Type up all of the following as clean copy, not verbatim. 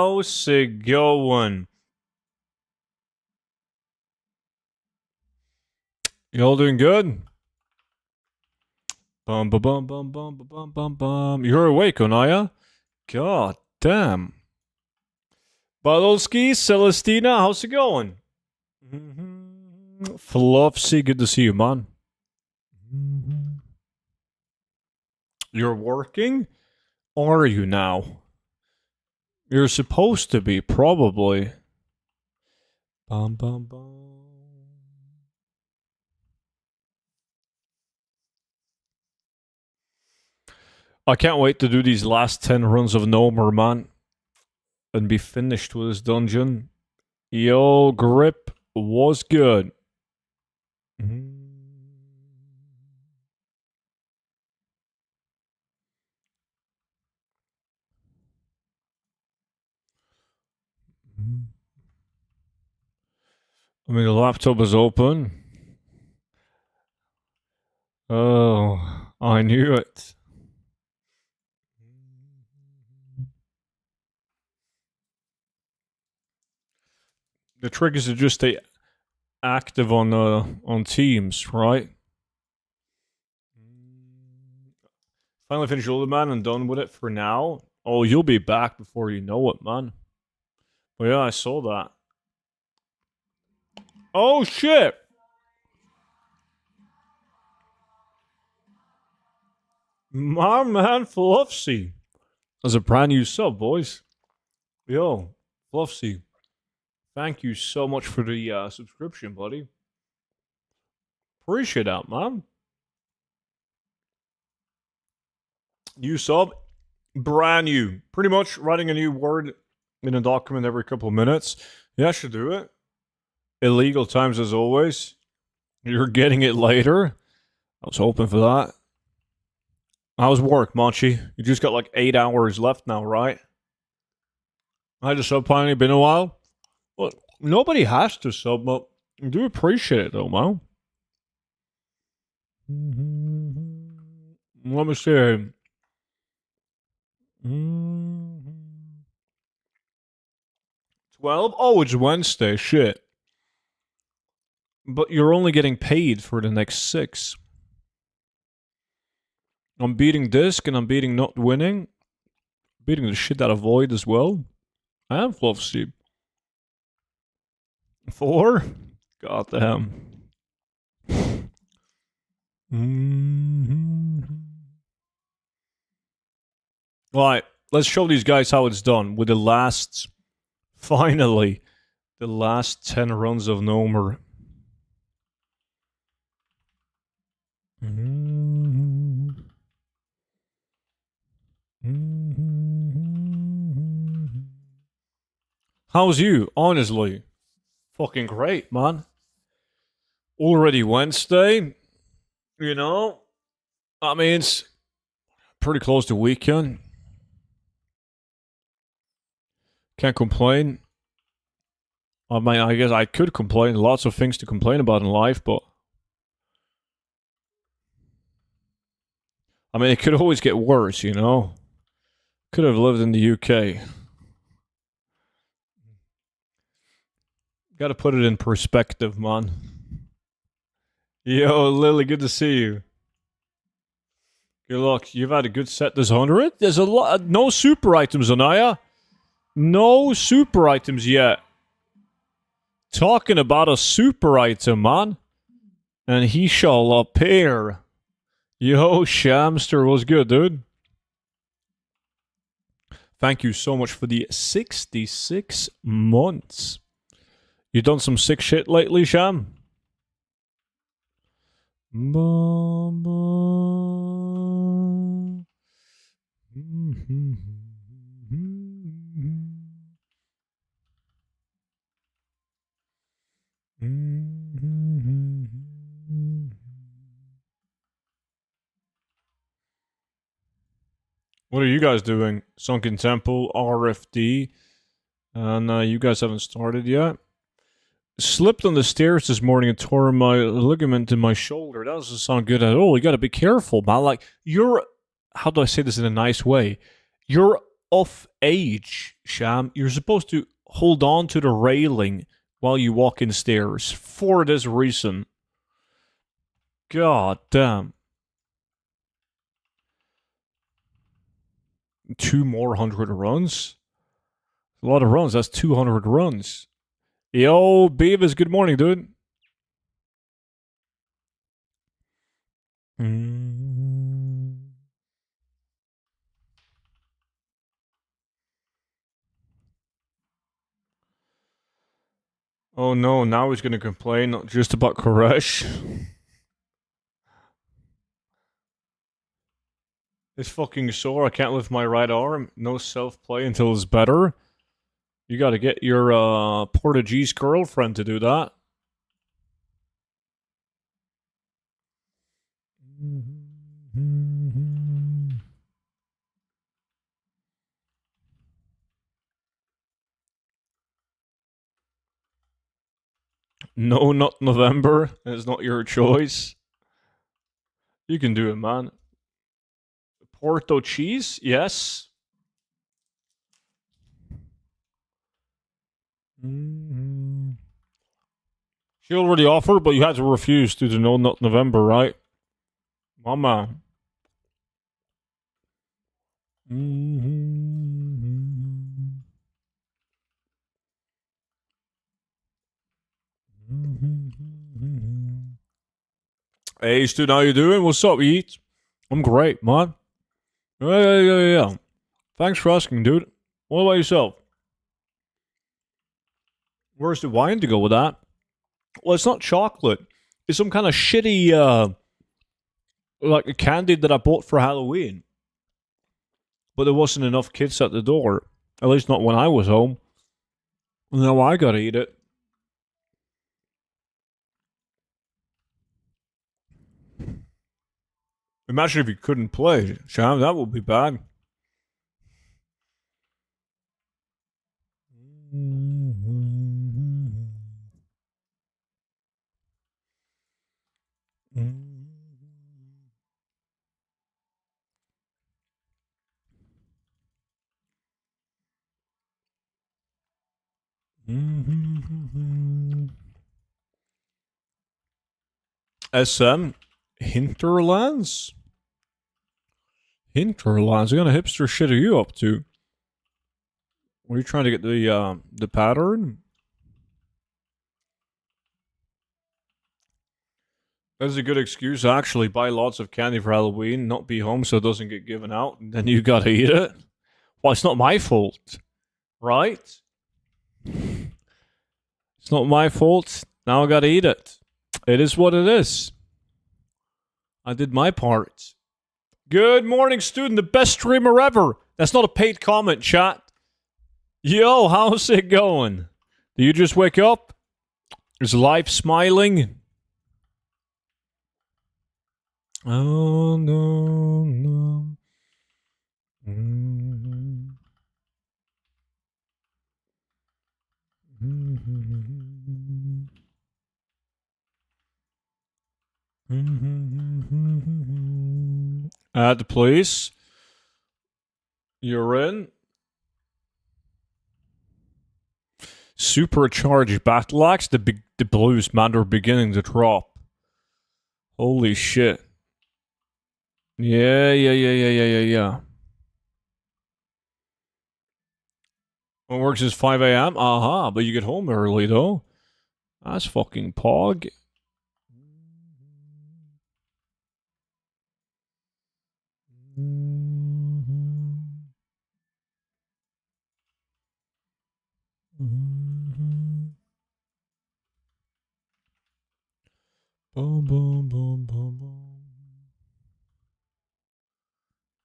How's it going? You all doing good? Bum bum bum bum bum bum bum bum bum. You're awake, Onaya? God damn. Badolski, Celestina, how's it going? Fluffsy, good to see you, man. You're working? Are you now? You're supposed to be, probably. Bum bum bum. I can't wait to do these last 10 runs of Nomer, man. And be finished with this dungeon. Yo, Grip was good. I mean, the laptop is open. Oh, I knew it. The trick is to just stay active on Teams, right? Finally finished Older Man and done with it for now. Oh, you'll be back before you know it, man. But yeah, I saw that. Oh, shit! My man, Fluffsy. That's a brand new sub, boys. Yo, Fluffsy. Thank you so much for the subscription, buddy. Appreciate that, man. New sub, brand new. Pretty much writing a new word in a document every couple of minutes. Yeah, I should do it. Illegal times as always. You're getting it later. I was hoping for that. How's work, Monchi? You just got like 8 hours left now, right? I just sub finally been a while. Well, nobody has to sub, but I do appreciate it though, man. Let me see. 12? Oh, it's Wednesday. Shit. But you're only getting paid for the next 6. I'm beating Disc and I'm beating Not Winning. Beating the shit out of Void as well. I am Fluffsy. 4? God damn. Right, let's show these guys how it's done with the last, finally, the last 10 runs of Nomer. How's you? Honestly. Fucking great, man. Already Wednesday. You know? I mean, it's pretty close to weekend. Can't complain. I mean, I guess I could complain. Lots of things to complain about in life, but... I mean, it could always get worse, you know? Could have lived in the UK. Gotta put it in perspective, man. Yo, Lily, good to see you. Good luck. You've had a good set this 100. There's a lot. No super items, Anaya. No super items yet. Talking about a super item, man. And he shall appear. Yo, Shamster was good, dude. Thank you so much for the 66 months. You done some sick shit lately, Sham? What are you guys doing? Sunken Temple, RFD. And you guys haven't started yet? Slipped on the stairs this morning and tore my ligament in my shoulder. That doesn't sound good at all. You gotta be careful, man. Like, you're... How do I say this in a nice way? You're of age, Sham. You're supposed to hold on to the railing while you walk in stairs for this reason. God damn. 2 more 100 runs? A lot of runs. That's 200 runs. Yo, Beavis, good morning, dude. Oh no, now he's gonna complain not just about Koresh. It's fucking sore. I can't lift my right arm. No self-play until it's better. You gotta get your Portuguese girlfriend to do that. No, not November. It's not your choice. You can do it, man. Porto cheese? Yes. She already offered, but you had to refuse due to no, not November, right? Mama. Hey, Stu, how you doing? What's up, Eat? I'm great, man. Yeah. Thanks for asking, dude. What about yourself? Where's the wine to go with that? Well, it's not chocolate. It's some kind of shitty, like a candy that I bought for Halloween. But there wasn't enough kids at the door. At least not when I was home. Now I gotta eat it. Imagine if you couldn't play, Sham. That would be bad. SM Hinterlands? Hinterlands? What kind of hipster shit are you up to? Were you trying to get the pattern? That's a good excuse to actually buy lots of candy for Halloween, not be home so it doesn't get given out, and then you gotta eat it. Well, it's not my fault, right? It's not my fault. Now I gotta eat it. It is what it is. I did my part. Good morning, student. The best streamer ever. That's not a paid comment, chat. Yo, how's it going? Do you just wake up? Is life smiling? Oh, no. Add, please. You're in. Supercharged battle axe. The blues, man, are beginning to drop. Holy shit. Yeah. What works is 5 a.m.? Aha, but you get home early, though. That's fucking pog.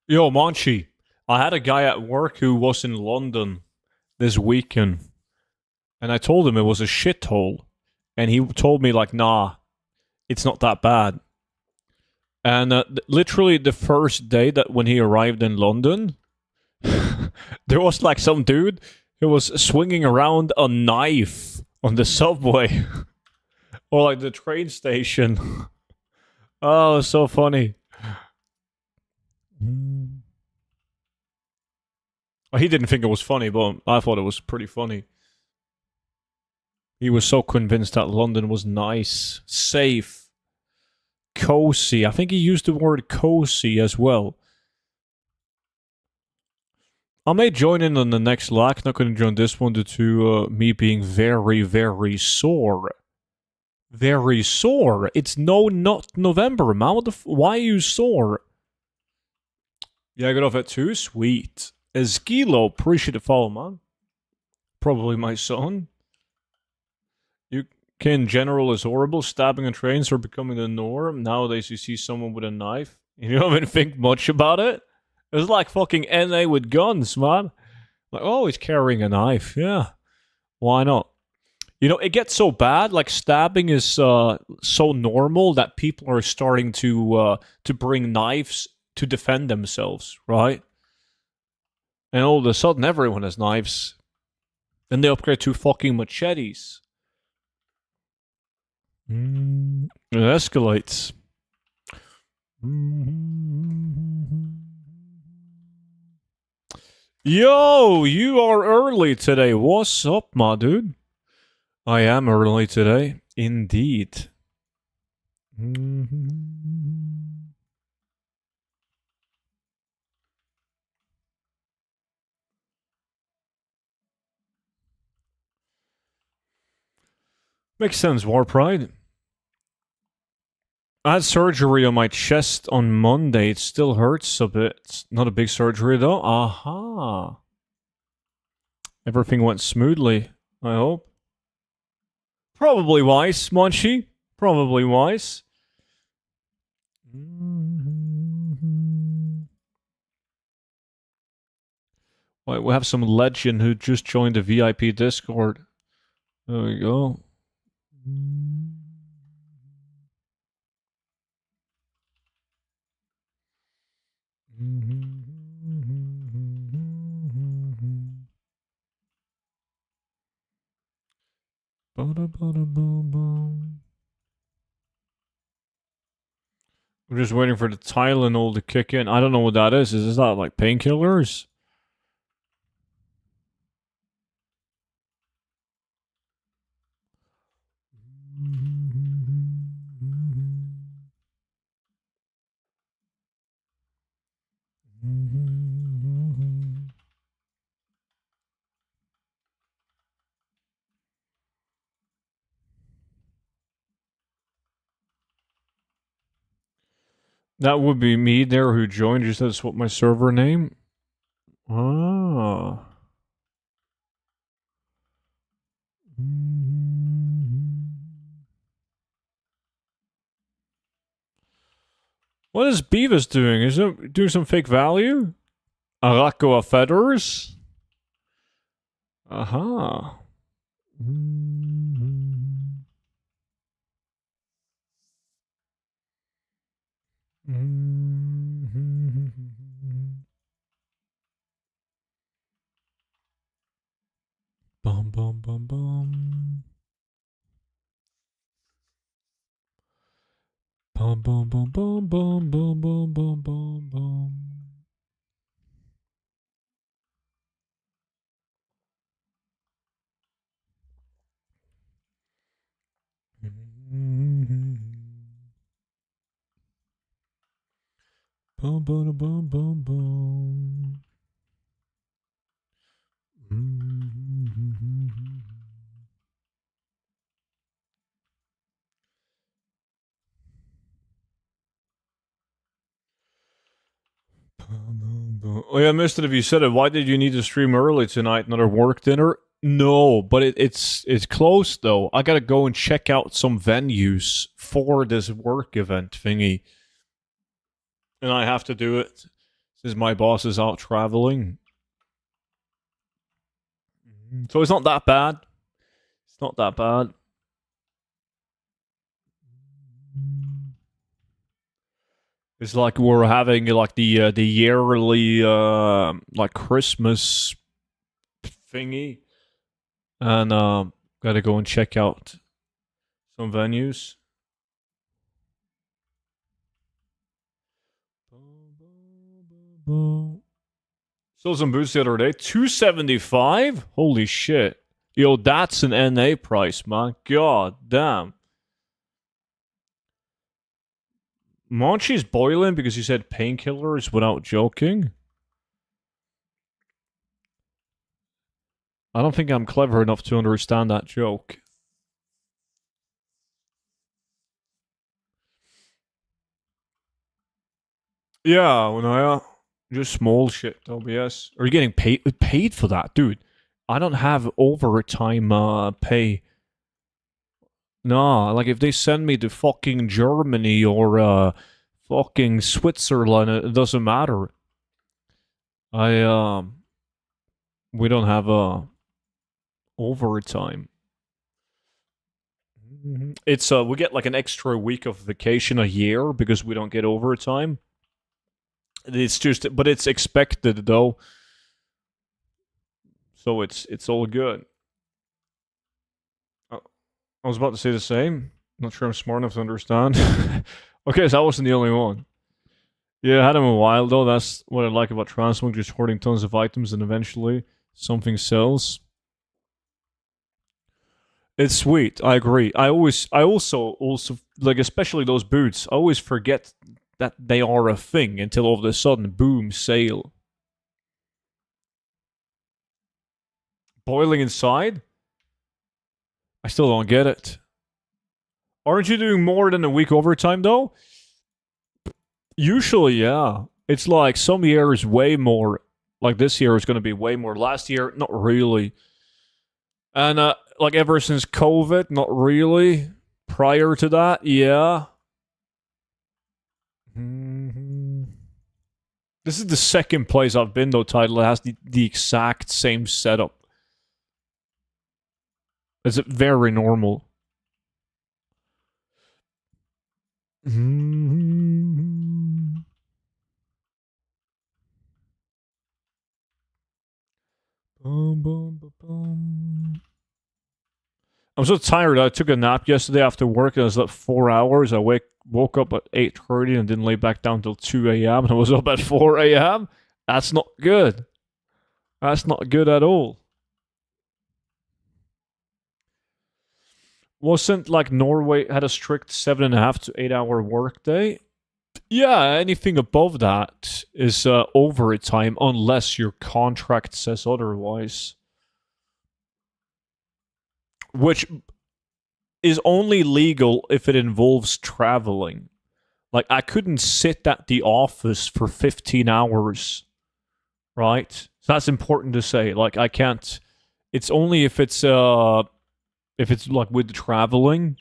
Yo, Monchi, I had a guy at work who was in London this weekend, and I told him it was a shithole, and he told me, like, nah, it's not that bad. And literally the first day that when he arrived in London, there was like some dude who was swinging around a knife on the subway or like the train station. Oh, so funny. He didn't think it was funny, but I thought it was pretty funny. He was so convinced that London was nice, safe, cozy. I think he used the word cozy as well. I may join in on the next lag. Not going to join this one due to me being very, very sore. Very sore. It's not November, man. Why are you sore? Yeah, I got off at 2. Sweet. Esquilo, appreciate the follow, man. Probably my son. UK in general is horrible. Stabbing on trains are becoming the norm. Nowadays, you see someone with a knife. You don't even think much about it. It's like fucking NA with guns, man. Like, oh, he's carrying a knife. Yeah. Why not? You know, it gets so bad. Like, stabbing is so normal that people are starting to bring knives to defend themselves, right? And all of a sudden, everyone has knives. And they upgrade to fucking machetes. It escalates. Yo, you are early today. What's up, my dude? I am early today. Indeed. Makes sense, War Pride. I had surgery on my chest on Monday. It still hurts a bit. It's not a big surgery, though. Aha. Everything went smoothly, I hope. Probably wise, Monchi. Probably wise. Wait, we have some legend who just joined the VIP Discord. There we go. We're just waiting for the Tylenol to kick in. I don't know what that is. Is that like painkillers? That would be me there who joined. You said it's what my server name? Ah. What is Beavis doing? Is it doing some fake value? Arako of feathers? Aha. Bum bum bum bum. Bum bum bum bum bum bum bum bum bum bum. Bum bum bum bum bum. Oh yeah, I missed it if you said it. Why did you need to stream early tonight? Another work dinner? No, but it's close though. I gotta go and check out some venues for this work event thingy. And I have to do it since my boss is out traveling. So it's not that bad. It's not that bad. It's like we're having like the yearly like Christmas thingy, and gotta go and check out some venues. Sold some boots the other day. 275? Holy shit. Yo, that's an NA price, man. God damn. Monchi's boiling because you said painkillers without joking. I don't think I'm clever enough to understand that joke. Yeah, when I just small shit, OBS. Are you getting paid for that, dude? I don't have overtime pay. Nah, like if they send me to fucking Germany or fucking Switzerland, it doesn't matter. We don't have overtime. It's we get like an extra week of vacation a year because we don't get overtime. It's just, but it's expected though, so it's all good. I was about to say the same. Not sure I'm smart enough to understand. Okay, so I wasn't the only one. Yeah, I had him a while though. That's what I like about Transmog, just hoarding tons of items and eventually something sells. It's sweet. I agree. I also like, especially those boots. I always forget that they are a thing until all of a sudden, boom, sale. Boiling inside? I still don't get it. Aren't you doing more than a week overtime though? Usually, yeah. It's like some years way more. Like this year is going to be way more. Last year, not really. And like ever since COVID, not really. Prior to that, yeah. This is the second place I've been though, Title. It has the exact same setup. It's very normal. I'm so tired. I took a nap yesterday after work and I slept 4 hours. I woke up at 8:30 and didn't lay back down till 2 a.m. and I was up at 4 a.m. That's not good. That's not good at all. Wasn't like Norway had a strict 7.5 to 8 hour workday? Yeah, anything above that is overtime unless your contract says otherwise. Which is only legal if it involves traveling. Like, I couldn't sit at the office for 15 hours, right? So that's important to say. Like, I can't. It's only if it's like with traveling,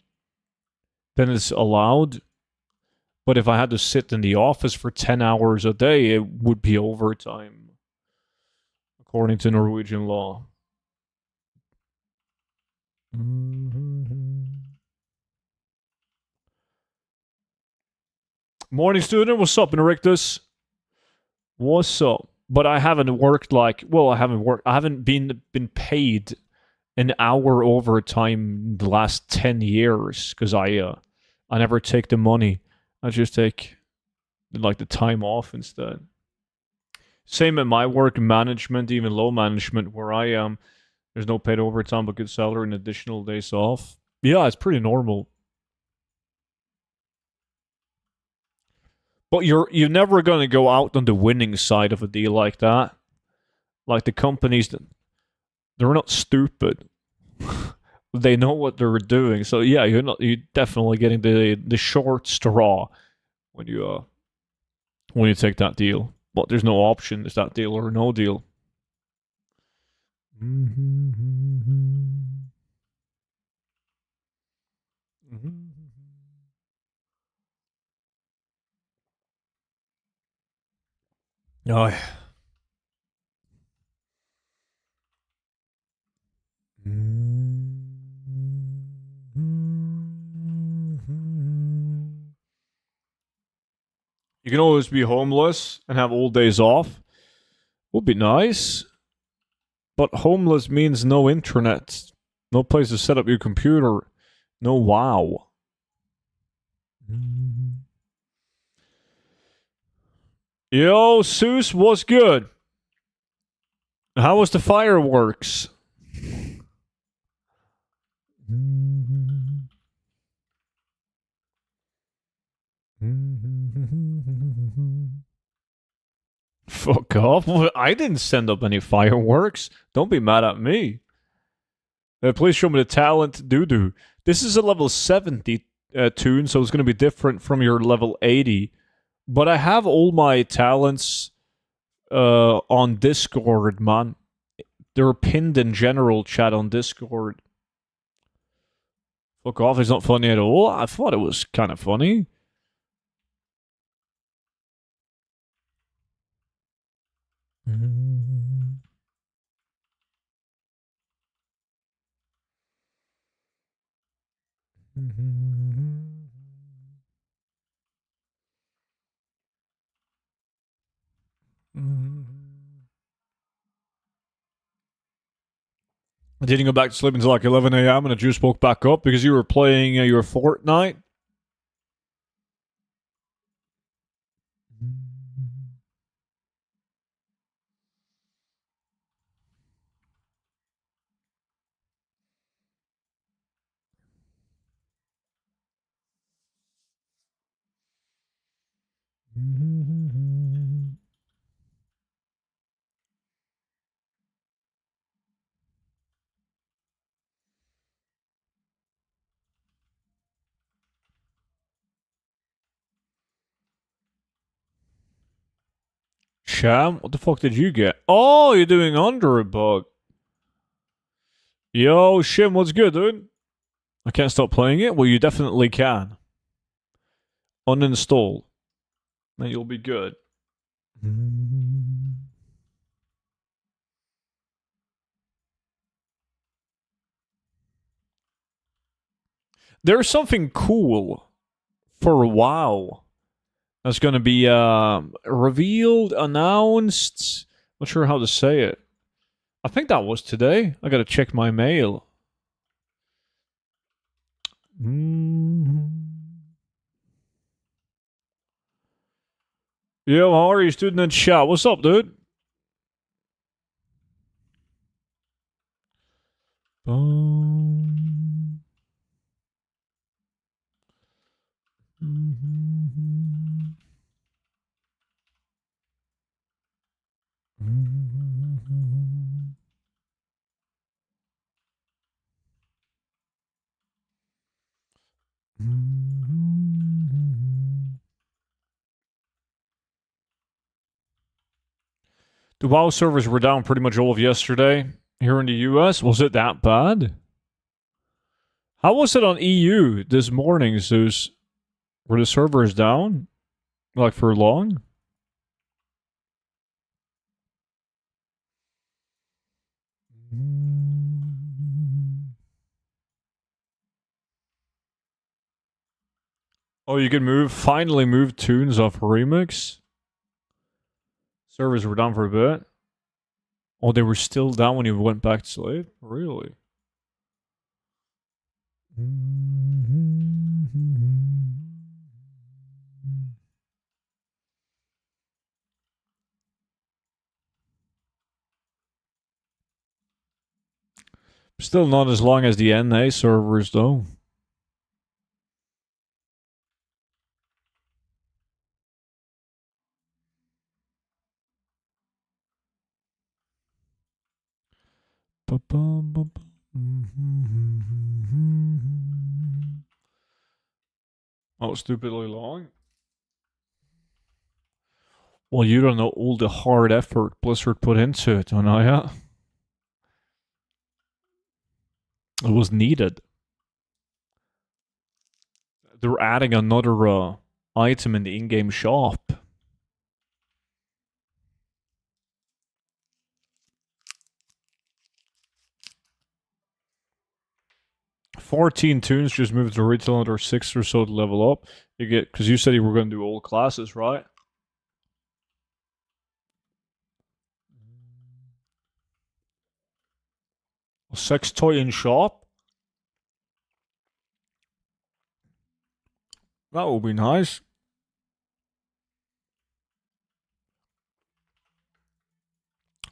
then it's allowed. But if I had to sit in the office for 10 hours a day, it would be overtime, according to Norwegian law. Morning, student. What's up, Invictus? What's up? But I haven't worked like, well, I haven't been paid an hour overtime the last 10 years because I never take the money. I just take like the time off instead. Same in my work, management, even low management, where I am. There's no paid overtime but good salary and additional days off. Yeah, it's pretty normal. But you're never going to go out on the winning side of a deal like that. Like the companies, they're not stupid. They know what they're doing. So yeah, you're definitely getting the short straw when you take that deal. But there's no option. It's that deal or no deal. Oh. You can always be homeless and have all days off. Would be nice. But homeless means no internet, no place to set up your computer, no WoW. Yo, Seuss, what's good? How was the fireworks? Fuck off. I didn't send up any fireworks. Don't be mad at me. Please show me the talent doo-doo. This is a level 70 tune, so it's going to be different from your level 80. But I have all my talents on Discord, man. They're pinned in general chat on Discord. Fuck off, it's not funny at all. I thought it was kind of funny. I didn't go back to sleep until like 11 a.m. and the juice woke back up because you were playing your Fortnite. Sham, what the fuck did you get? Oh, you're doing under a bug. Yo, Shim, what's good, dude? I can't stop playing it? Well, you definitely can. Uninstall. Then you'll be good. There's something cool for WoW that's going to be revealed, announced. Not sure how to say it. I think that was today. I got to check my mail. Yo, how are you, student in chat? What's up, dude? The WoW servers were down pretty much all of yesterday here in the US. Was it that bad? How was it on EU this morning, Zeus? Were the servers down? Like for long? Oh, you can finally move tunes off Remix? Servers were down for a bit. Oh, they were still down when you went back to sleep? Really? Still not as long as the NA servers, though. Oh, stupidly long? Well, you don't know all the hard effort Blizzard put into it, don't you? It was needed. They're adding another item in the in-game shop. $14 tunes just moved to retail another 6 or so to level up. You get, because you said you were going to do all classes, right? A sex toy in shop? That would be nice.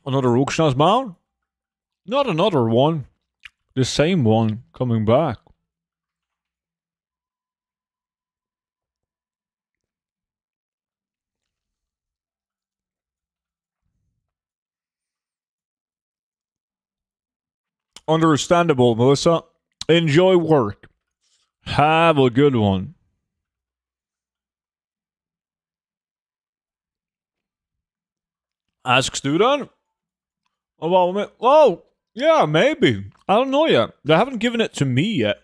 Another auction house mount? Not another one. The same one coming back. Understandable, Melissa. Enjoy work. Have a good one. Ask student? Oh, yeah, maybe. I don't know yet. They haven't given it to me yet.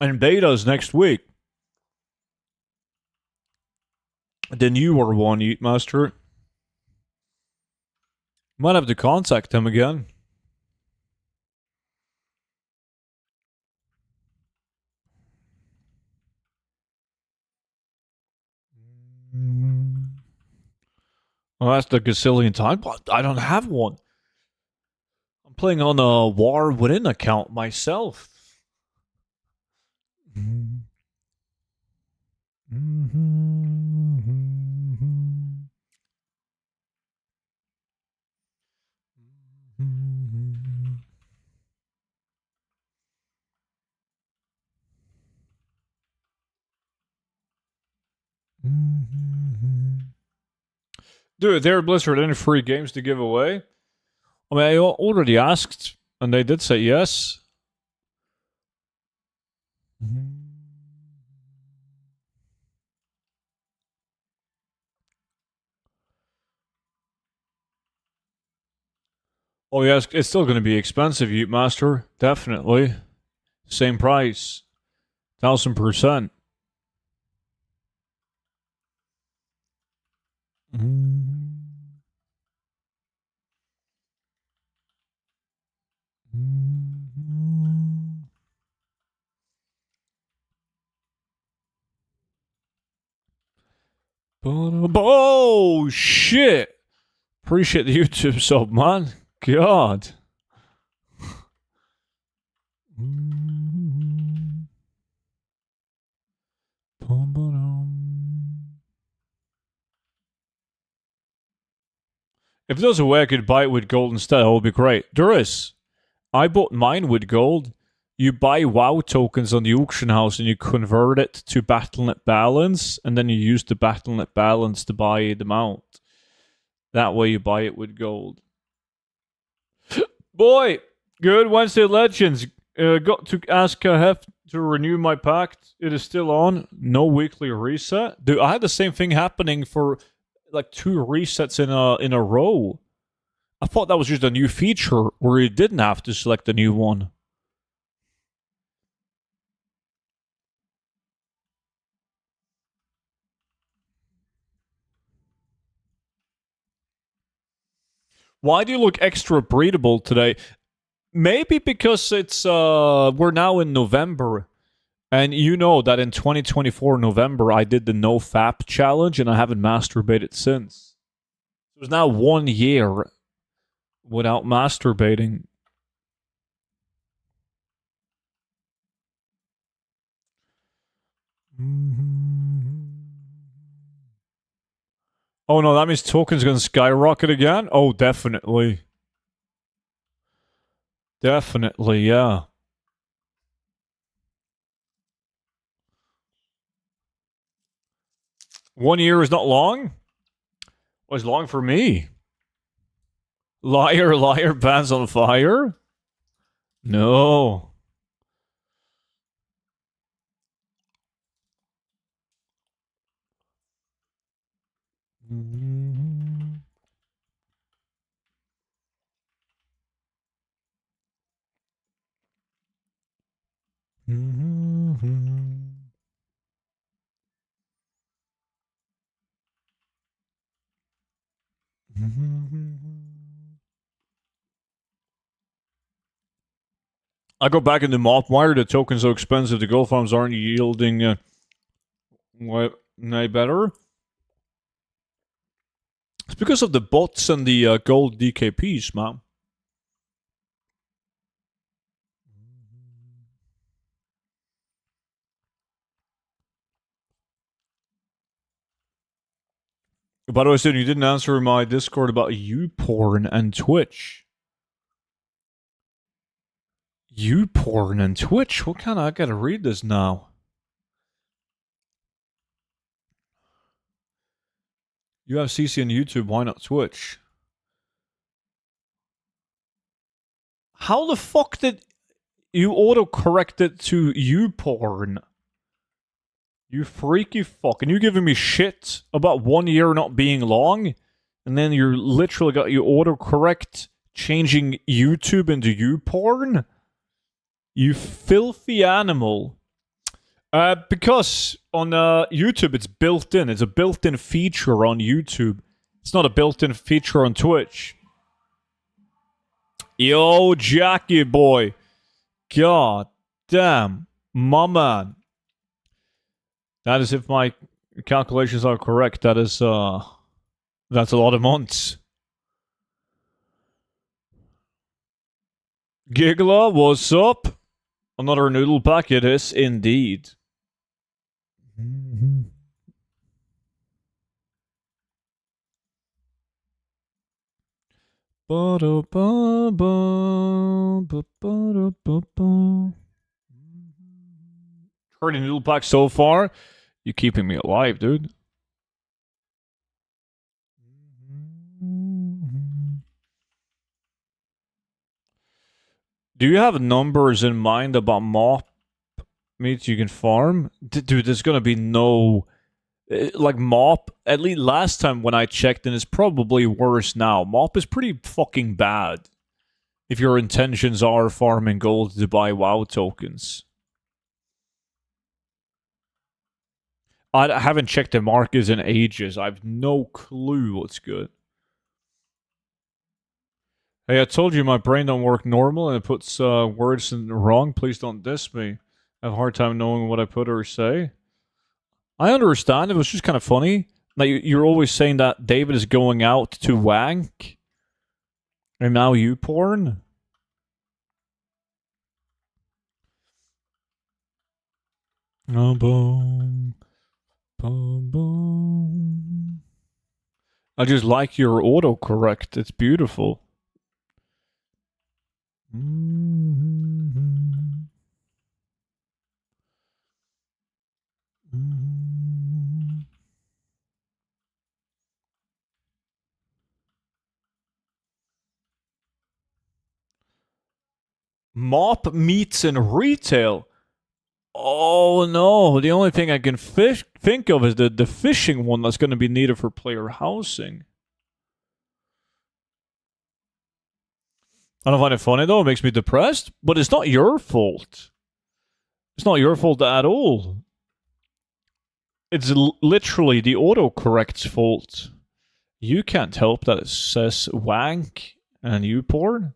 And beta's next week. The newer one, Eat Master. Might have to contact him again. Well, that's the gazillion time. But I don't have one. I'm playing on a War Within account myself. Dude, they're Blizzard any free games to give away? I mean, I already asked, and they did say yes. Oh, yes, it's still going to be expensive, Ute Master. Definitely. Same price. 1000%. Oh, shit. Appreciate the YouTube sub, man. God. If there's a way I could buy it with gold instead, that would be great. There is. I bought mine with gold. You buy WoW tokens on the auction house and you convert it to Battle.net balance, and then you use the Battle.net balance to buy the mount. That way you buy it with gold. Boy, good Wednesday Legends. Got to ask Hef to renew my pact. It is still on. No weekly reset. Dude, I had the same thing happening for like 2 resets in a row. I thought that was just a new feature where you didn't have to select a new one. Why do you look extra breathable today? Maybe because it's we're now in November, and you know that in 2024 November I did the no fap challenge and I haven't masturbated since. It was now 1 year without masturbating. Oh no, that means tokens gonna skyrocket again? Oh, definitely. Definitely, yeah. 1 year is not long? Well, it's long for me. Liar, liar, pants on fire? No. I go back into mop. Why are the tokens so expensive? The Goldfarms aren't yielding any better. It's because of the bots and the gold DKPs, man. By the way, Sid, you didn't answer my Discord about YouPorn and Twitch. YouPorn and Twitch? What kind of... I gotta read this now. You have CC on YouTube, why not Twitch? How the fuck did you auto-correct it to YouPorn? You freaky fuck. And you giving me shit about 1 year not being long? And then you literally got you autocorrect changing YouTube into YouPorn? You filthy animal. Because on YouTube it's built in. It's a built-in feature on YouTube. It's not a built-in feature on Twitch. Yo, Jackie boy. God damn. My man. That is, if my calculations are correct, that is, that's a lot of months. Giggler, what's up? Another noodle pack, it is indeed. Curry noodle pack so far. You're keeping me alive, dude. Do you have numbers in mind about mop meats you can farm? Dude, there's gonna be no... Like, mop, at least last time when I checked, and it's probably worse now. Mop is pretty fucking bad if your intentions are farming gold to buy WoW tokens. I haven't checked the markets in ages. I have no clue what's good. Hey, I told you my brain don't work normal and it puts words in wrong. Please don't diss me. I have a hard time knowing what I put or say. I understand. It was just kind of funny. Like, you're always saying that David is going out to wank. And now you porn? Oh, boom. Boom, boom. I just like your autocorrect. It's beautiful. Mop meats in retail. Oh no, the only thing I can think of is the fishing one that's going to be needed for player housing. I don't find it funny though, it makes me depressed, but it's not your fault. It's not your fault at all. It's literally the autocorrect's fault. You can't help that it says wank and you porn.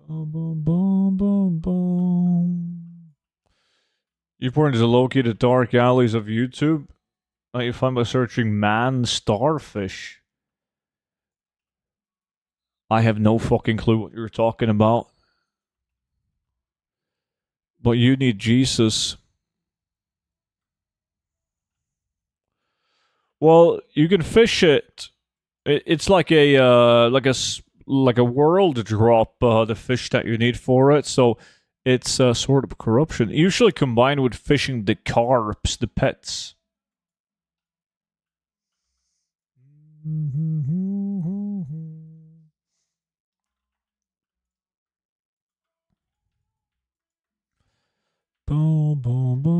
Boom, boom, boom, boom, boom. You porn is located the dark alleys of YouTube. You find by searching man starfish. I have no fucking clue what you're talking about. But you need Jesus. Well, you can fish it. It's like a world drop. The fish that you need for it. So it's sort of corruption. Usually combined with fishing the carps, the pets. Boom, boom, boom. Boom, boom, boom.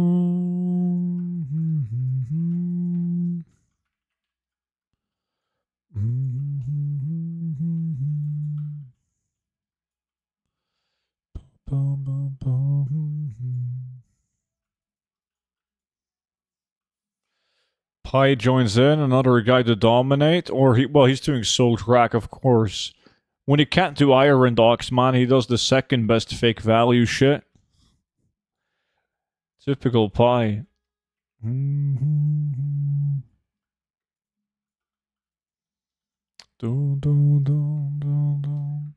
Pi joins in, another guy to dominate, or he's doing Soul Track, of course. When he can't do Iron Dogs, man, he does the second best fake value shit. Typical Pi. Dun, dun, dun, dun, dun.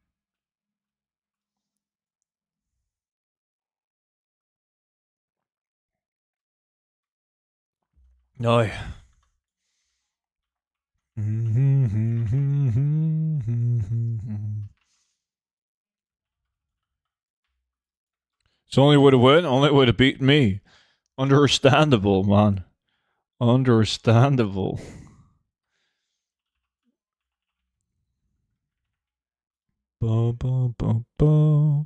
No. It's only would have win, only would have beat me. Understandable, man. Understandable. Ba, ba, ba, ba.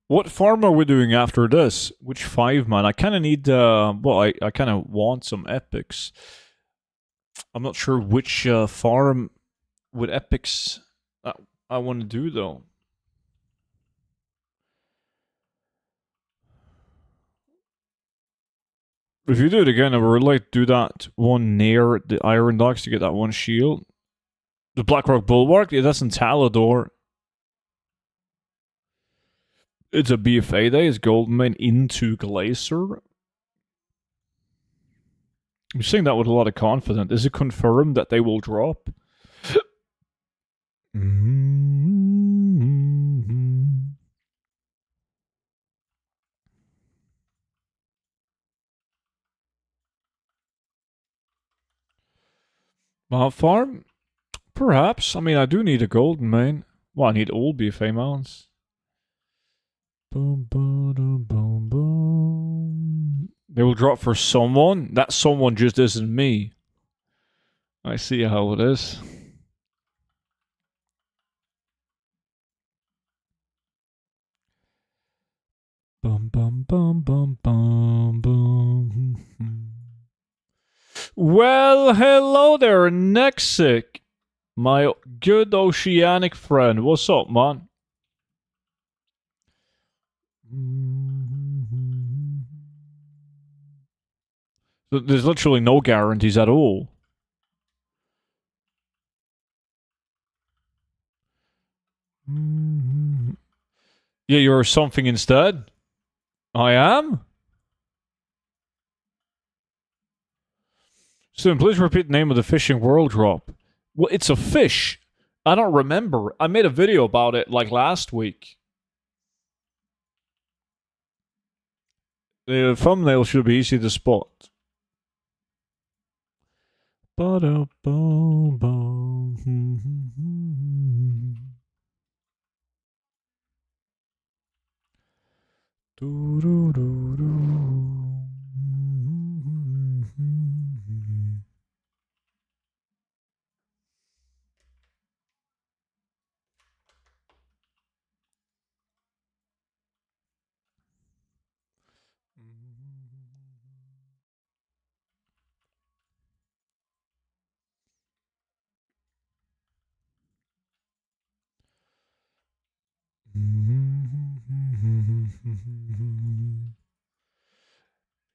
What farm are we doing after this? Which 5, man? I kind of need, well, I kind of want some epics. I'm not sure which farm with epics I want to do, though. If you do it again, I would really like to do that one near the Iron Docks to get that one shield. The Blackrock Bulwark? Yeah, that's in Talador. It's a BFA day. It's Goldman into Glacier. I'm saying that with a lot of confidence. Is it confirmed that they will drop? Mount Farm? Perhaps. I mean, I do need a golden main. Well, I need all BFA mounts. Boom, boom, boom, boom. They will drop for someone. That someone just isn't me. I see how it is. Bum, bum, bum, bum, bum, bum. Well, hello there, Nexic. My good oceanic friend. What's up, man? There's literally no guarantees at all. Yeah, you're something instead. I am? Soon, please repeat the name of the fishing world drop. Well, it's a fish. I don't remember. I made a video about it like last week. The thumbnail should be easy to spot.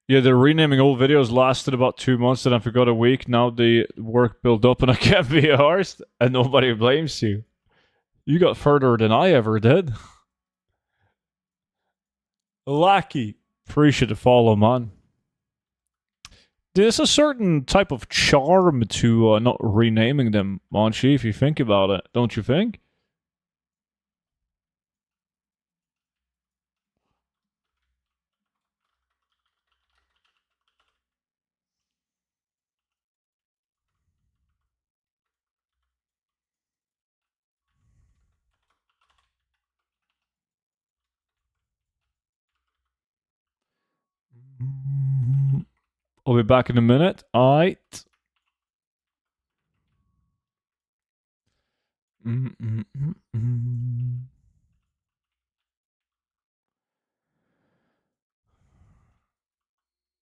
Yeah, the renaming old videos lasted about 2 months and I forgot a week. Now the work built up and I can't be arsed and nobody blames you. You got further than I ever did. Lucky. Appreciate the follow, man. There's a certain type of charm to not renaming them, Monchi, if you think about it. Don't you think? I'll be back in a minute. Aight.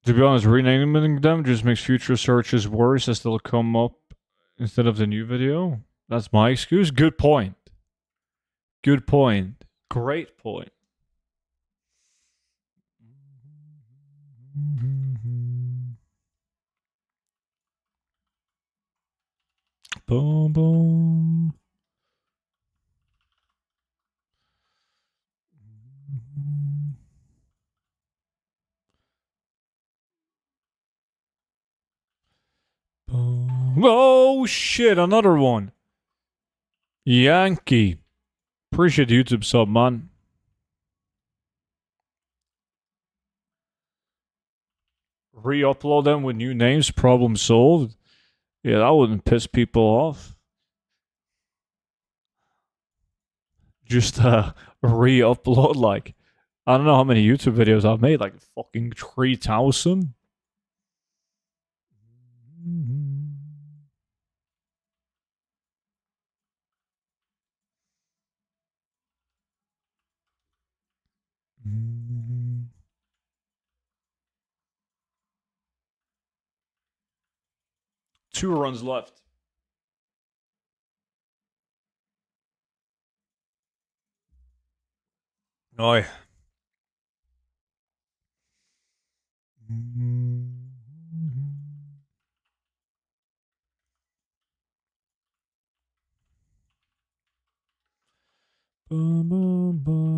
To be honest, renaming them just makes future searches worse as they'll come up instead of the new video. That's my excuse. Good point. Good point. Great point. Boom, boom. Boom. Oh shit! Another one. Yankee. Appreciate the YouTube sub, man. Re-upload them with new names, problem solved. Yeah, that wouldn't piss people off. Just re-upload, like, I don't know how many YouTube videos I've made, like fucking 3,000. Two runs left. Oi. Bum, bum, bum.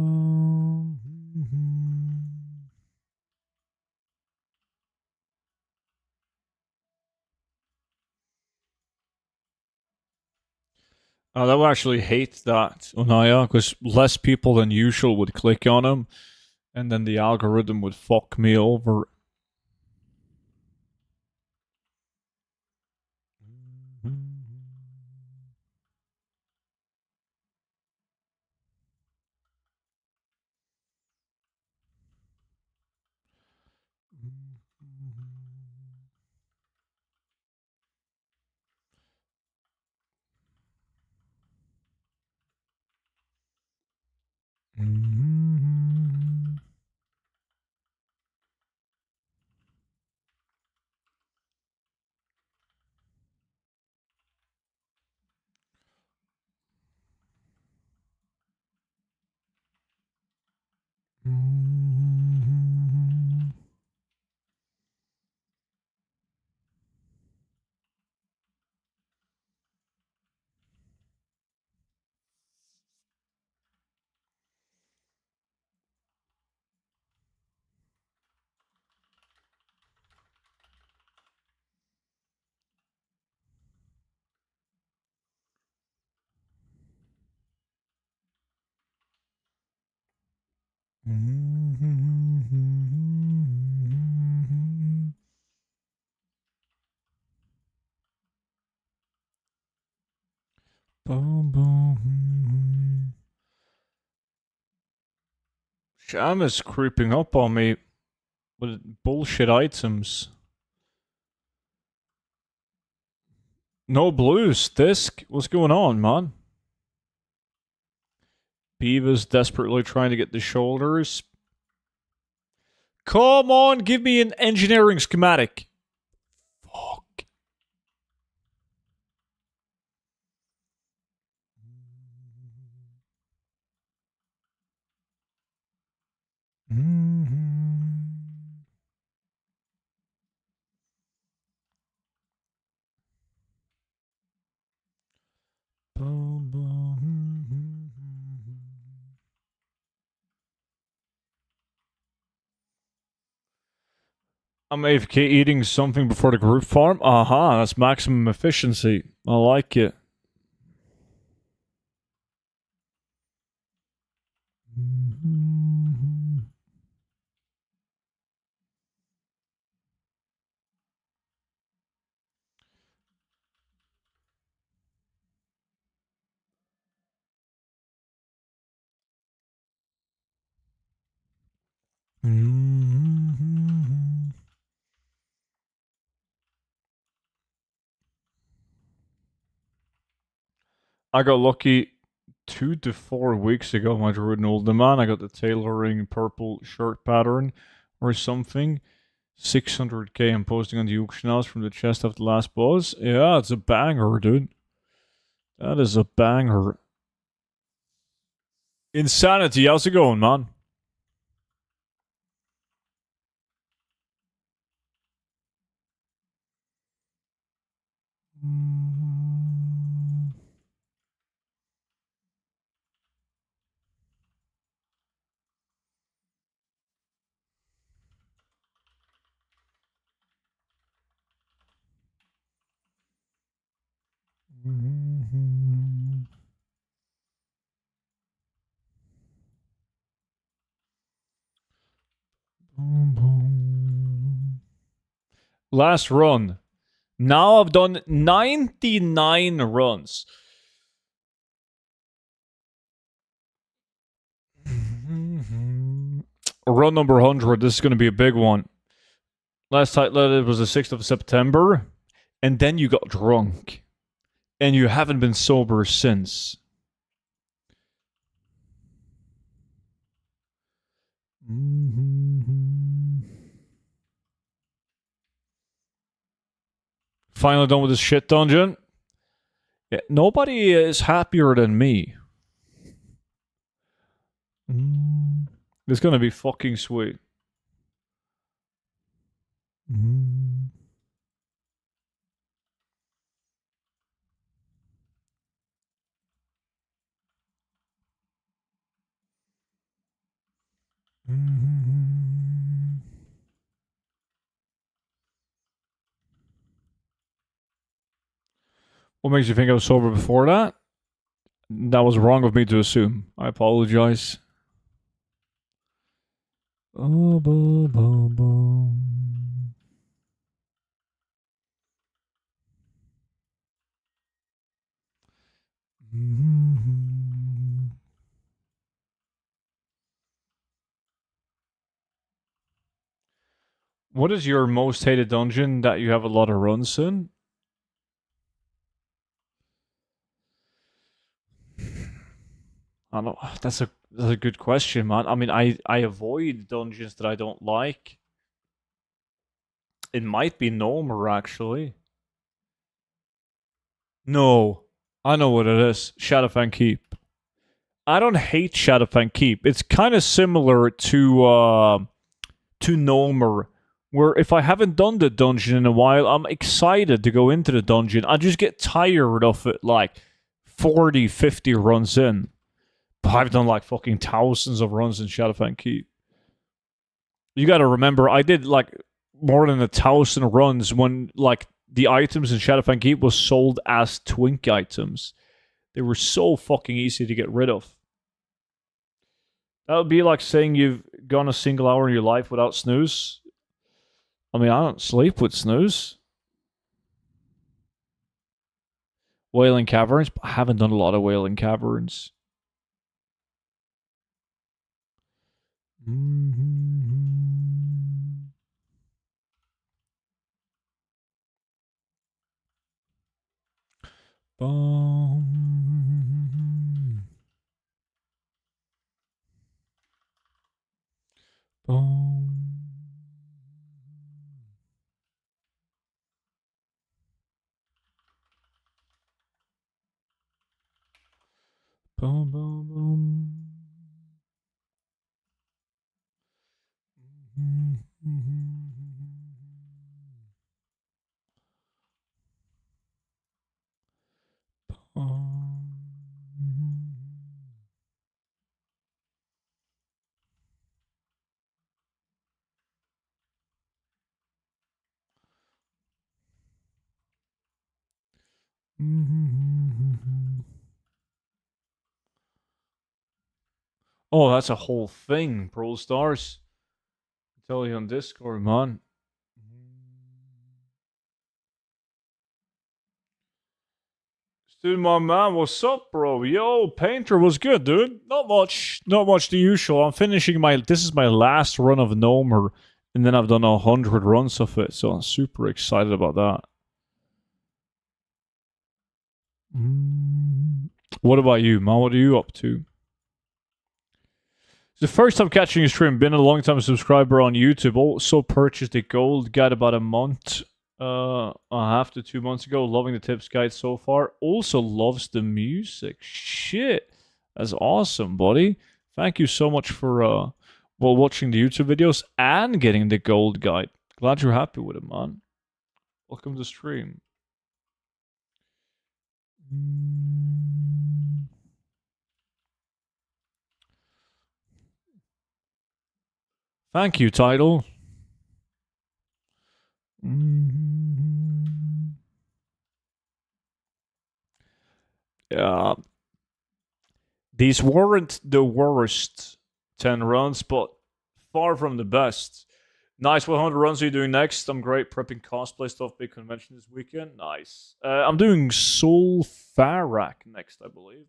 I would actually hate that on Aya because less people than usual would click on him, and then the algorithm would fuck me over. Boom, boom. Sham is creeping up on me with bullshit items. No blues, Disc. What's going on, man? Beaver's desperately trying to get the shoulders. Come on, give me an engineering schematic. Fuck. I'm AFK eating something before the group farm. Aha, that's maximum efficiency. I like it. I got lucky 2 to 4 weeks ago. My druid and older man. I got the tailoring purple shirt pattern or something. 600k I'm posting on the auction house from the chest of the last boss. Yeah, it's a banger, dude. That is a banger. Insanity, how's it going, man? Last run. Now I've done 99 runs. Run number 100. This is going to be a big one. Last time it was the 6th of September. And then you got drunk. And you haven't been sober since. Finally done with this shit dungeon. Yeah, nobody is happier than me. It's gonna be fucking sweet. What makes you think I was sober before that? That was wrong of me to assume. I apologize. What is your most hated dungeon that you have a lot of runs in? I don't know. That's a good question, man. I mean, I avoid dungeons that I don't like. It might be Nomer, actually. No. I know what it is. Shadowfang Keep. I don't hate Shadowfang Keep. It's kind of similar to Nomer, where if I haven't done the dungeon in a while, I'm excited to go into the dungeon. I just get tired of it like 40, 50 runs in. But I've done like fucking thousands of runs in Shadowfang Keep. You gotta remember, I did like more than 1,000 runs when like the items in Shadowfang Keep was sold as twink items. They were so fucking easy to get rid of. That would be like saying you've gone a single hour in your life without snooze. I mean, I don't sleep with snooze. Wailing Caverns, but I haven't done a lot of Wailing Caverns. Boom. Boom. Boom, boom, boom. Oh, that's a whole thing, Pro Stars. I tell you on Discord, man. Dude, my man, what's up, bro? Yo, Painter was good, dude. Not much the usual. I'm finishing this is my last run of Nomer, and then I've done 100 runs of it, so I'm super excited about that. What about you, man? What are you up to? It's the first time catching a stream. Been a long time subscriber on YouTube. Also purchased the gold guide about a month, a half to 2 months ago. Loving the tips guide so far. Also loves the music. Shit, that's awesome, buddy. Thank you so much for watching the YouTube videos and getting the gold guide. Glad you're happy with it, man. Welcome to the stream. Thank you, title. Yeah. These weren't the worst 10 runs, but far from the best. Nice. What 100 runs are you doing next? I'm great prepping cosplay stuff. Big convention this weekend. Nice. I'm doing Soul Farak next, I believe.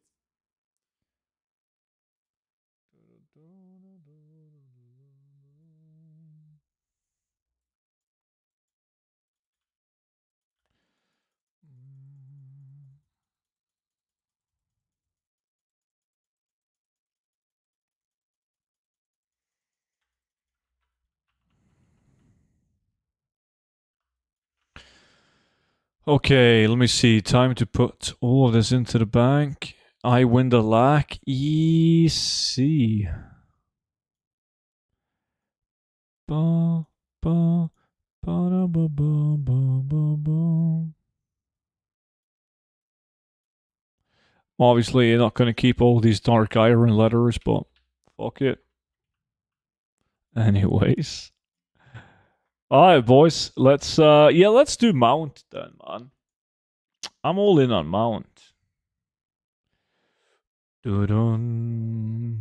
Okay, let me see. Time to put all of this into the bank. I win the lack. Easy. Ba, ba, ba, da, ba, ba, ba, ba, ba. Obviously, you're not going to keep all these dark iron letters, but fuck it. Anyways. Alright, boys. Let's do mount then, man. I'm all in on mount. Dun.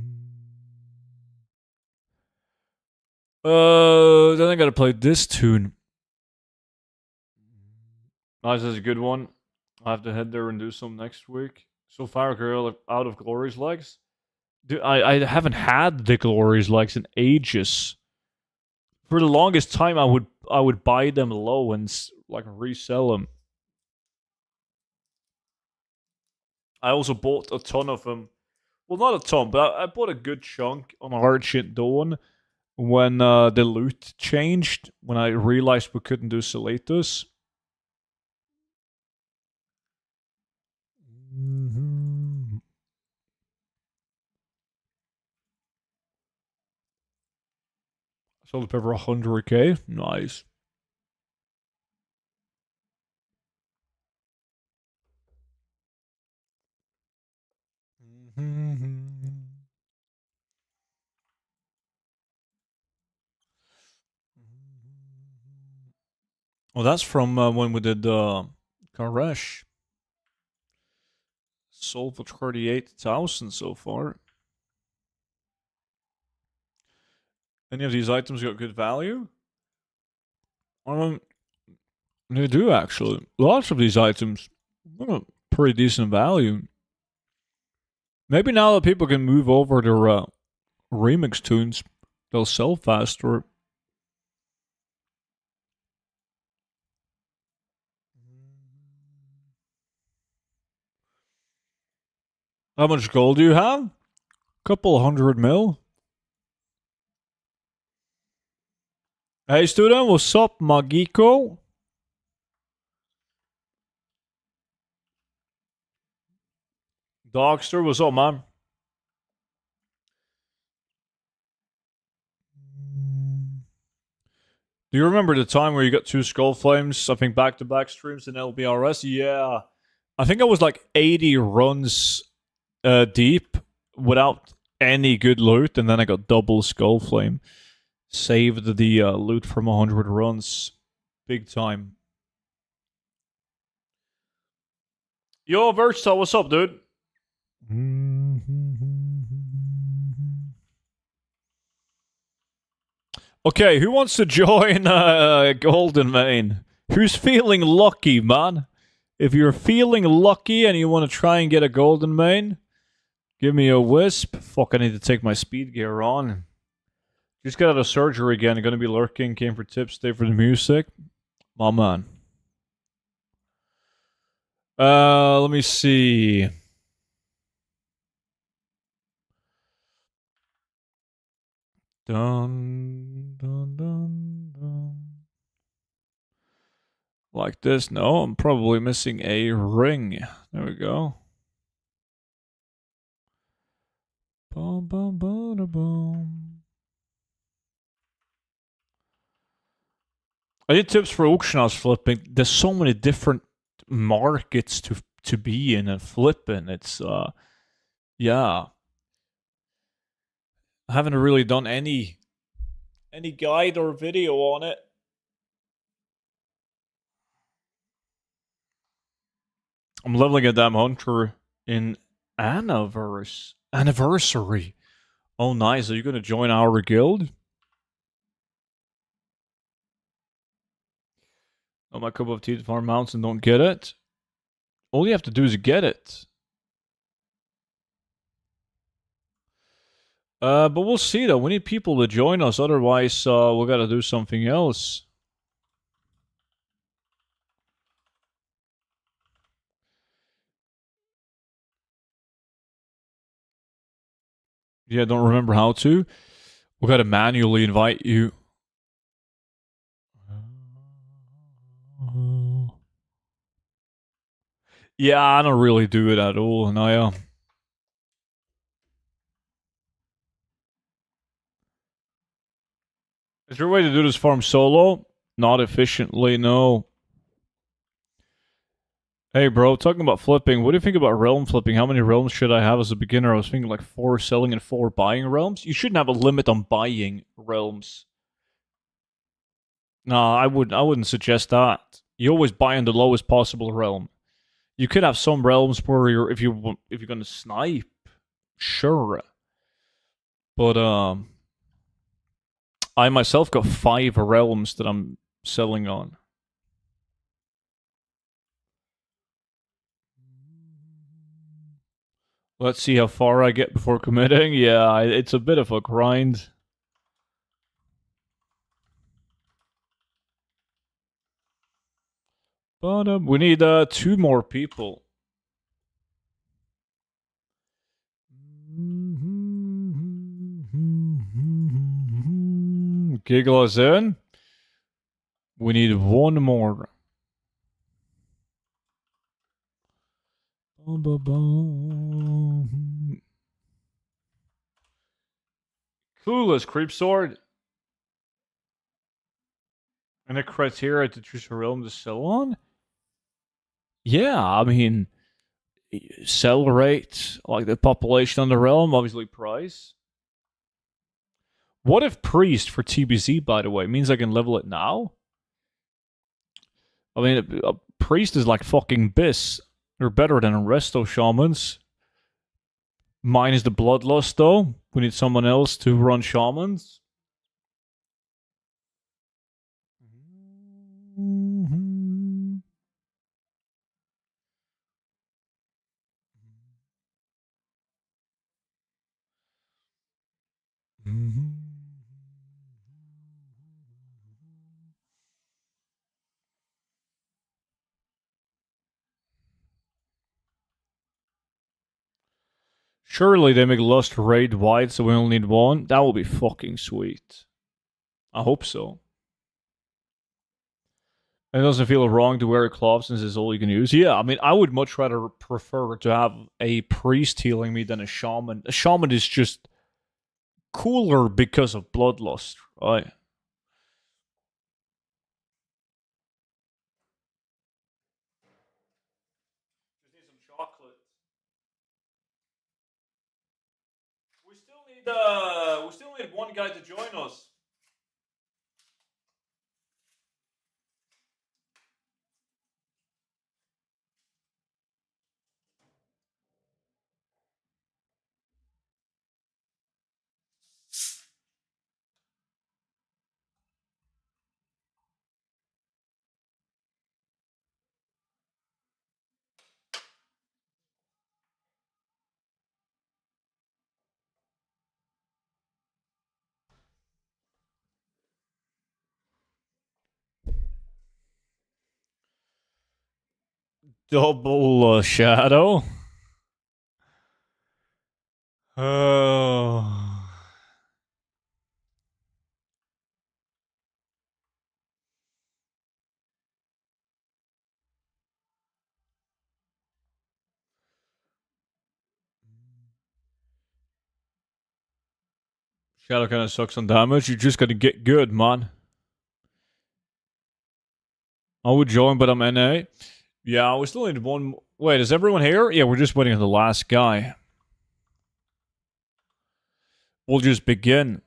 Then I gotta play this tune. Nice, that's a good one. I have to head there and do some next week. So far, girl, out of Glory's legs. Dude, I haven't had the Glory's legs in ages. For the longest time, I would buy them low and like resell them. I also bought a ton of them. Well, not a ton, but I bought a good chunk on Argent Dawn when the loot changed. When I realized we couldn't do Salatus. Sold up over 100k. Nice. Well, that's from when we did Karesh. Sold for 38,000 so far. Any of these items got good value? They do actually. Lots of these items got pretty decent value. Maybe now that people can move over to remix tunes, they'll sell faster. How much gold do you have? Couple 100 mil. Hey student, what's up, Magiko? Dogster, what's up, man? Do you remember the time where you got 2 Skull Flames, I think back-to-back streams in LBRS? Yeah. I think I was like 80 runs deep without any good loot, and then I got double Skull Flame. Saved the loot from 100 runs. Big time. Yo, Versatile, what's up, dude? Okay, who wants to join Golden Mane? Who's feeling lucky, man? If you're feeling lucky and you want to try and get a Golden Mane, give me a wisp. Fuck, I need to take my speed gear on. Just got out of surgery again. Gonna be lurking. Came for tips. Stay for the music. My man. Let me see. Dun, dun, dun, dun. Like this? No, I'm probably missing a ring. There we go. Bum, bum, bum, da, bum. I did tips for auction house flipping. There's so many different markets to be in and flipping. It's yeah. I haven't really done any guide or video on it. I'm leveling a damn hunter in anniversary. Oh, nice. Are you going to join our guild? Not my cup of tea to farm mounts and don't get it. All you have to do is get it. But we'll see though. We need people to join us, otherwise we gotta do something else. Yeah, don't remember how to. We gotta manually invite you. Yeah, I don't really do it at all, Naya. Is there a way to do this farm solo? Not efficiently, no. Hey, bro, talking about flipping, what do you think about realm flipping? How many realms should I have as a beginner? I was thinking like 4 selling and 4 buying realms. You shouldn't have a limit on buying realms. No, I wouldn't suggest that. You always buy in the lowest possible realm. You could have some realms where if you're gonna snipe, sure. But I myself got 5 realms that I'm selling on. Let's see how far I get before committing. Yeah, it's a bit of a grind. But we need 2 more people. Giggle is in. We need 1 more. Clueless creep sword. And a criteria to choose a realm to sell on? Yeah, I mean, sell rate, like the population on the realm, obviously price. What if priest for TBZ, by the way, means I can level it now? I mean, a priest is like fucking Biss. They're better than resto shamans. Mine is the bloodlust, though. We need someone else to run shamans. Surely they make Lust raid wide, so we only need 1. That will be fucking sweet. I hope so. It doesn't feel wrong to wear a cloth since it's all you can use. Yeah, I mean, I would much rather prefer to have a priest healing me than a shaman. A shaman is just cooler because of bloodlust, right? Just need some chocolate. We still need 1 guy to join us. Double shadow. Oh. Shadow kind of sucks on damage. You just gotta get good, man. I would join, but I'm NA. Yeah, we still need 1. Wait, is everyone here? Yeah, we're just waiting on the last guy. We'll just begin.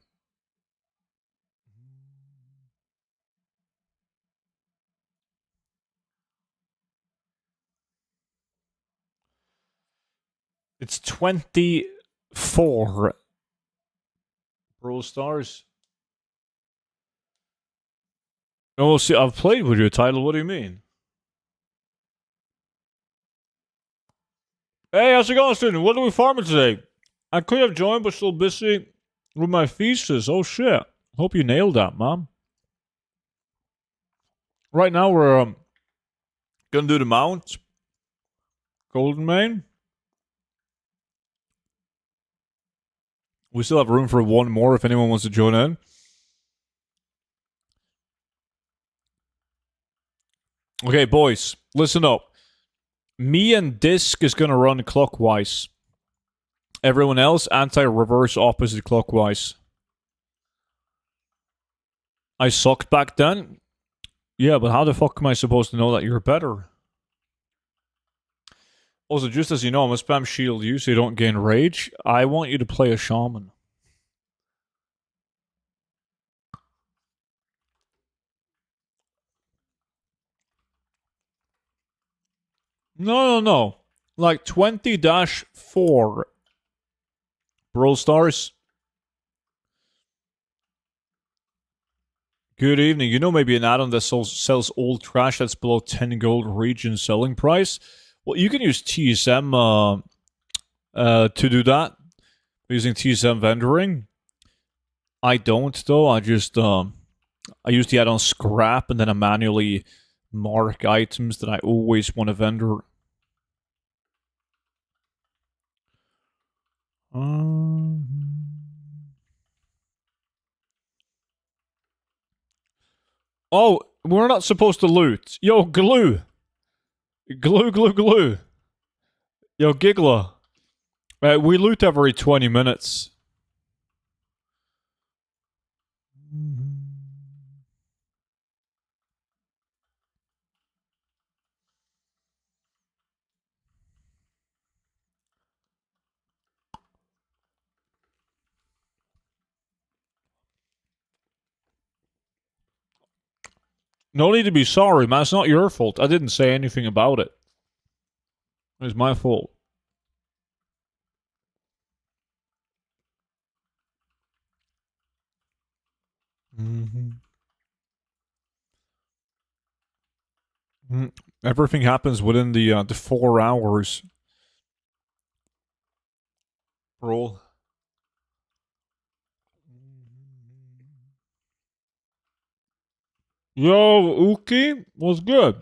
It's 24 Brawl Stars. Oh, see, I've played with your title. What do you mean? Hey, how's it going, student? What are we farming today? I could have joined, but still busy with my thesis. Oh shit! Hope you nailed that, mom. Right now we're gonna do the mount, golden main. We still have room for one more if anyone wants to join in. Okay, boys, listen up. Me and Disc is gonna run clockwise. Everyone else anti-reverse opposite clockwise. I sucked back then. Yeah, but how the fuck am I supposed to know that you're better? Also, just as you know, I'm gonna spam shield you so you don't gain rage. I want you to play a shaman. No. Like 20-4. Brawl Stars. Good evening. You know maybe an add-on that sells old trash that's below 10 gold region selling price? Well, you can use TSM to do that. Using TSM vendoring. I don't though. I just I use the add-on scrap and then I manually mark items that I always want to vendor. Um, oh, we're not supposed to loot. Yo, glue. Glue. Yo, Giggler. We loot every 20 minutes. No need to be sorry, man. It's not your fault. I didn't say anything about it. It's my fault. Mm-hmm. Everything happens within the 4 hours. Bro. Yo, Uki, what's good?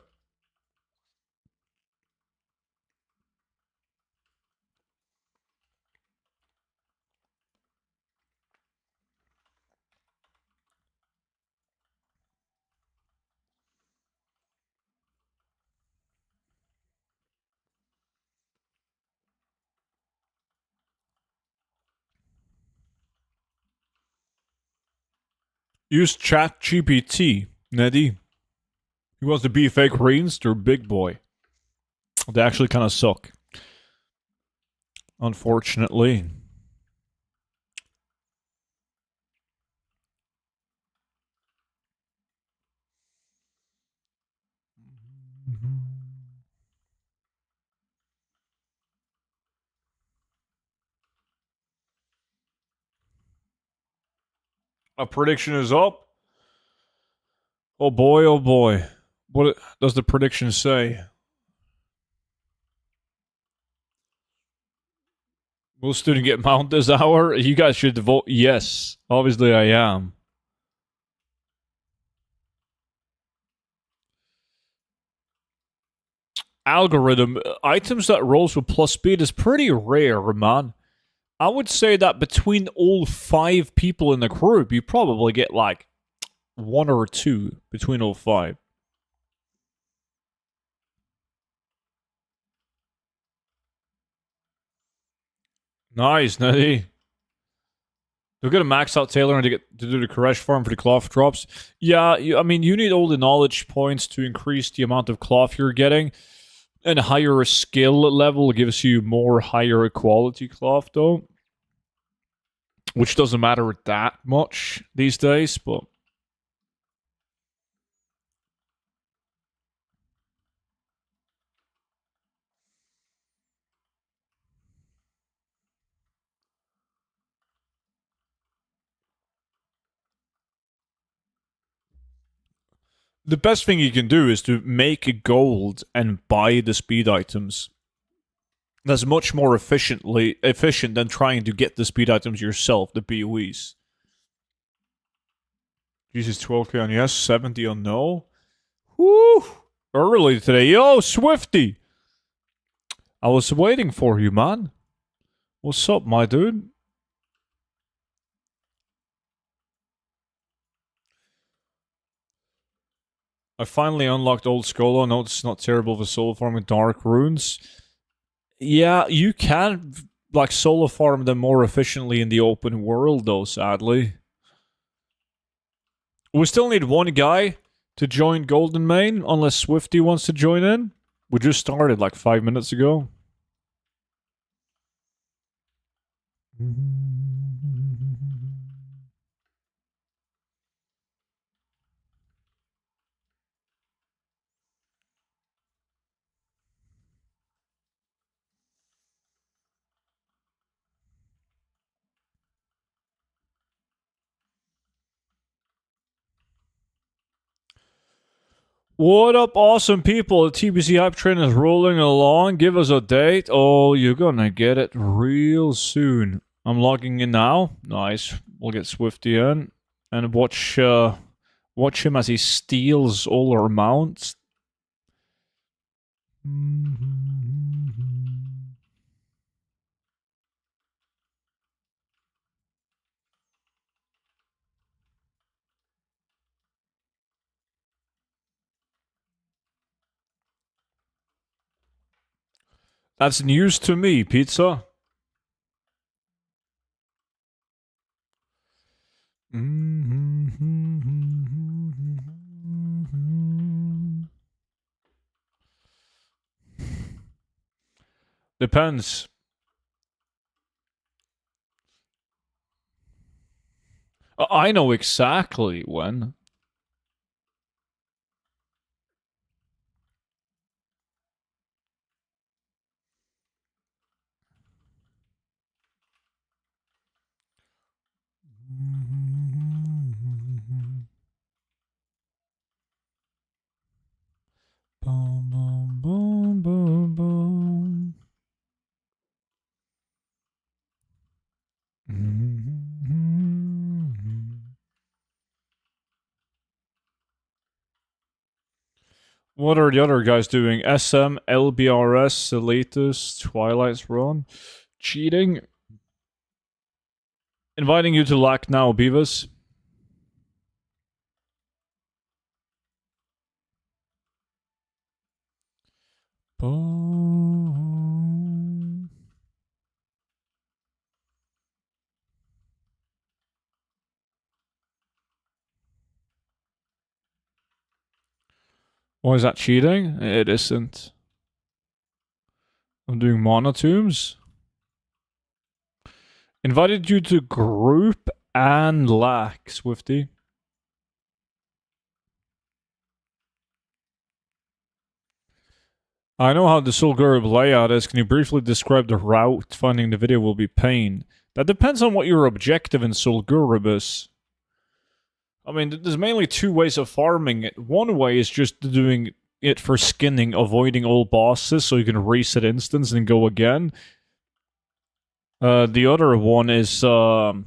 Use ChatGPT, Neddy. He wants to be fake greens. They're big boy. They actually kind of suck. Unfortunately. A prediction is up. Oh boy, oh boy. What does the prediction say? Will student get mount this hour? You guys should vote yes. Obviously, I am. Algorithm. Items that rolls with plus speed is pretty rare, man. I would say that between all 5 people in the group, you probably get like 1 or 2 between all 5. Nice, Nettie. They're gonna max out Taylor and to get to do the Koresh farm for the cloth drops. Yeah, I mean, you need all the knowledge points to increase the amount of cloth you're getting. And higher skill level gives you more higher quality cloth, though. Which doesn't matter that much these days, but. the best thing you can do is to make gold and buy the speed items. That's much more efficient than trying to get the speed items yourself, the PoEs. Jesus, 12k on yes, 70 on no. Woo! Early today. Yo, Swifty! I was waiting for you, man. What's up, my dude? I finally unlocked Old Skolo. No, it's not terrible for solo farming dark runes. Yeah, you can like solo farm them more efficiently in the open world, though. Sadly, we still need one guy to join Golden Main, unless Swifty wants to join in. We just started like 5 minutes ago. What up, awesome people? The TBC hype train is rolling along. Give us a date. Oh, you're gonna get it real soon. I'm logging in now. Nice. We'll get Swifty in and watch him as he steals all our mounts. That's news to me, Pizza. Depends. I know exactly when. Boom, boom, boom, boom, boom. What are the other guys doing? SM, LBRS, Salatus, Twilight's Run? Cheating? Inviting you to LAC now, Beavis. Boom. Why is that cheating? It isn't. I'm doing monotombs. Invited you to group and LAC, Swifty. I know how the Soul Gurub layout is. Can you briefly describe the route? Finding the video will be pain. That depends on what your objective in Soul Gurub is. I mean, there's mainly two ways of farming it. One way is just doing it for skinning, avoiding all bosses so you can reset instance and go again. The other one is, well,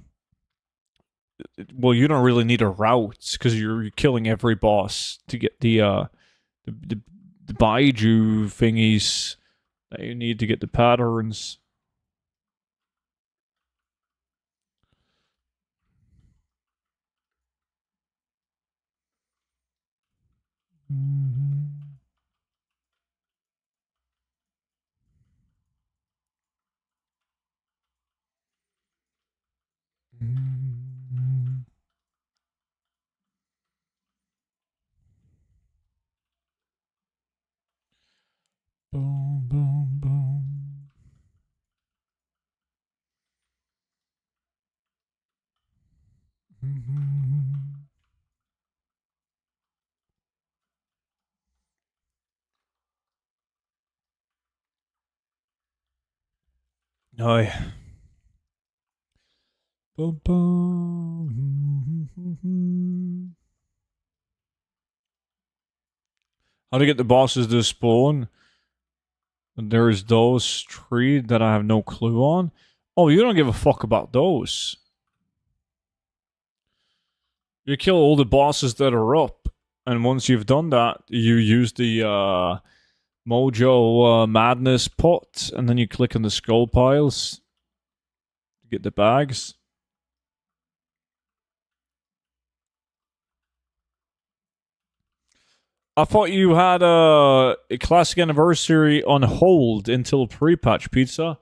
you don't really need a route because you're killing every boss to get the Baiju thingies that you need to get the patterns. Boom, boom, boom. Oh, yeah. Boom, boom. How to get the bosses to spawn? There's those 3 that I have no clue on. Oh, you don't give a fuck about those. You kill all the bosses that are up. And once you've done that, you use the Mojo Madness pot. And then you click on the skull piles to get the bags. I thought you had a classic anniversary on hold until pre-patch pizza,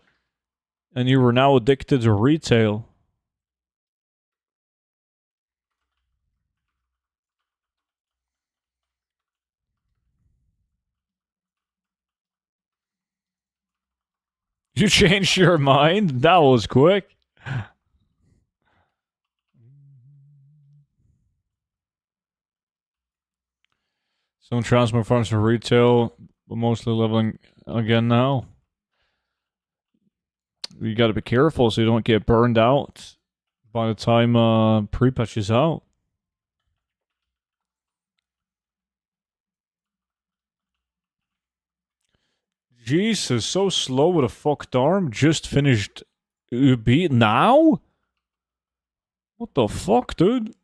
and you were now addicted to retail. You changed your mind? That was quick. Some transfer farms for retail, but mostly leveling again now. You gotta be careful so you don't get burned out by the time pre-patch is out. Jesus, so slow with a fucked arm. Just finished beat now? What the fuck, dude?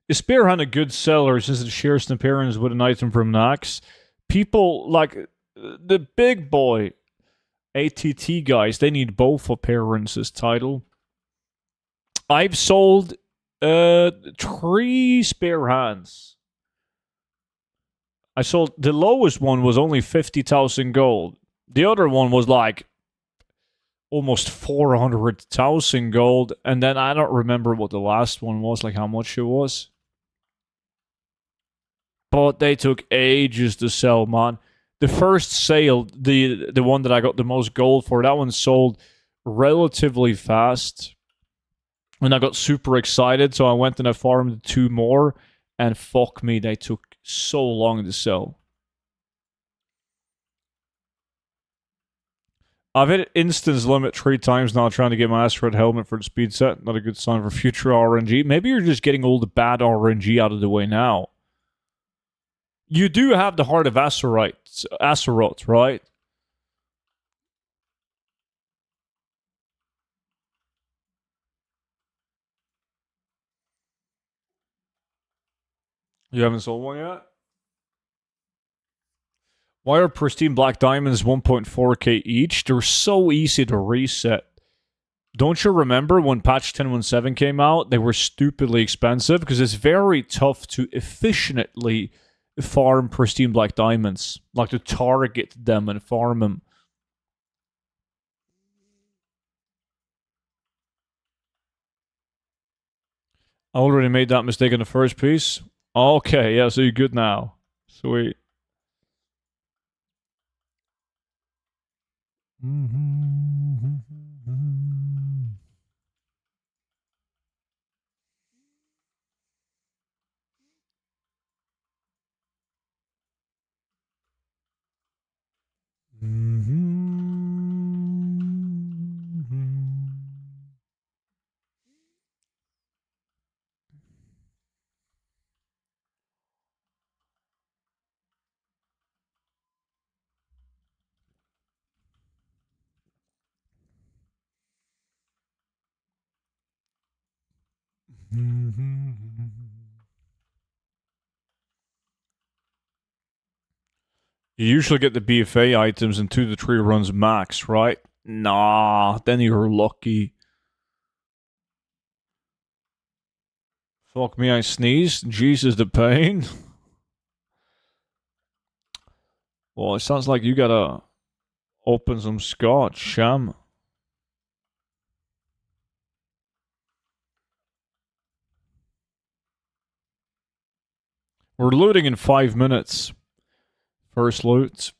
Is Spearhunt a good seller since it shares an appearance with an item from Nax? People like the big boy ATT guys, they need both appearances title. I've sold 3 spare hands. I sold the lowest one was only 50,000 gold. The other one was like almost 400,000 gold, and then I don't remember what the last one was, like how much it was. But they took ages to sell, man. The first sale, the one that I got the most gold for, that one sold relatively fast. And I got super excited, so I went and I farmed 2 more, and fuck me, they took so long to sell. I've hit instance limit 3 times now trying to get my asteroid helmet for the speed set. Not a good sign for future RNG. Maybe you're just getting all the bad RNG out of the way now. You do have the Heart of Azeroth, right? You haven't sold one yet? Why are pristine black diamonds 1.4k each? They're so easy to reset. Don't you remember when patch 10.17 came out? They were stupidly expensive because it's very tough to efficiently farm pristine black diamonds. Like to target them and farm them. I already made that mistake in the first piece. Okay, yeah, so you're good now. Sweet. You usually get the BFA items in 2 to 3 runs max, right? Nah, then you're lucky. Fuck me, I sneezed. Jesus, the pain. Well, it sounds like you gotta open some scotch, Sham. We're looting in 5 minutes. First loot.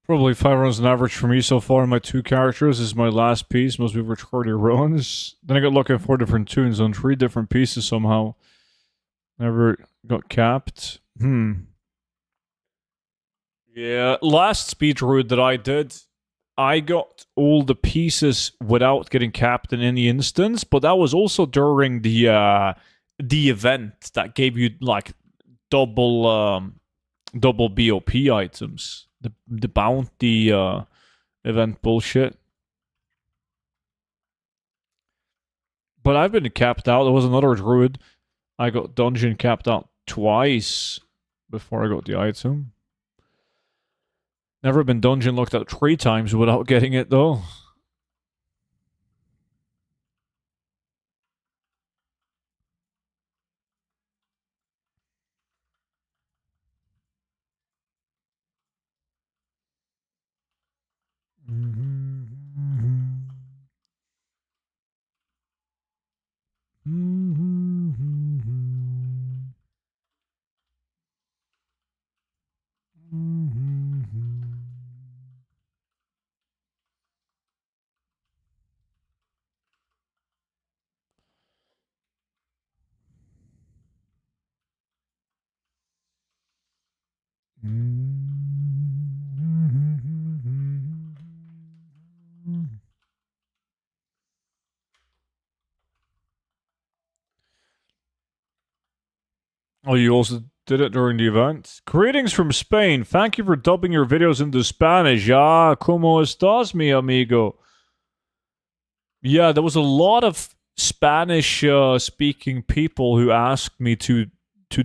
Probably 5 runs on average for me so far. My 2 characters this is my last piece. Most people record your runs. Then I got lucky at 4 different tunes on 3 different pieces somehow. Never got capped. Yeah, last speed route that I did, I got all the pieces without getting capped in any instance, but that was also during the event that gave you like double BOP items. The bounty event bullshit. But I've been capped out. There was another druid. I got dungeon capped out twice before I got the item. Never been dungeon locked out 3 times without getting it though. Oh, you also did it during the event? Greetings from Spain. Thank you for dubbing your videos into Spanish. Ah, ¿cómo estás, mi amigo? Yeah, there was a lot of Spanish speaking people who asked me to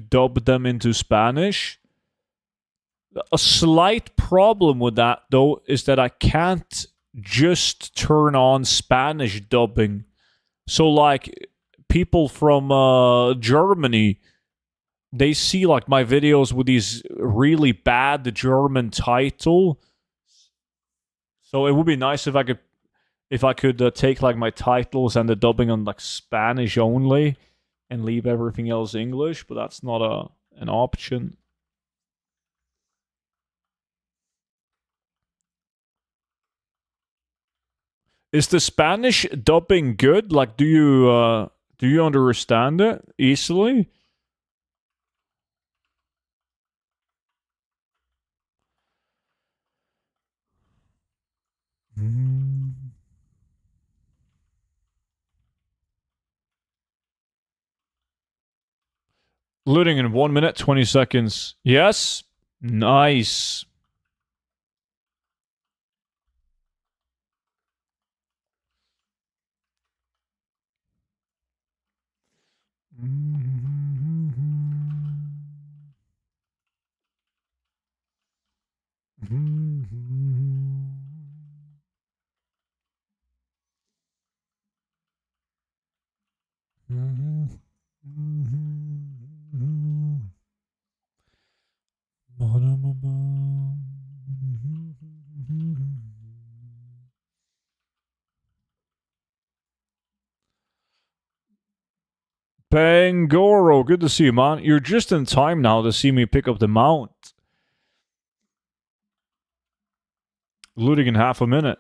dub them into Spanish. A slight problem with that, though, is that I can't just turn on Spanish dubbing. So, like, people from Germany, they see, like, my videos with these really bad German title. So it would be nice if I could take, like, my titles and the dubbing on, like, Spanish only and leave everything else English, but that's not an option. Is the Spanish dubbing good? Like, do you understand it easily? Looting in 1 minute, 20 seconds. Yes? Nice. Bangoro, good to see you, man. You're just in time now to see me pick up the mount. Looting in half a minute.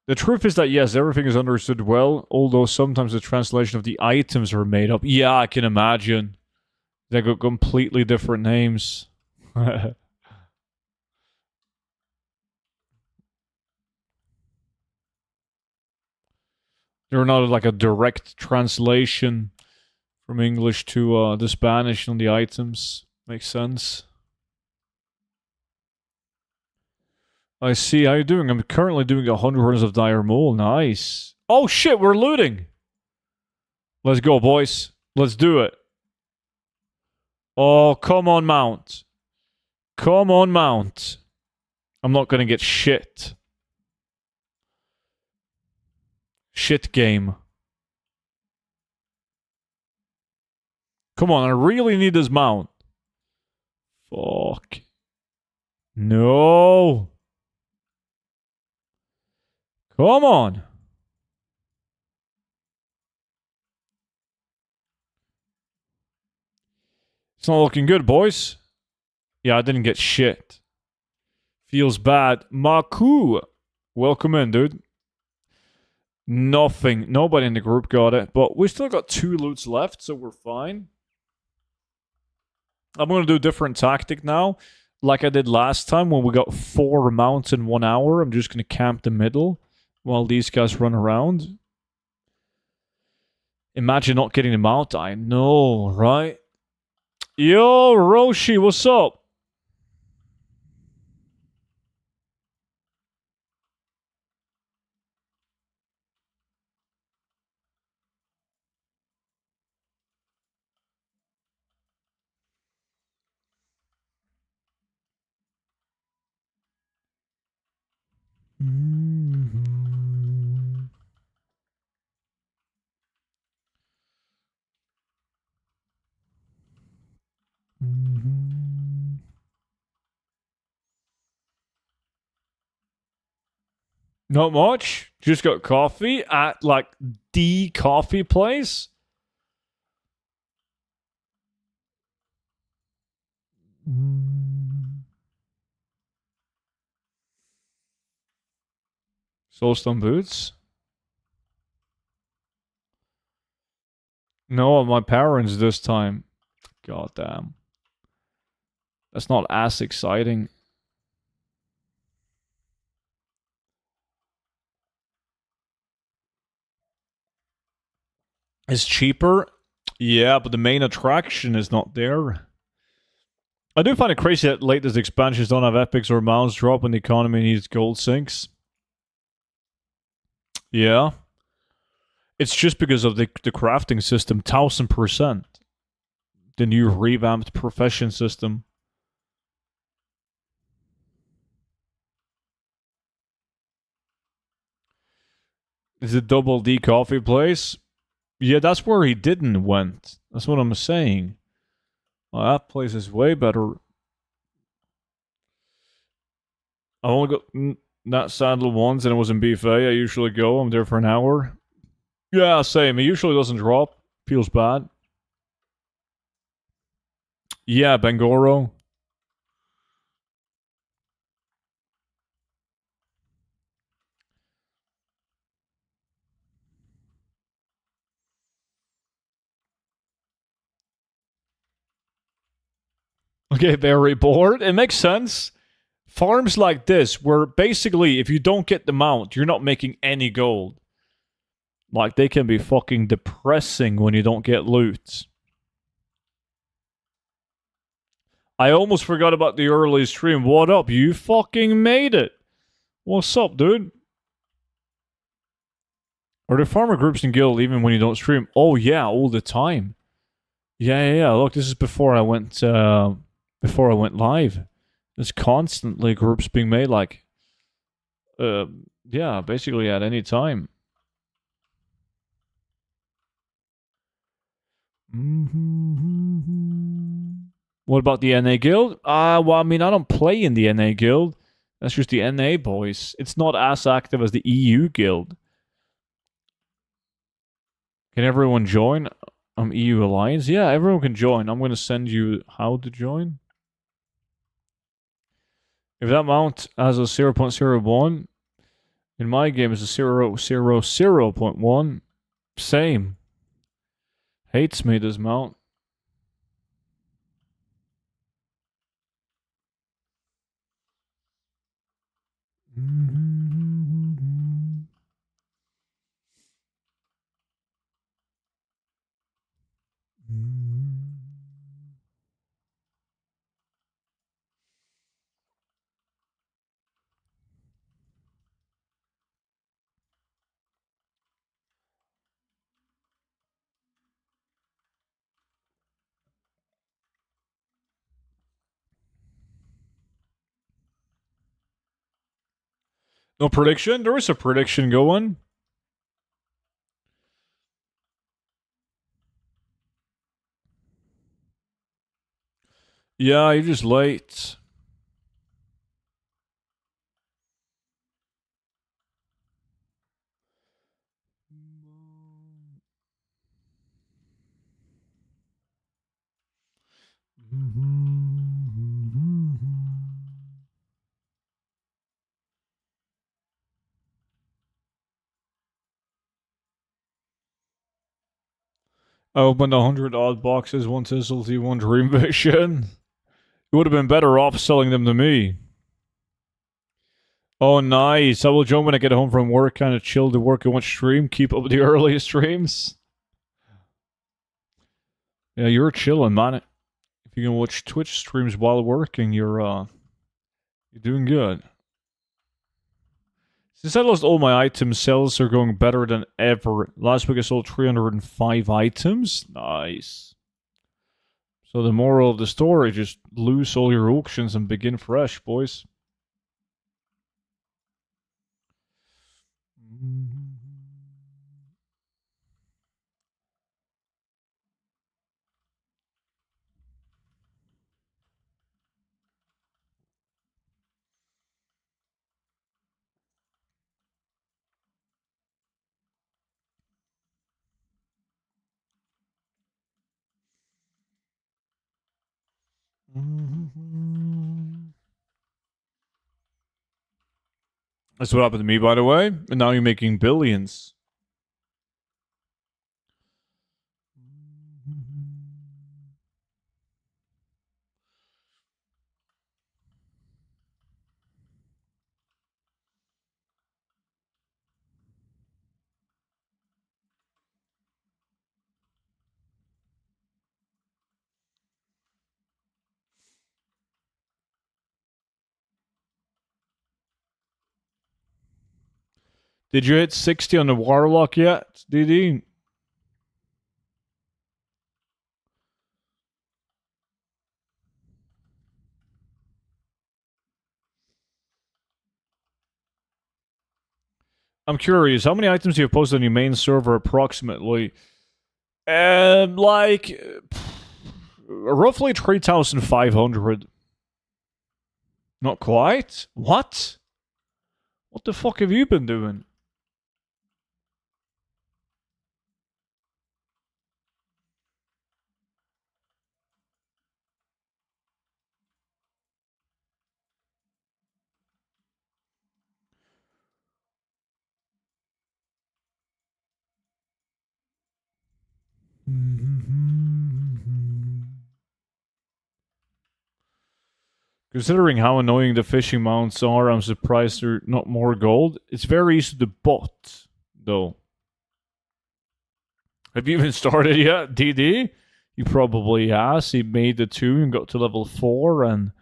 The truth is that, yes, everything is understood well, although sometimes the translation of the items are made up. Yeah, I can imagine. They got completely different names. They're not like a direct translation from English to the Spanish on the items. Makes sense. I see. How you doing? I'm currently doing 100 runs of Dire Mole. Nice. Oh shit, we're looting. Let's go, boys. Let's do it. Oh, come on, Mount. Come on, Mount. I'm not gonna get shit. Shit game. Come on, I really need this Mount. Fuck. No. Come on. It's not looking good, boys. Yeah, I didn't get shit. Feels bad. Maku. Welcome in, dude. Nothing. Nobody in the group got it, but we still got 2 loots left, so we're fine. I'm going to do a different tactic now. Like I did last time when we got 4 mounts in 1 hour. I'm just going to camp the middle while these guys run around. Imagine not getting the mount. I know, right? Yo, Roshi, what's up? Not much. Just got coffee at like the coffee place. Soulstone boots. No, my parents this time. God damn. That's not as exciting. It's cheaper. Yeah, but the main attraction is not there. I do find it crazy that latest expansions don't have epics or mounts drop when the economy needs gold sinks. Yeah. It's just because of the crafting system, 1000%. The new revamped profession system. Is it Double D coffee place? Yeah, that's where he didn't went. That's what I'm saying. Well, that place is way better. I only got that saddle once and it was in buffet. I usually go. I'm there for an hour. Yeah, same. It usually doesn't drop. Feels bad. Yeah, Bangoro. Okay, very bored. It makes sense. Farms like this, where basically if you don't get the mount, you're not making any gold. Like, they can be fucking depressing when you don't get loot. I almost forgot about the early stream. What up? You fucking made it. What's up, dude? Are there farmer groups in guild even when you don't stream? Oh yeah, all the time. Yeah. Look, this is before I went live. There's constantly groups being made, like, yeah, basically at any time. What about the NA guild? Well, I mean, I don't play in the NA guild. That's just the NA boys. It's not as active as the EU guild. Can everyone join? EU Alliance? Yeah, everyone can join. I'm going to send you how to join. If that mount has a 0.01, in my game is a 0.1. Same. Hates me, this mount. No prediction? There is a prediction going. Yeah, you're just late. I opened 100 odd boxes, one Tizzlety, one Dream Vision. You would have been better off selling them to me. Oh, nice. I will join when I get home from work, kind of chill to work and watch stream, keep up with the early streams. Yeah, you're chilling, man. If you can watch Twitch streams while working, you're doing good. Since I lost all my items, sales are going better than ever. Last week I sold 305 items. Nice. So the moral of the story, just lose all your auctions and begin fresh, boys. That's what happened to me, by the way. And now you're making billions. Did you hit 60 on the Warlock yet, DD? I'm curious, how many items do you have posted on your main server approximately? Like roughly 3,500. Not quite? What? What the fuck have you been doing? Considering how annoying the fishing mounts are, I'm surprised they're not more gold. It's very easy to bot, though. Have you even started yet, DD? He probably has. He made the 2 and got to level 4, and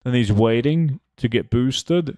then he's waiting to get boosted.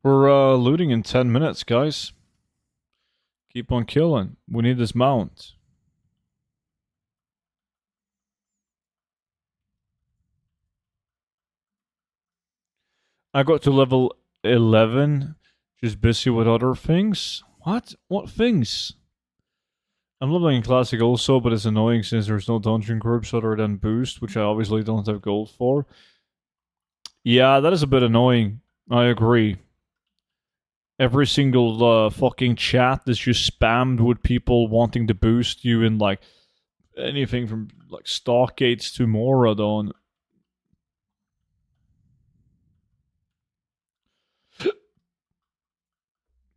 We're looting in 10 minutes, guys. Keep on killing. We need this mount. I got to level 11, just busy with other things. What? What things? I'm leveling in Classic also, but it's annoying since there's no dungeon groups other than Boost, which I obviously don't have gold for. Yeah, that is a bit annoying. I agree. Every single fucking chat is just spammed with people wanting to boost you in like anything from like Stockgates to Moradon.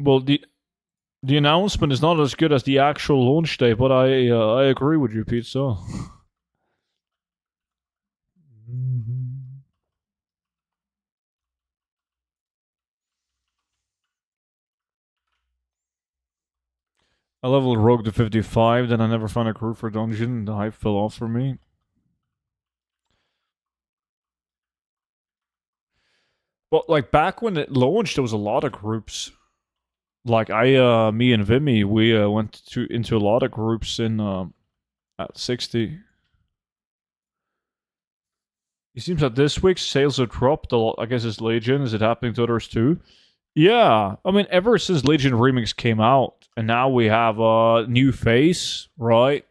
Well, the announcement is not as good as the actual launch day, but I agree with you, Pete. So. I leveled Rogue to 55, then I never found a crew for dungeon. The hype fell off for me. But like back when it launched, there was a lot of groups. Like me and Vimy, we went into a lot of groups in at 60. It seems that this week's sales have dropped a lot. I guess it's Legion. Is it happening to others too? Yeah, I mean, ever since Legion Remix came out, and now we have a new face, right?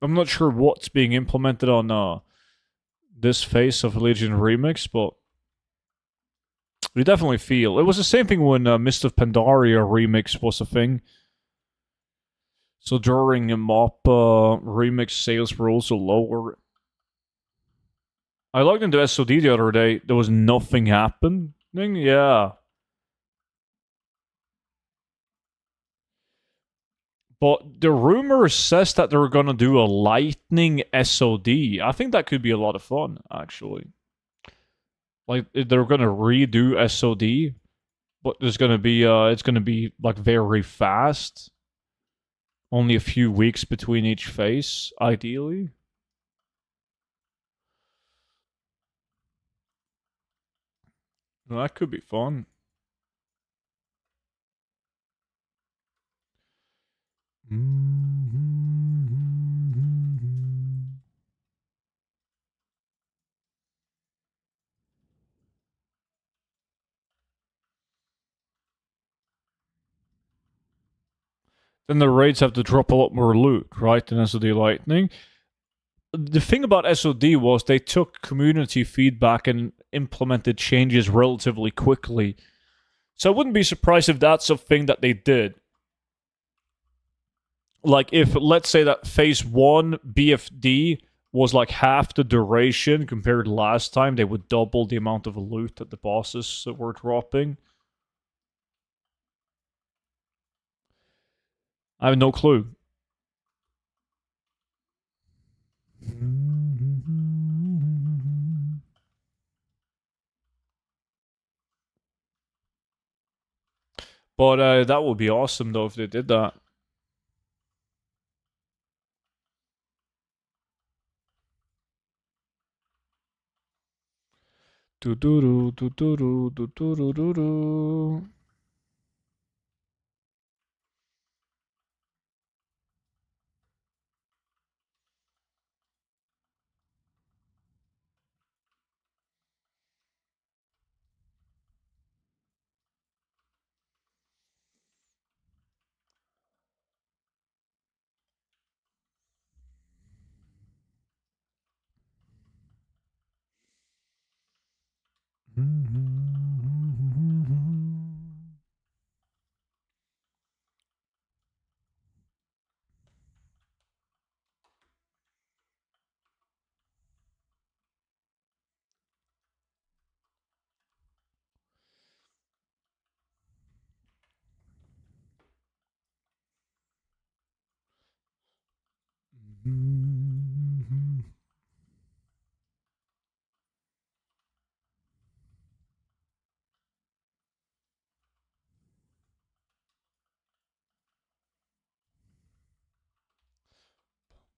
I'm not sure what's being implemented on this face of Legion Remix, but you definitely feel it was the same thing when Mist of Pandaria remix was a thing. So during a mop remix, sales were also lower. I logged into SOD the other day. There was nothing happening. Yeah, but the rumor says that they're gonna do a lightning SOD. I think that could be a lot of fun, actually. Like they're gonna redo SOD, but there's gonna be it's gonna be like very fast. Only a few weeks between each phase, ideally. Well, that could be fun. Then the raids have to drop a lot more loot, right? Than SOD Lightning. The thing about SOD was they took community feedback and implemented changes relatively quickly. So I wouldn't be surprised if that's a thing that they did. Like if let's say that phase 1 BFD was like half the duration compared to last time, they would double the amount of loot that the bosses were dropping. I have no clue. But that would be awesome though if they did that. Do do do do do do do do do do.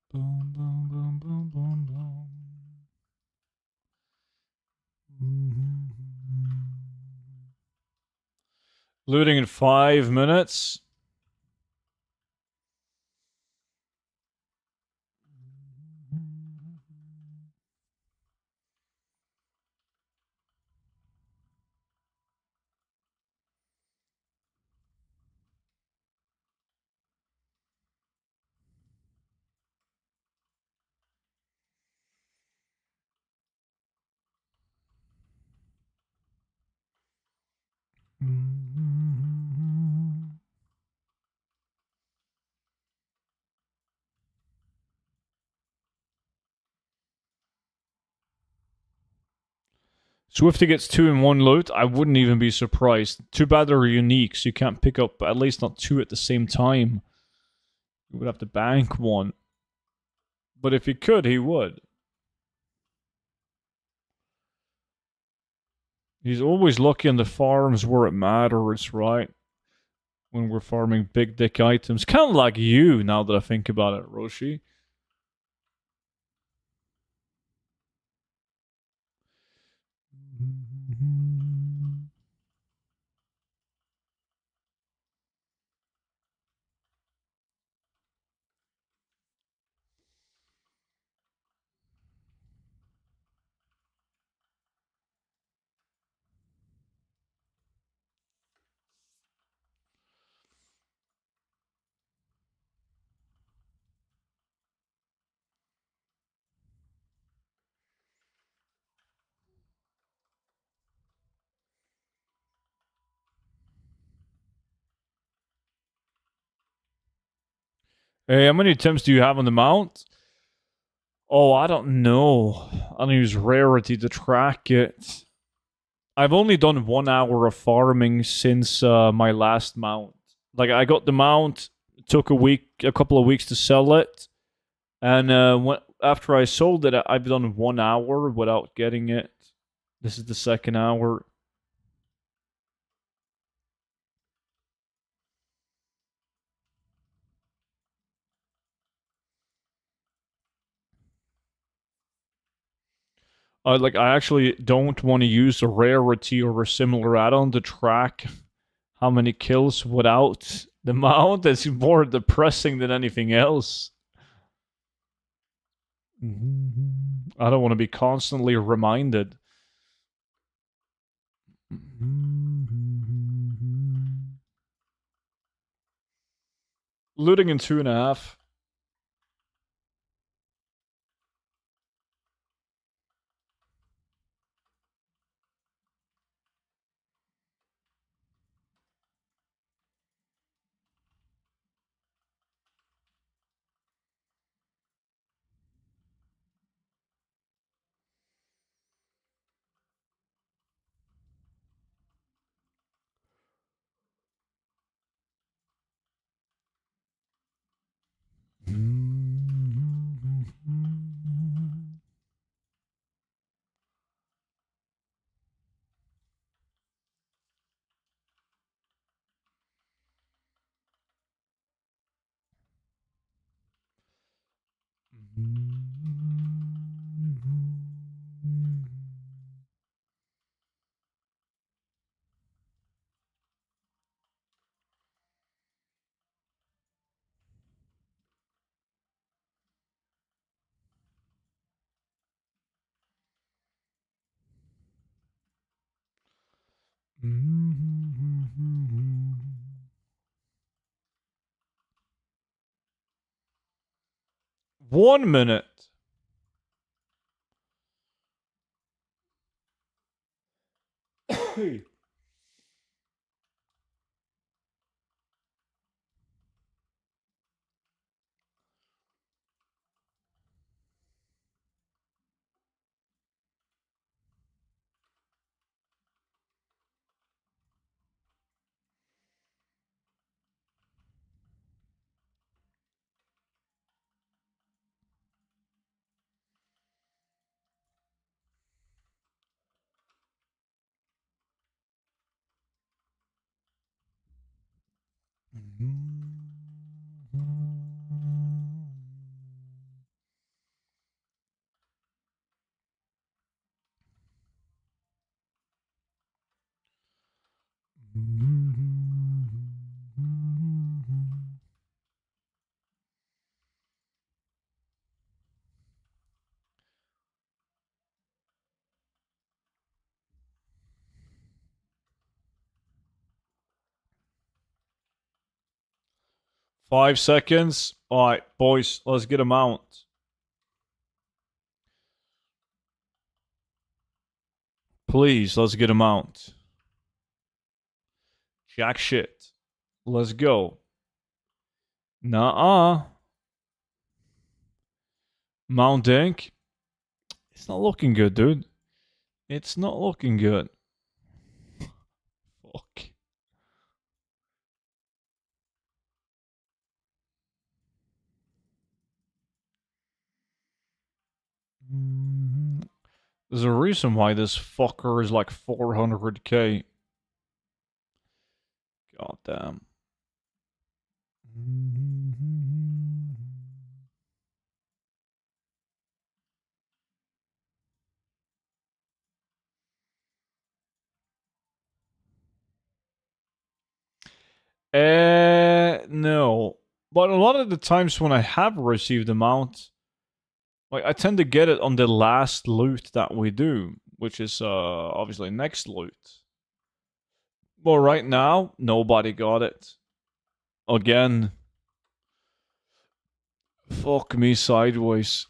Boom, boom, boom, boom, boom, boom. Looting in 5 minutes. Swifty gets 2 in 1 loot. I wouldn't even be surprised. Too bad they're unique, so you can't pick up at least not 2 at the same time. You would have to bank 1. But if he could, he would. He's always lucky on the farms where it matters, right? When we're farming big dick items. Kind of like you, now that I think about it, Roshi. Hey, how many attempts do you have on the mount? Oh, I don't know. I don't use rarity to track it. I've only done 1 hour of farming since my last mount. Like, I got the mount, it took a couple of weeks to sell it, and after I sold it, I've done 1 hour without getting it. This is the second hour. I actually don't want to use a rarity or a similar add-on to track how many kills without the mount. It's more depressing than anything else. I don't want to be constantly reminded. Looting in 2.5. One minute. Hey. 5 seconds. All right, boys, let's get him out. Please, let's get him out. Jack shit. Let's go. Nuh-uh. Mount Dink. It's not looking good, dude. It's not looking good. Fuck. There's a reason why this fucker is like 400k. God damn. No. But a lot of the times when I have received a mount, like I tend to get it on the last loot that we do, which is obviously next loot. Well, right now, nobody got it. Again. Fuck me sideways.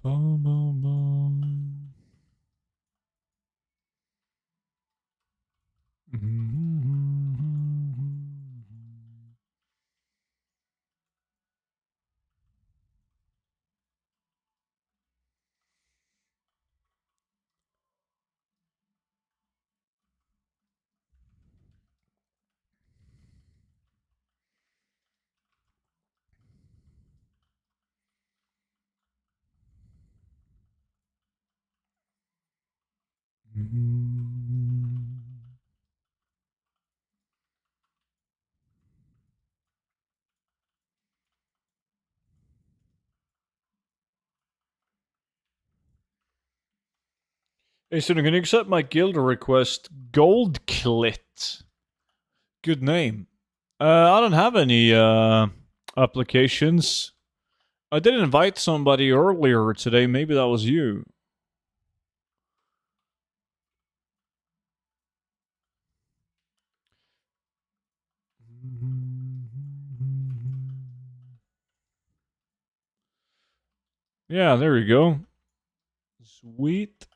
Bum, bum, bum. Hey, so I'm gonna accept my guild request. Gold Clit. Good name. I don't have any applications. I did invite somebody earlier today. Maybe that was you. Yeah, there we go. Sweet.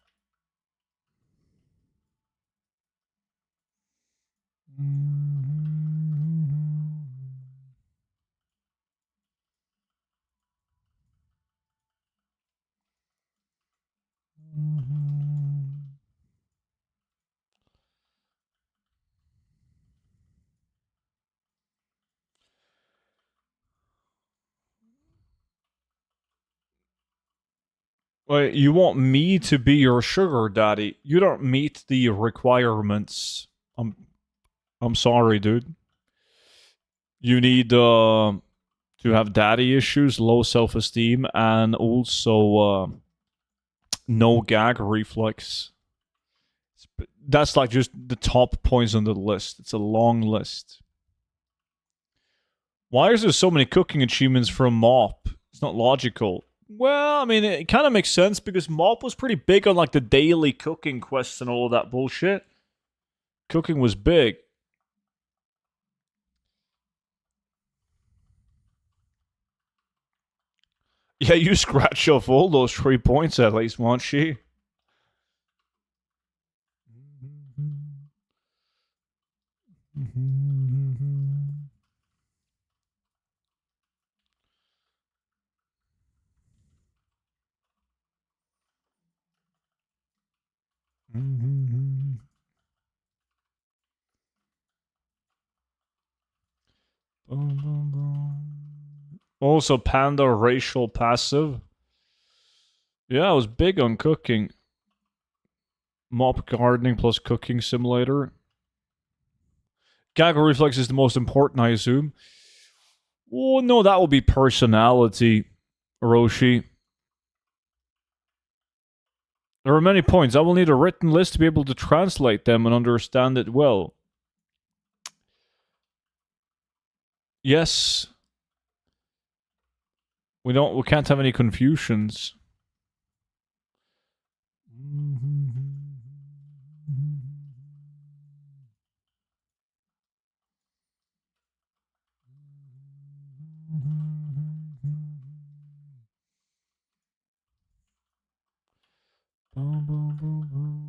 Wait, you want me to be your sugar daddy? You don't meet the requirements. I'm sorry, dude. You need to have daddy issues, low self-esteem, and also no gag reflex. That's like just the top points on the list. It's a long list. Why is there so many cooking achievements from Mop? It's not logical. Well, I mean, it kind of makes sense because Mop was pretty big on like the daily cooking quests and all of that bullshit. Cooking was big. Yeah, you scratch off all those 3 points at least, won't she? Also, Panda racial passive. Yeah, I was big on cooking. Mop gardening plus cooking simulator. Gaggle reflex is the most important, I assume. Oh, no, that will be personality, Roshi. There are many points. I will need a written list to be able to translate them and understand it well. Yes. We can't have any confusions. Boom, boom, boom, boom.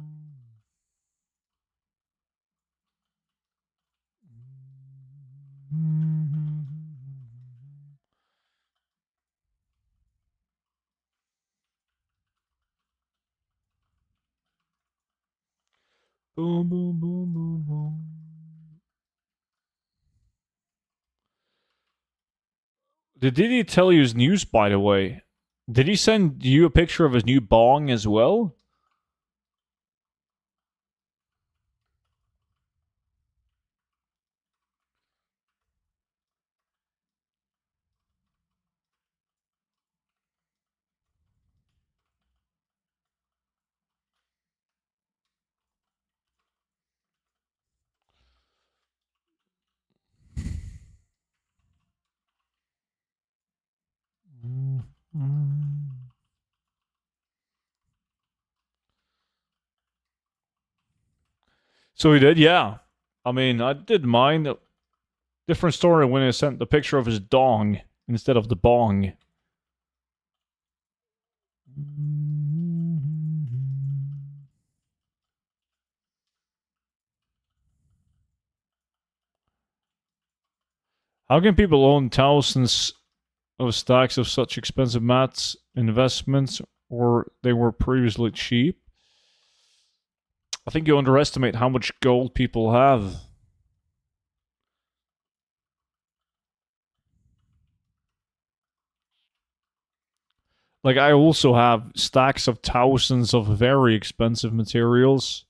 Boom, boom, boom, boom, boom. Did he tell you his news, by the way? Did he send you a picture of his new bong as well? So he did, yeah. I mean, I did mind. Different story when he sent the picture of his dong instead of the bong. How can people own thousands of stacks of such expensive mats investments, or they were previously cheap? I think you underestimate how much gold people have. Like, I also have stacks of thousands of very expensive materials.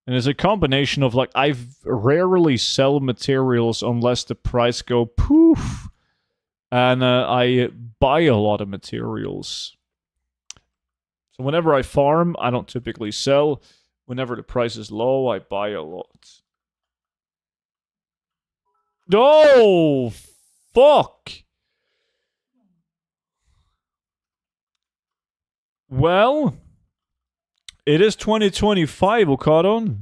And it's a combination of, like, I rarely sell materials unless the price go poof. And I buy a lot of materials. So whenever I farm, I don't typically sell. Whenever the price is low, I buy a lot. Oh, fuck. Well, it is 2025, Okadon.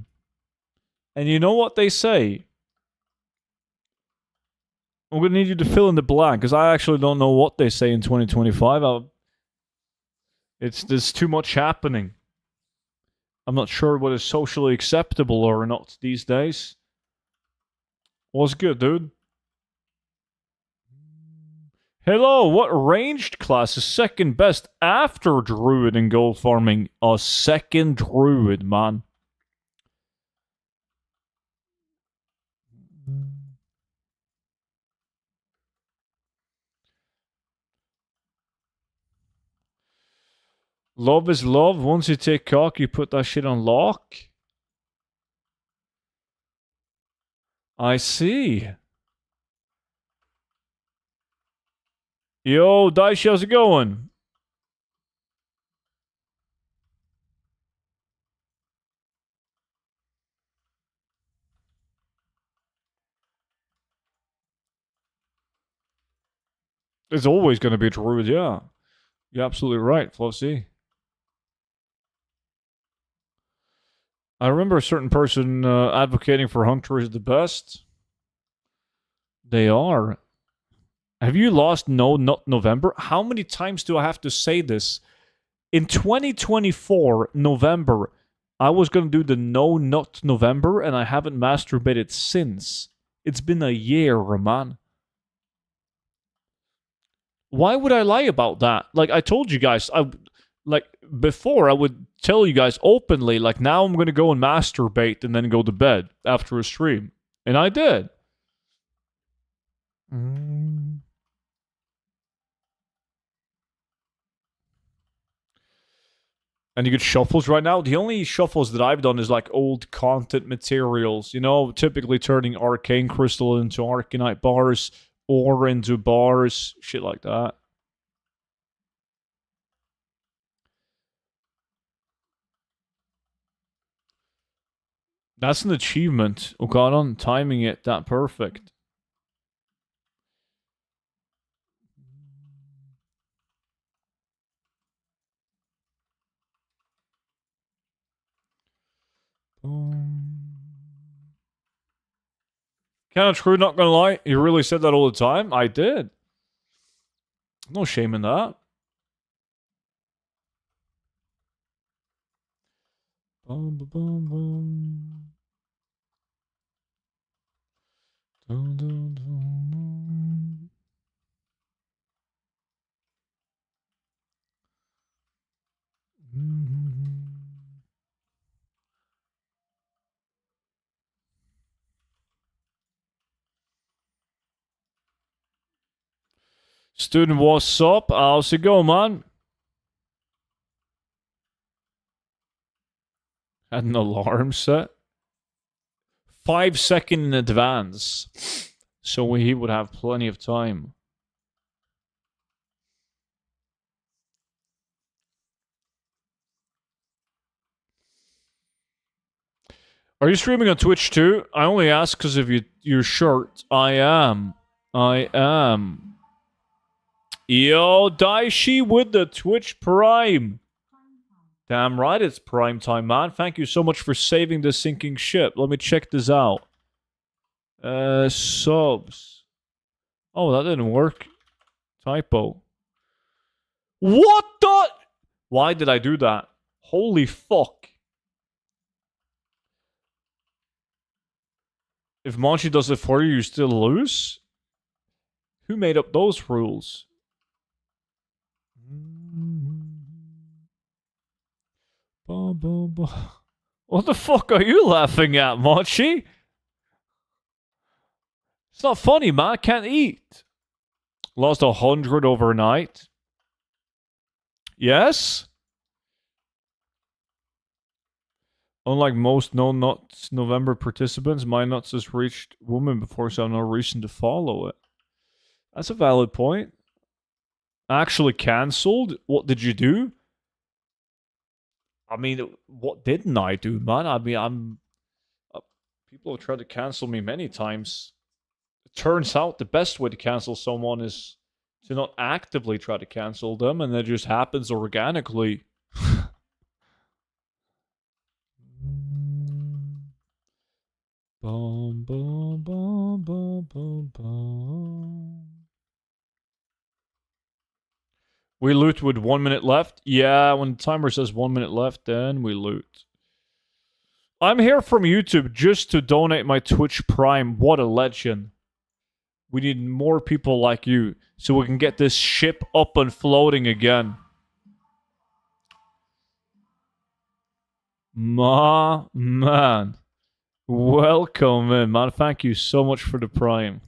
And you know what they say? I'm going to need you to fill in the blank, because I actually don't know what they say in 2025. There's too much happening. I'm not sure what is socially acceptable or not these days. What's good, dude? Hello, what ranged class is second best after Druid in gold farming? A second Druid, man. Love is love. Once you take cock, you put that shit on lock. I see. Yo, Daishi, how's it going? There's always going to be a Druid, yeah. You're absolutely right, Flossie. I remember a certain person advocating for Hunter is the best. They are. Have you lost No Nut November? How many times do I have to say this? In 2024, November, I was going to do the No Nut November, and I haven't masturbated since. It's been a year, man. Why would I lie about that? Like, I told you guys, before, I would tell you guys openly, like, now I'm going to go and masturbate and then go to bed after a stream. And I did. And you get shuffles right now. The only shuffles that I've done is like old content materials, you know, typically turning arcane crystal into arcanite bars or into bars, shit like that. That's an achievement, Okadon, timing it that perfect. Kinda true, not gonna lie. You really said that all the time? I did. No shame in that. Bum, bum, bum, bum. Dun, dun, dun. Student, what's up? How's it going, man? Had an alarm set. 5 seconds in advance. So he would have plenty of time. Are you streaming on Twitch too? I only ask because of your shirt. I am. I am. Yo, Daishi with the Twitch Prime. Damn right, it's prime time, man. Thank you so much for saving the sinking ship. Let me check this out. Subs. Oh, that didn't work. Typo. What the? Why did I do that? Holy fuck. If Monchi does it for you, you still lose? Who made up those rules? What the fuck are you laughing at, Monchi? It's not funny, man. I can't eat. Lost 100 overnight. Yes? Unlike most No Nuts November participants, my nuts has reached women before, so I have no reason to follow it. That's a valid point. Actually cancelled? What did you do? I mean, what didn't I do, man? I mean, people have tried to cancel me many times. It turns out the best way to cancel someone is to not actively try to cancel them, and it just happens organically. Bum, bum, bum, bum, bum, bum. We loot with 1 minute left. Yeah, when the timer says 1 minute left, then we loot. I'm here from YouTube just to donate my Twitch Prime. What a legend. We need more people like you so we can get this ship up and floating again. Man. Welcome in, man. Thank you so much for the Prime.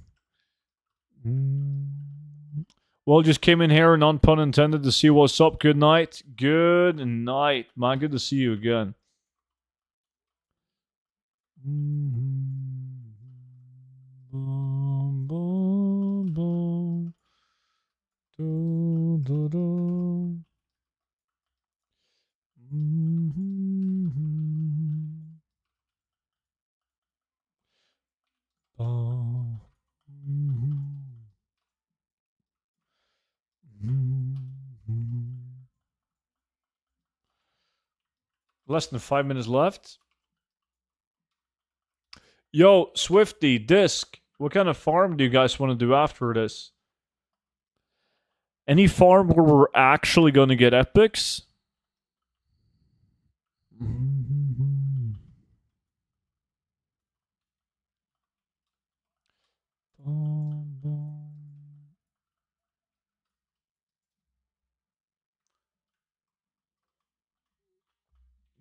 Well, just came in here, non pun intended, to see what's up. Good night. Good night, man. Good to see you again. Less than 5 minutes left. Yo, Swifty, Disc, what kind of farm do you guys want to do after this? Any farm where we're actually going to get epics?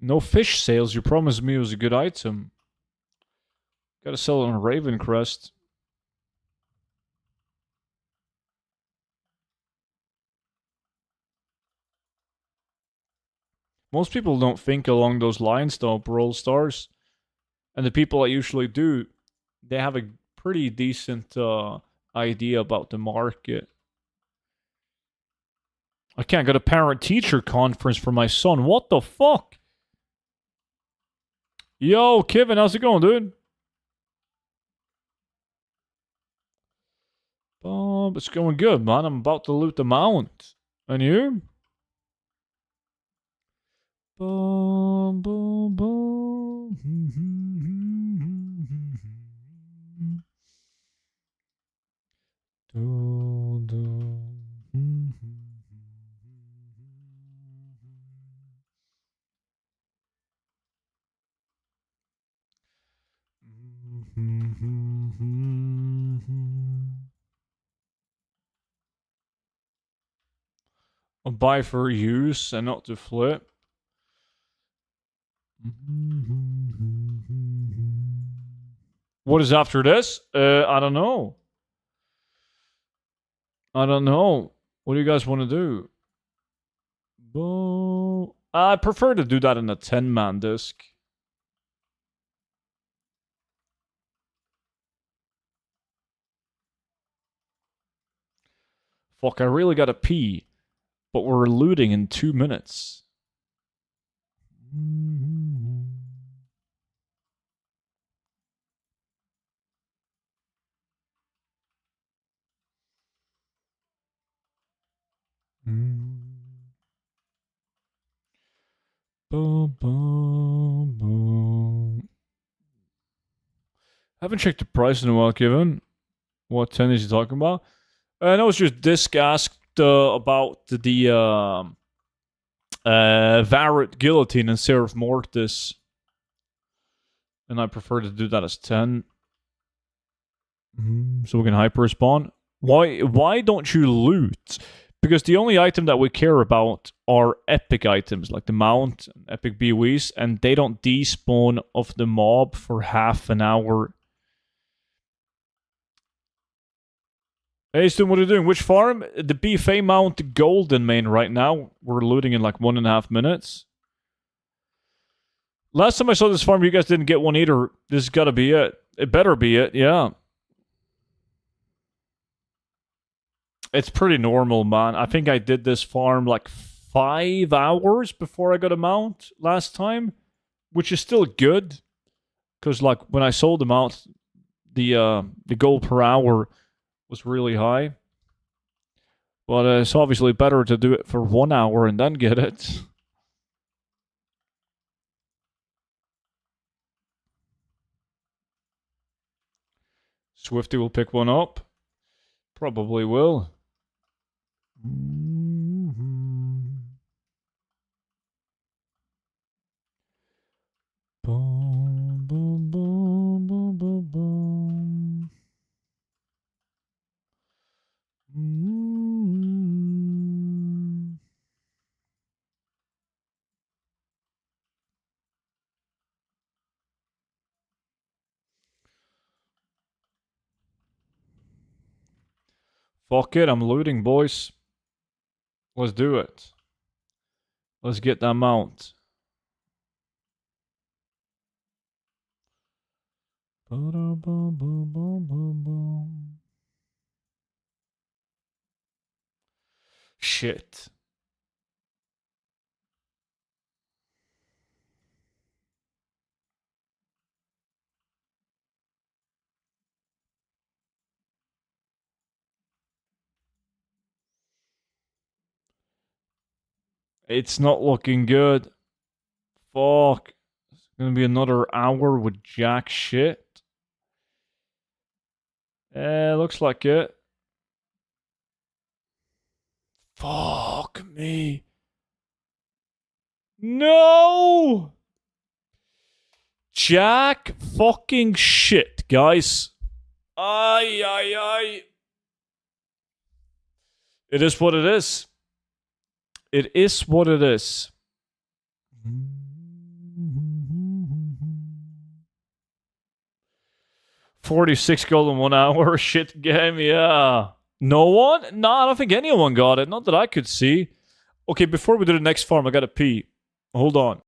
No fish sales. You promised me it was a good item. Gotta sell it on Raven Crest. Most people don't think along those lines, though, Brawl Stars. And the people that usually do, they have a pretty decent idea about the market. I can't get a parent-teacher conference for my son. What the fuck? Yo, Kevin, how's it going, dude? It's going good, man. I'm about to loot the mount. And you? Boom, boom, boom. I'll buy for use and not to flip. What is after this? I don't know. I don't know. What do you guys want to do? Well, I prefer to do that in a 10-man disc. Fuck, I really gotta pee. But we're looting in 2 minutes. Boom, boom, boom. I haven't checked the price in a while, Kevin. What 10 is he talking about? And I was just Disc asked about the Varret Guillotine and Seraph Mortis. And I prefer to do that as 10. So we can hyper respawn. Why don't you loot? Because the only item that we care about are epic items, like the mount, and epic BOEs, and they don't despawn of the mob for half an hour. Hey, Stu, what are you doing? Which farm? The BFA Mount Golden main right now. We're looting in like 1.5 minutes. Last time I saw this farm, you guys didn't get one either. This has got to be it. It better be it, yeah. It's pretty normal, man. I think I did this farm like 5 hours before I got a mount last time, which is still good. Because like when I sold the mount, the gold per hour was really high. But it's obviously better to do it for 1 hour and then get it. Swifty will pick one up. Probably will. Boom, boom, boom, boom, boom, boom. Fuck it, I'm looting, boys. Let's do it. Let's get that mount. Shit. It's not looking good. Fuck. It's gonna be another hour with jack shit. Looks like it. Fuck me. No! Jack fucking shit, guys. Ay, ay, ay. It is what it is. It is what it is. 46 gold in 1 hour. Shit game, yeah. No one? No, I don't think anyone got it. Not that I could see. Okay, before we do the next farm, I gotta pee. Hold on.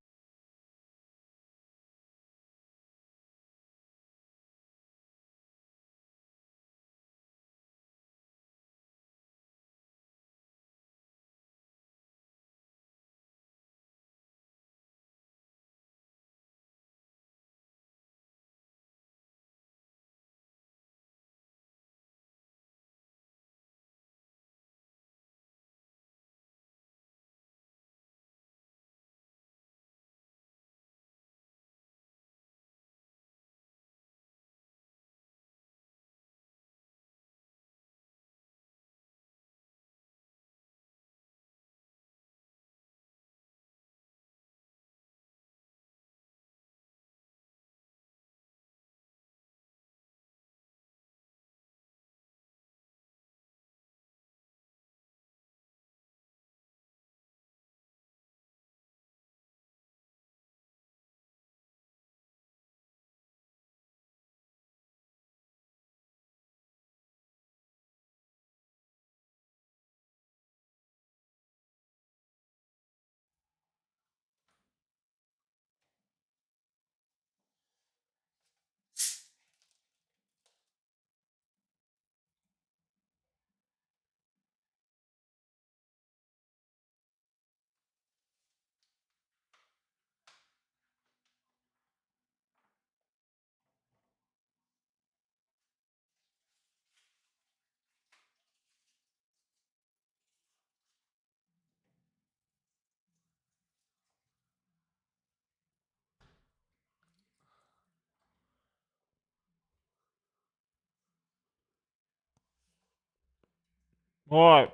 Alright.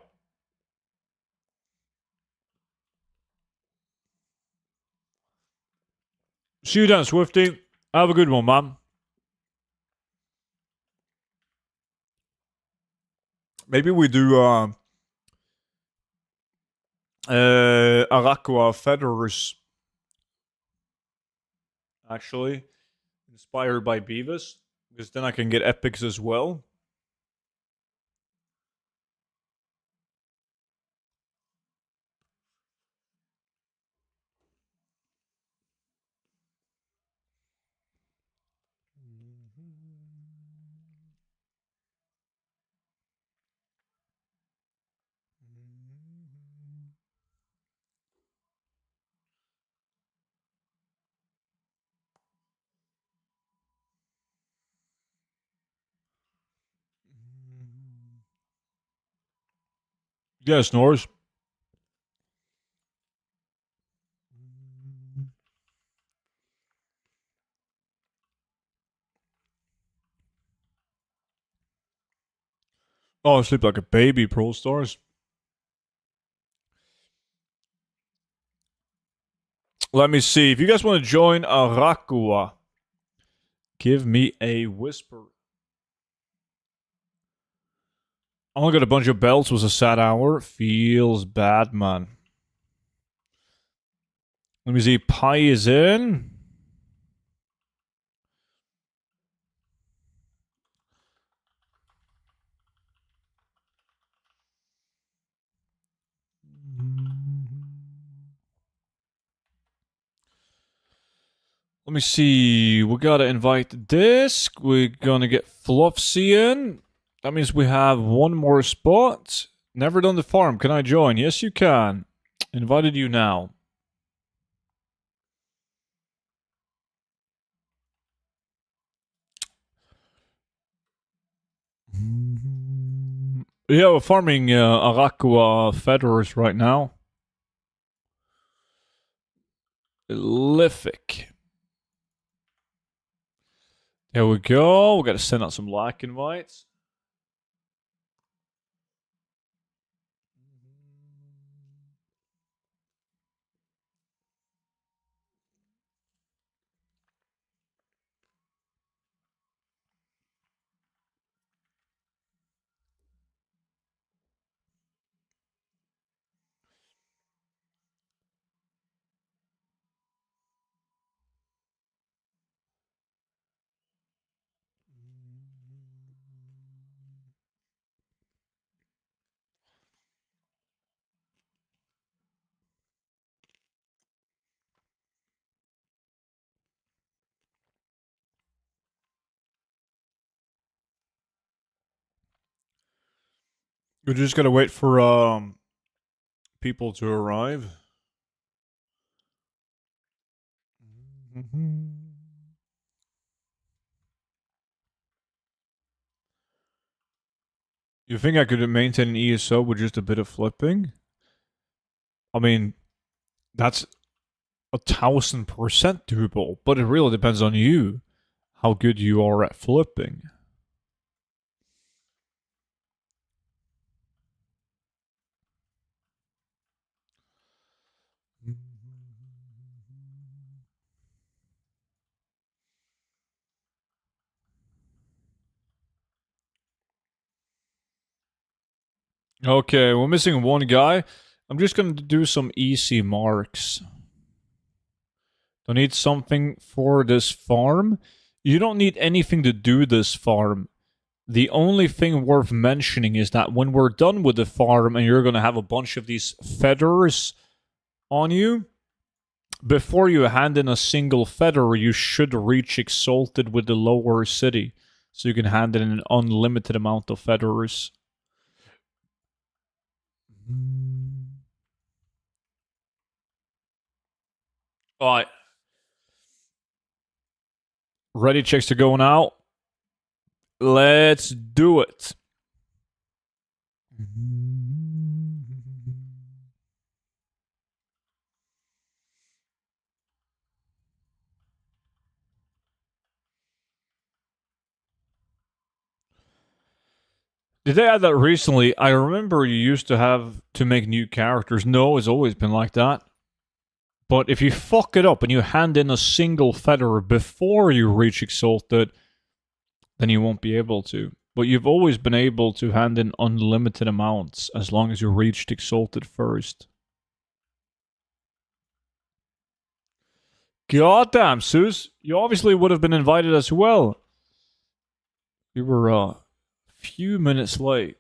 See you then, Swifty. Have a good one, man. Maybe we do Araqua Feathers, actually. Inspired by Beavis. Because then I can get epics as well. Yeah, snores. Oh, I sleep like a baby, Pro Stars. Let me see. If you guys want to join Araqua, give me a whisper. I only got a bunch of belts. Was a sad hour. Feels bad, man. Let me see. Pi is in. Let me see. We gotta invite Disc. We're gonna get Fluffsy in. That means we have one more spot. Never done the farm. Can I join? Yes, you can. Invited you now. Yeah, we're farming Araqua feathers right now. Prolific. There we go. We got to send out some like invites. We just gotta wait for people to arrive. You think I could maintain an ESO with just a bit of flipping? I mean, that's 1000% doable, but it really depends on you, how good you are at flipping. Okay, we're missing one guy. I'm just gonna do some easy marks. Don't need something for this farm. You don't need anything to do this farm. The only thing worth mentioning is that when we're done with the farm and you're gonna have a bunch of these feathers on you, before you hand in a single feather, you should reach Exalted with the lower city. So you can hand in an unlimited amount of feathers. Alright. Ready checks are going out. Let's do it. Did they add that recently? I remember you used to have to make new characters. No, it's always been like that. But if you fuck it up and you hand in a single feather before you reach Exalted, then you won't be able to. But you've always been able to hand in unlimited amounts as long as you reached Exalted first. Goddamn, Zeus. You obviously would have been invited as well. You were a few minutes late.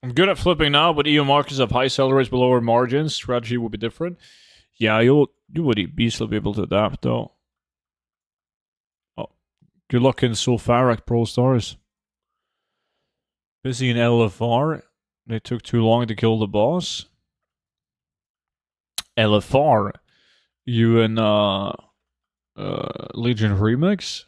I'm good at flipping now, but EU markets have high salaries but lower margins. Strategy would be different. Yeah, you would easily be able to adapt though. Oh, good luck in Sulfuric Pro Stars. Busy in LFR. They took too long to kill the boss. LFR. You and Legion Remix.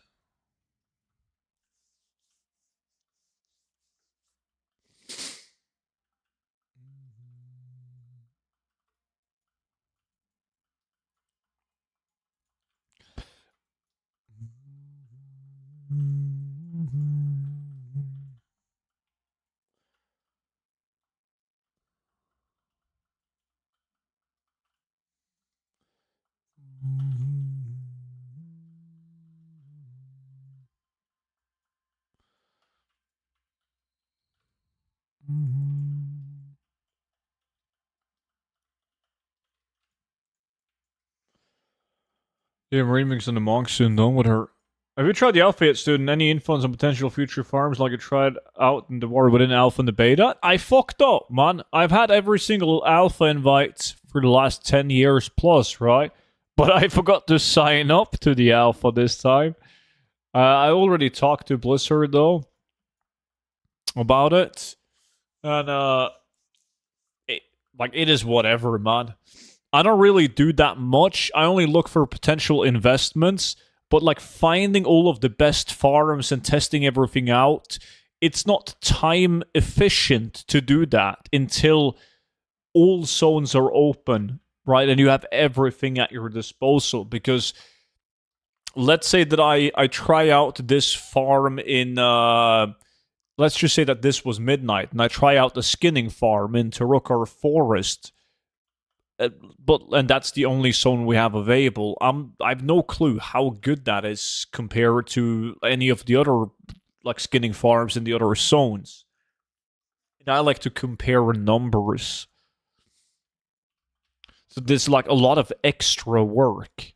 Yeah, Remix on the monk soon done with her. Have you tried the alpha yet, student? Any info on potential future farms like you tried out in the war within alpha and the beta? I fucked up, man. I've had every single alpha invite for the last 10 years plus, right? But I forgot to sign up to the alpha this time. I already talked to Blizzard, though, about it. And, it is whatever, man. I don't really do that much. I only look for potential investments. But like finding all of the best farms and testing everything out, it's not time efficient to do that until all zones are open, right? And you have everything at your disposal. Because let's say that I try out this farm in, let's just say that this was midnight, and I try out the skinning farm in Tarukar Forest. And that's the only zone we have available. I've no clue how good that is compared to any of the other like skinning farms in the other zones. And I like to compare numbers. So there's like a lot of extra work.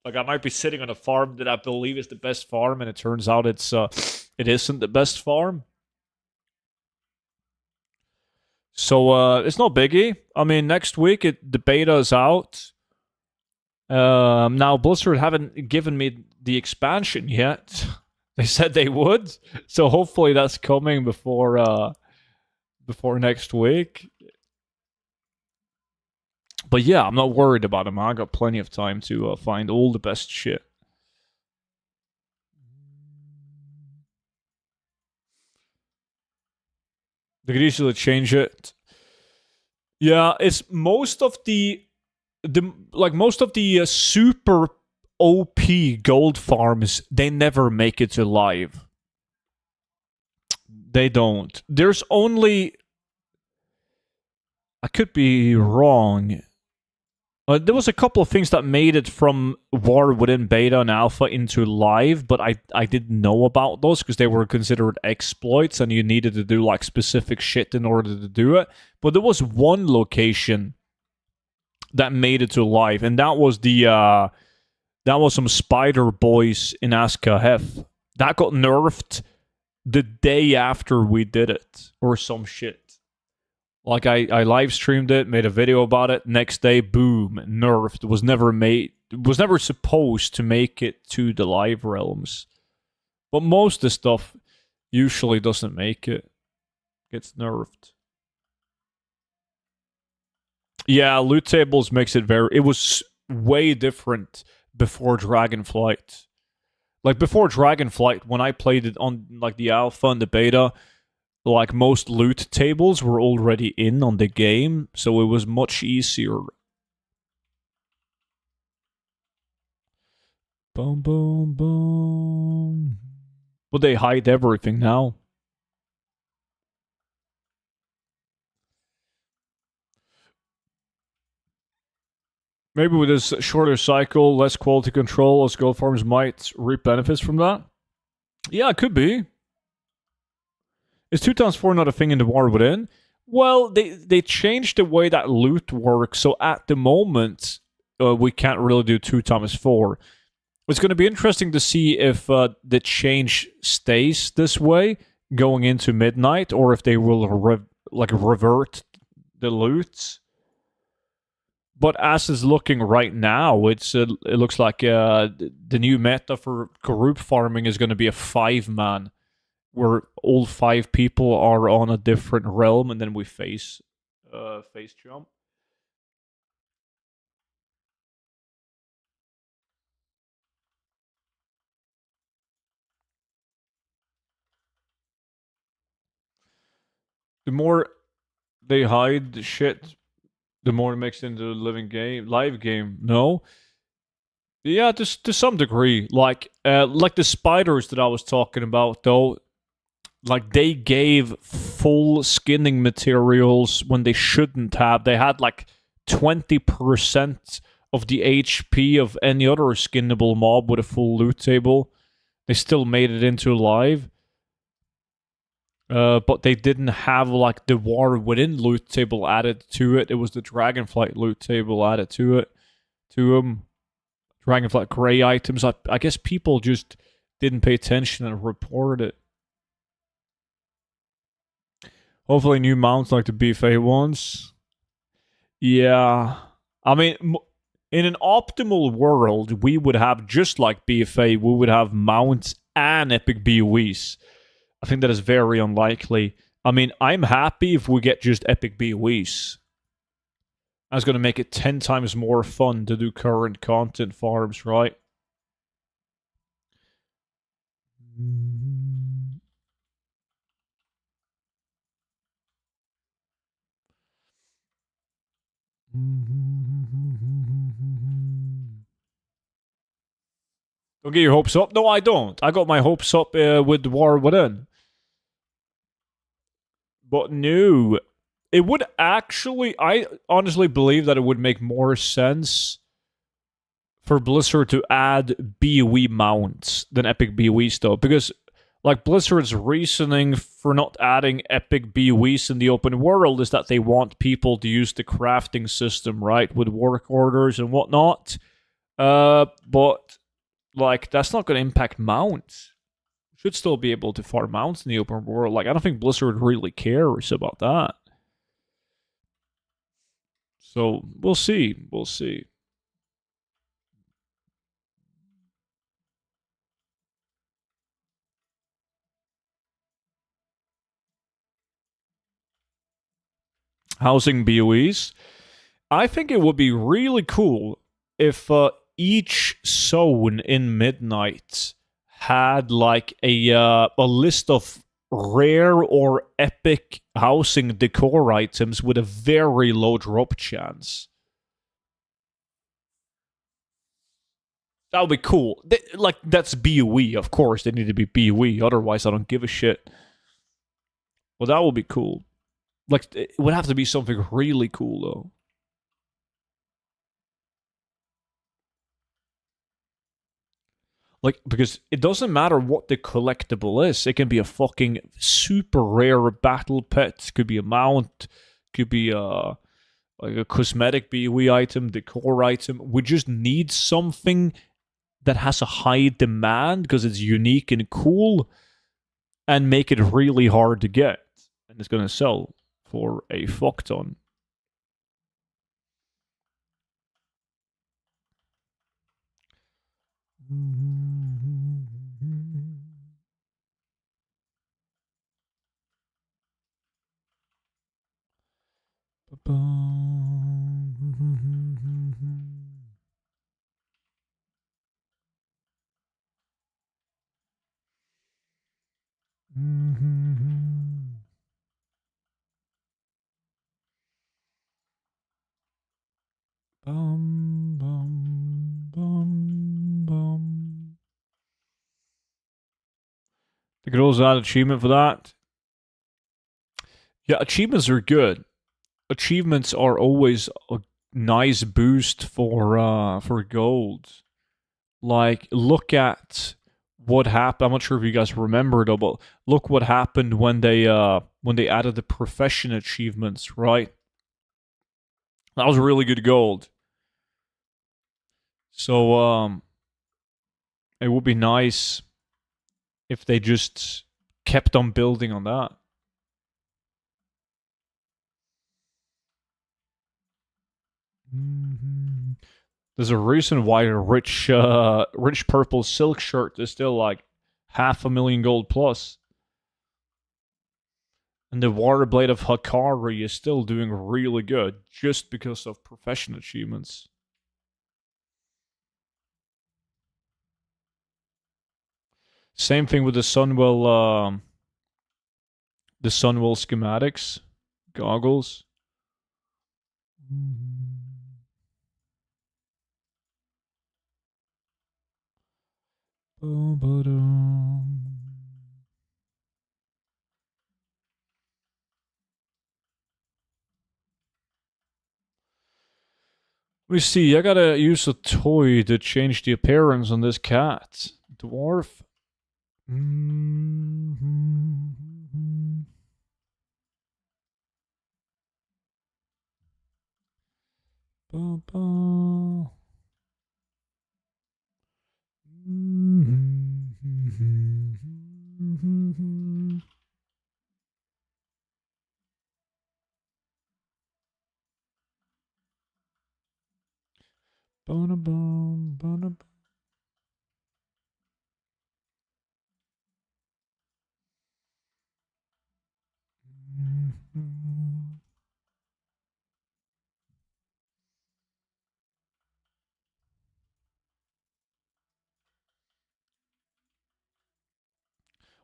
Like I might be sitting on a farm that I believe is the best farm, and it turns out it isn't the best farm. So it's no biggie. I mean, next week the beta is out. Now Blizzard haven't given me the expansion yet. They said they would, so hopefully that's coming before next week. But yeah, I'm not worried about them. I got plenty of time to find all the best shit. They could easily change it. Yeah, it's most of the super OP gold farms. They never make it to live. They don't. There's only. I could be wrong. There was a couple of things that made it from War within Beta and Alpha into Live, but I didn't know about those because they were considered exploits and you needed to do like specific shit in order to do it. But there was one location that made it to Live, and that was some Spider Boys in Askahef. That got nerfed the day after we did it, or some shit. Like I live streamed it, made a video about it. Next day, boom, nerfed. Was never supposed to make it to the live realms. But most of the stuff usually doesn't make it. Gets nerfed. Yeah, loot tables makes it it was way different before Dragonflight. Like before Dragonflight, when I played it on like the alpha and the beta, like most loot tables were already in on the game, so it was much easier. Boom, boom, boom. But they hide everything now. Maybe with this shorter cycle, less quality control, as Goldfarms might reap benefits from that. Yeah, it could be. Is 2 times 4 not a thing in the War Within? Well, they changed the way that loot works, so at the moment, we can't really do 2 times 4. It's going to be interesting to see if the change stays this way going into midnight, or if they will revert the loot. But as is looking right now, it looks like the new meta for group farming is going to be a 5-man, where all 5 people are on a different realm, and then we face jump. The more they hide the shit, the more it makes into a live game. No, yeah, to some degree, like the spiders that I was talking about, though. Like, they gave full skinning materials when they shouldn't have. They had like 20% of the HP of any other skinnable mob with a full loot table. They still made it into live. But they didn't have like the War Within loot table added to it. It was the Dragonflight loot table added to it. Dragonflight gray items. I guess people just didn't pay attention and reported it. Hopefully new mounts like the BFA ones. Yeah. I mean, in an optimal world, we would have, just like BFA, we would have mounts and epic BOEs. I think that is very unlikely. I mean, I'm happy if we get just epic BOEs. That's going to make it 10 times more fun to do current content farms, right? Don't get your hopes up. No, I don't. I got my hopes up with War Within. But no, it would actually, I honestly believe that it would make more sense for Blizzard to add BOE mounts than epic BOEs, though, because like Blizzard's reasoning for not adding epic BOEs in the open world is that they want people to use the crafting system, right, with work orders and whatnot. But like, that's not going to impact mounts. Should still be able to farm mounts in the open world. Like, I don't think Blizzard really cares about that. So we'll see. We'll see. Housing BOEs. I think it would be really cool if each zone in Midnight had like a list of rare or epic housing decor items with a very low drop chance. That would be cool. Like, that's BOE, of course. They need to be BOE. Otherwise, I don't give a shit. Well, that would be cool. Like, it would have to be something really cool, though. Like, because it doesn't matter what the collectible is. It can be a fucking super rare battle pet. Could be a mount. Could be like a cosmetic BOE item, decor item. We just need something that has a high demand because it's unique and cool, and make it really hard to get. And it's going to sell for a fuck ton. Bum, bum, bum, bum. They could also add achievement for that. Yeah, achievements are good. Achievements are always a nice boost for gold. Like, look at what happened. I'm not sure if you guys remember though, but look what happened when they added the profession achievements, right? That was really good gold. So it would be nice if they just kept on building on that. Mm-hmm. There's a reason why a rich purple silk shirt is still like 500,000 gold plus. And the Water Blade of Hakari is still doing really good just because of profession achievements. Same thing with the Sunwell schematics goggles. Let me see, I gotta use a toy to change the appearance on this cat. Dwarf.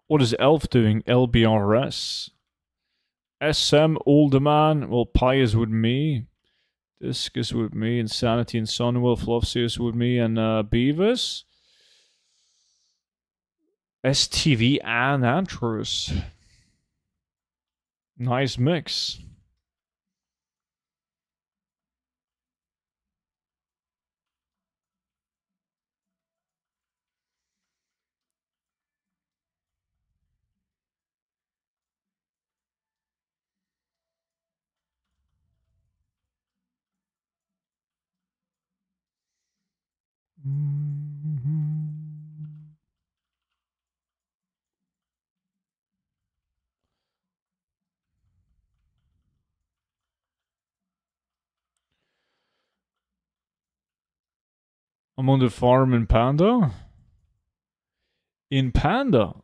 What is Elf doing? LBRS. SM, Older Man. Well, Pi is with me. Disc is with me. Insanity and Sunwell. Flopsy is with me. And Beavis. STV and Andrews. Nice mix. I'm on the farm in Panda. In Panda.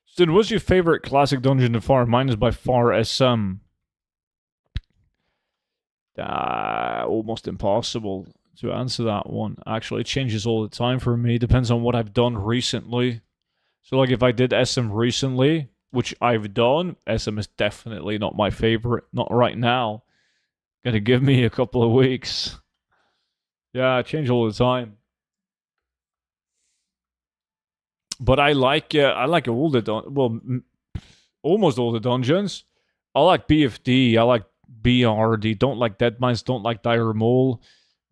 Sid, what's your favorite classic dungeon to farm? Mine is by far SM. Almost impossible to answer that one. Actually, it changes all the time for me. Depends on what I've done recently. So, like, if I did SM recently, which I've done, SM is definitely not my favorite. Not right now. Gonna give me a couple of weeks. Yeah, it changes all the time. But I like all the almost all the dungeons. I like BFD. I like BRD. Don't like Deadmines. Don't like Dire Mole.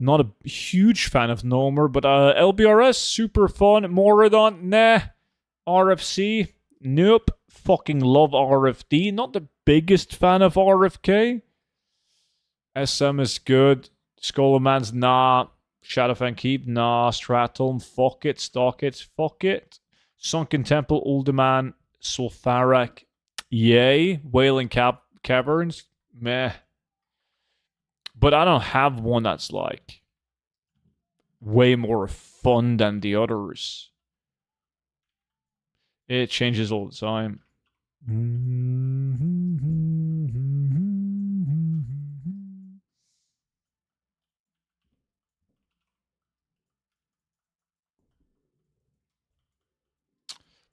Not a huge fan of Nomer, but LBRS super fun. Moradon, nah. RFC, nope. Fucking love RFD. Not the biggest fan of RFK. SM is good. Skullman's nah. Shadowfang Keep, nah. Stratholm, fuck it. Stock it, fuck it. Sunken Temple, Uldaman, Sulfarak, yay. Wailing Caverns, meh. But I don't have one that's like way more fun than the others. It changes all the time.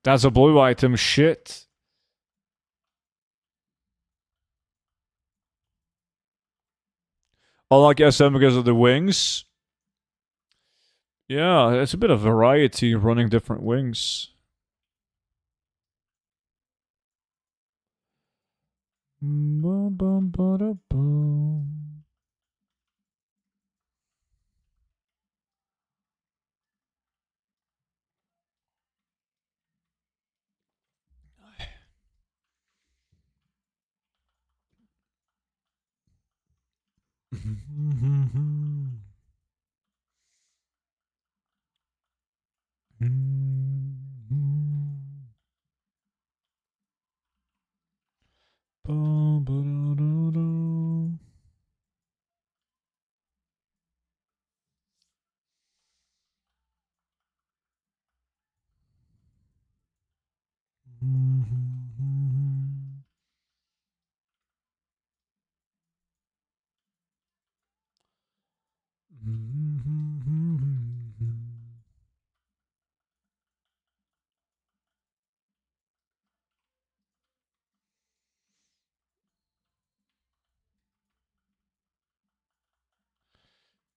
That's a blue item. Shit. I like SM because of the wings. Yeah, it's a bit of variety running different wings. Bum, bum, ba-da-bum. Bum, ba-da-da-da.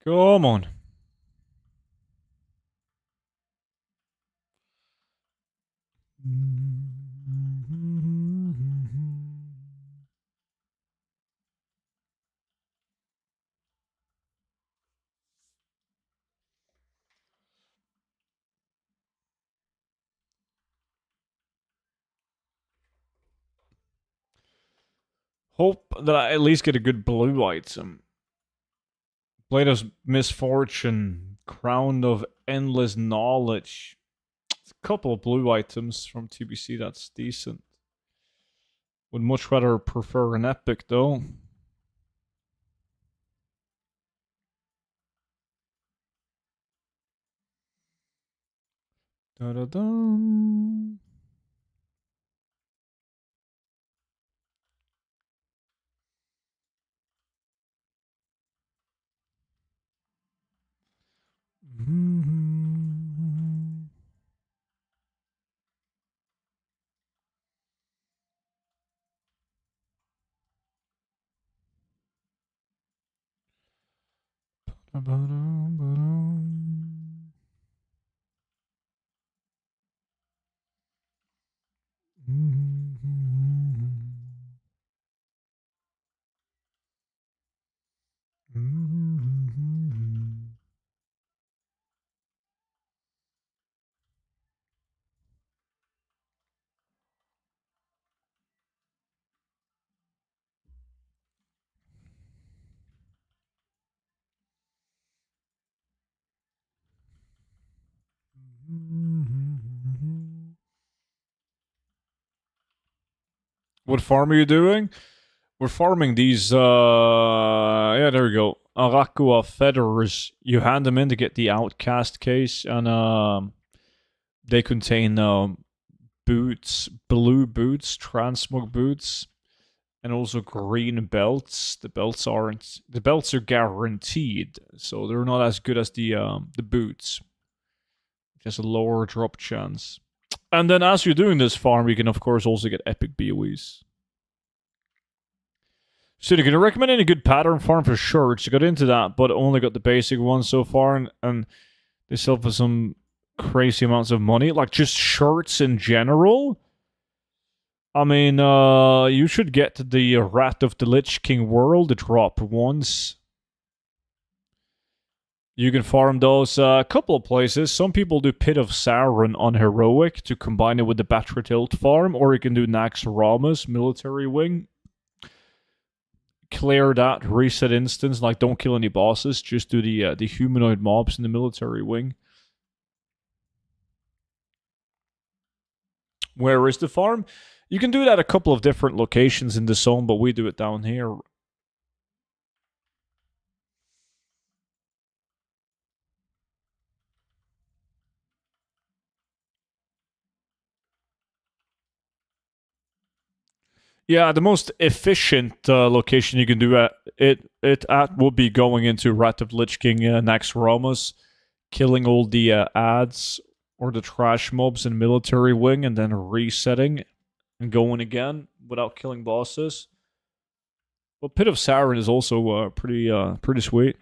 Come on. Hope that I at least get a good blue item. Blade of Misfortune, Crown of Endless Knowledge. It's a couple of blue items from TBC, that's decent. Would much rather prefer an epic though. Da-da-dum. What farm are you doing? We're farming these, yeah, there we go. Arakua feathers. You hand them in to get the outcast case, and they contain boots, blue boots, transmog boots, and also green belts. The belts aren't. The belts are guaranteed, so they're not as good as the boots. Just a lower drop chance. And then as you're doing this farm, you can of course also get epic BOEs. So you can recommend any good pattern farm for shirts. You got into that, but only got the basic one so far, and they sell for some crazy amounts of money. Like just shirts in general. I mean, you should get to the Rat of the Lich King world, the drop once. You can farm those a couple of places. Some people do Pit of Sauron on Heroic to combine it with the Batra Tilt farm, or you can do Nax Ramus, Military Wing. Clear that, reset instance, like don't kill any bosses, just do the humanoid mobs in the Military Wing. Where is the farm? You can do that at a couple of different locations in the zone, but we do it down here. Yeah, the most efficient location you can do it at would be going into Rat of Lich King Nax Ramus, killing all the ads or the trash mobs in Military Wing, and then resetting and going again without killing bosses. Well, Pit of Sauron is also pretty sweet.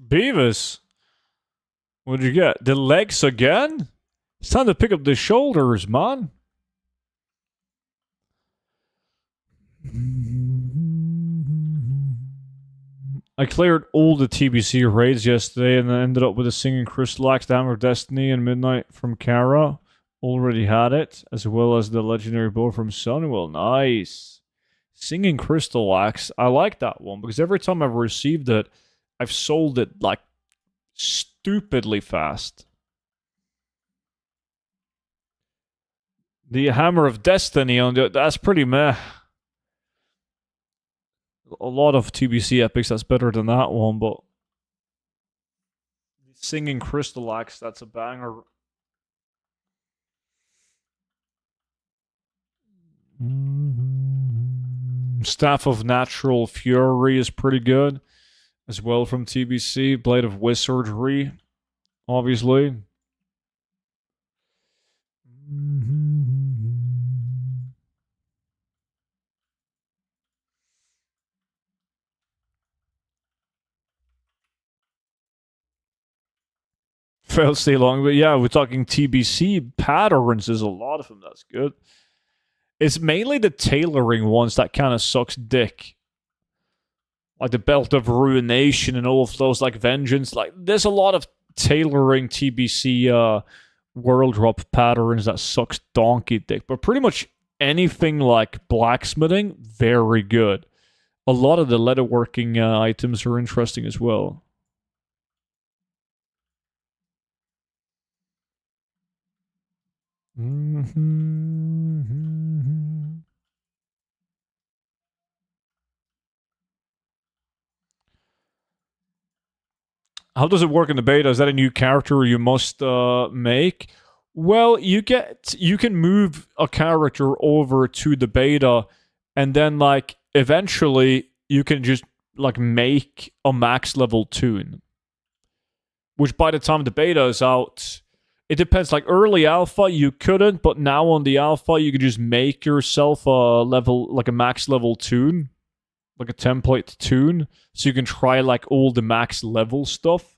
Beavis, what'd you get? The legs again? It's time to pick up the shoulders, man. I cleared all the TBC raids yesterday and I ended up with a Singing Crystalax, the Hammer of Destiny, and Midnight from Kara. Already had it, as well as the Legendary Bow from Sunwell. Nice. Singing Crystalax. I like that one because every time I've received it, I've sold it like stupidly fast. The Hammer of Destiny on that's pretty meh. A lot of TBC epics that's better than that one, but Singing Crystalax, that's a banger. Staff of Natural Fury is pretty good as well from TBC. Blade of Wizardry, obviously. Failed stay long, but yeah, we're talking TBC patterns. There's a lot of them. That's good. It's mainly the tailoring ones that kind of sucks dick. Like the Belt of Ruination and all of those, like Vengeance. Like, there's a lot of tailoring TBC world drop patterns that sucks donkey dick. But pretty much anything like blacksmithing, very good. A lot of the leatherworking items are interesting as well. How does it work in the beta? Is that a new character you must make? Well, you can move a character over to the beta, and then like eventually you can just like make a max level toon. Which by the time the beta is out, it depends. Like early alpha, you couldn't, but now on the alpha, you can just make yourself a level, like a max level toon, like a template toon, so you can try like all the max level stuff.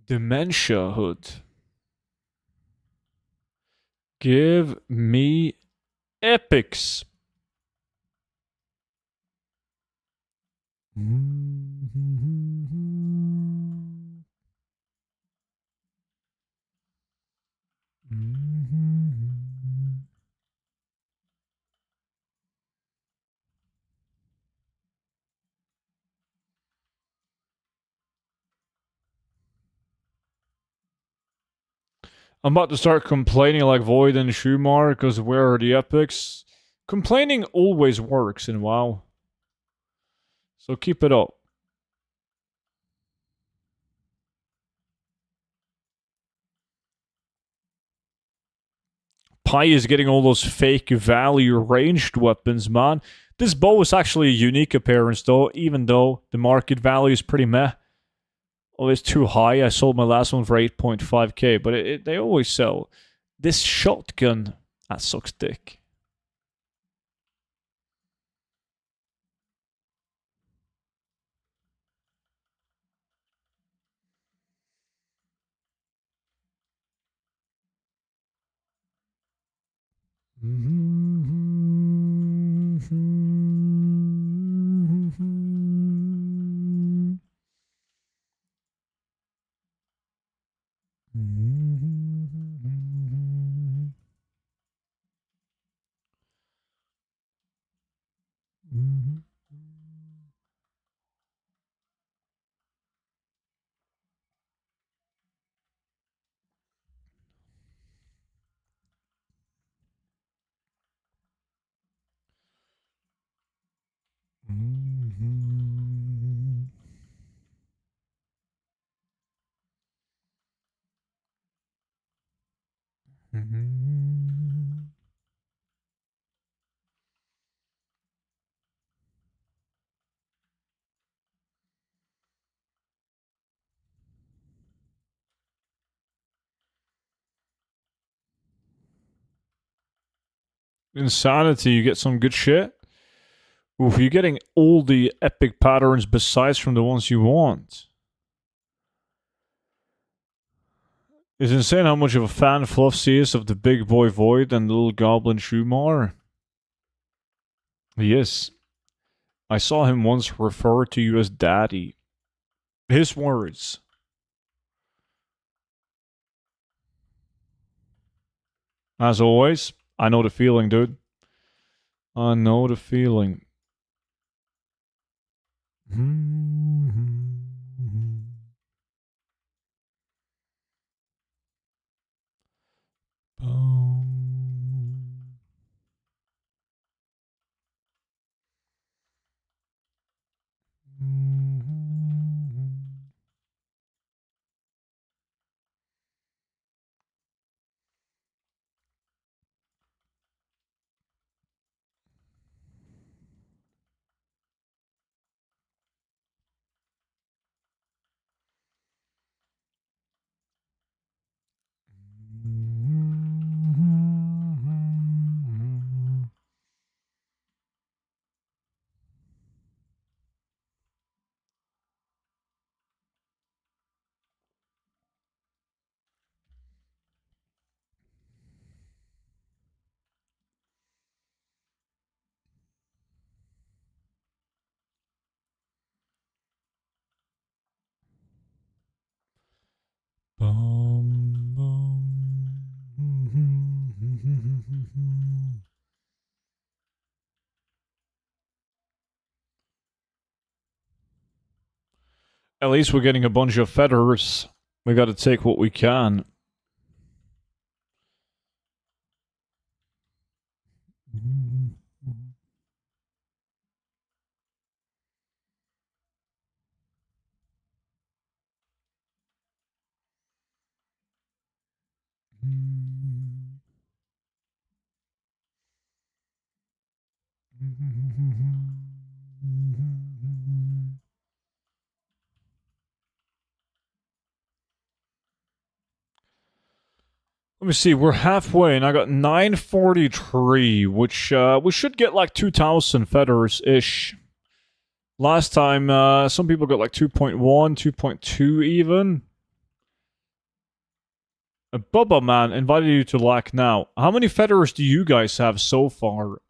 Dementia Hood. Give me epics. I'm about to start complaining like Void and Shumar because where are the epics? Complaining always works in WoW. So keep it up. Pi is getting all those fake value ranged weapons, man. This bow is actually a unique appearance though, even though the market value is pretty meh. Oh, it's too high. I sold my last one for 8.5k, but they always sell. This shotgun, that sucks dick. Insanity, you get some good shit. Oof, you're getting all the epic patterns besides from the ones you want. It's insane how much of a fan Fluffsy is of the big boy Void and the little goblin Shumar. He is. I saw him once refer to you as daddy. His words. As always, I know the feeling, dude. I know the feeling. At least we're getting a bunch of feathers. We gotta take what we can. Let me see, we're halfway and I got 943, which we should get like 2,000 feathers-ish. Last time, some people got like 2.1, 2.2 even. Bubba Man invited you to Lack now. How many feathers do you guys have so far?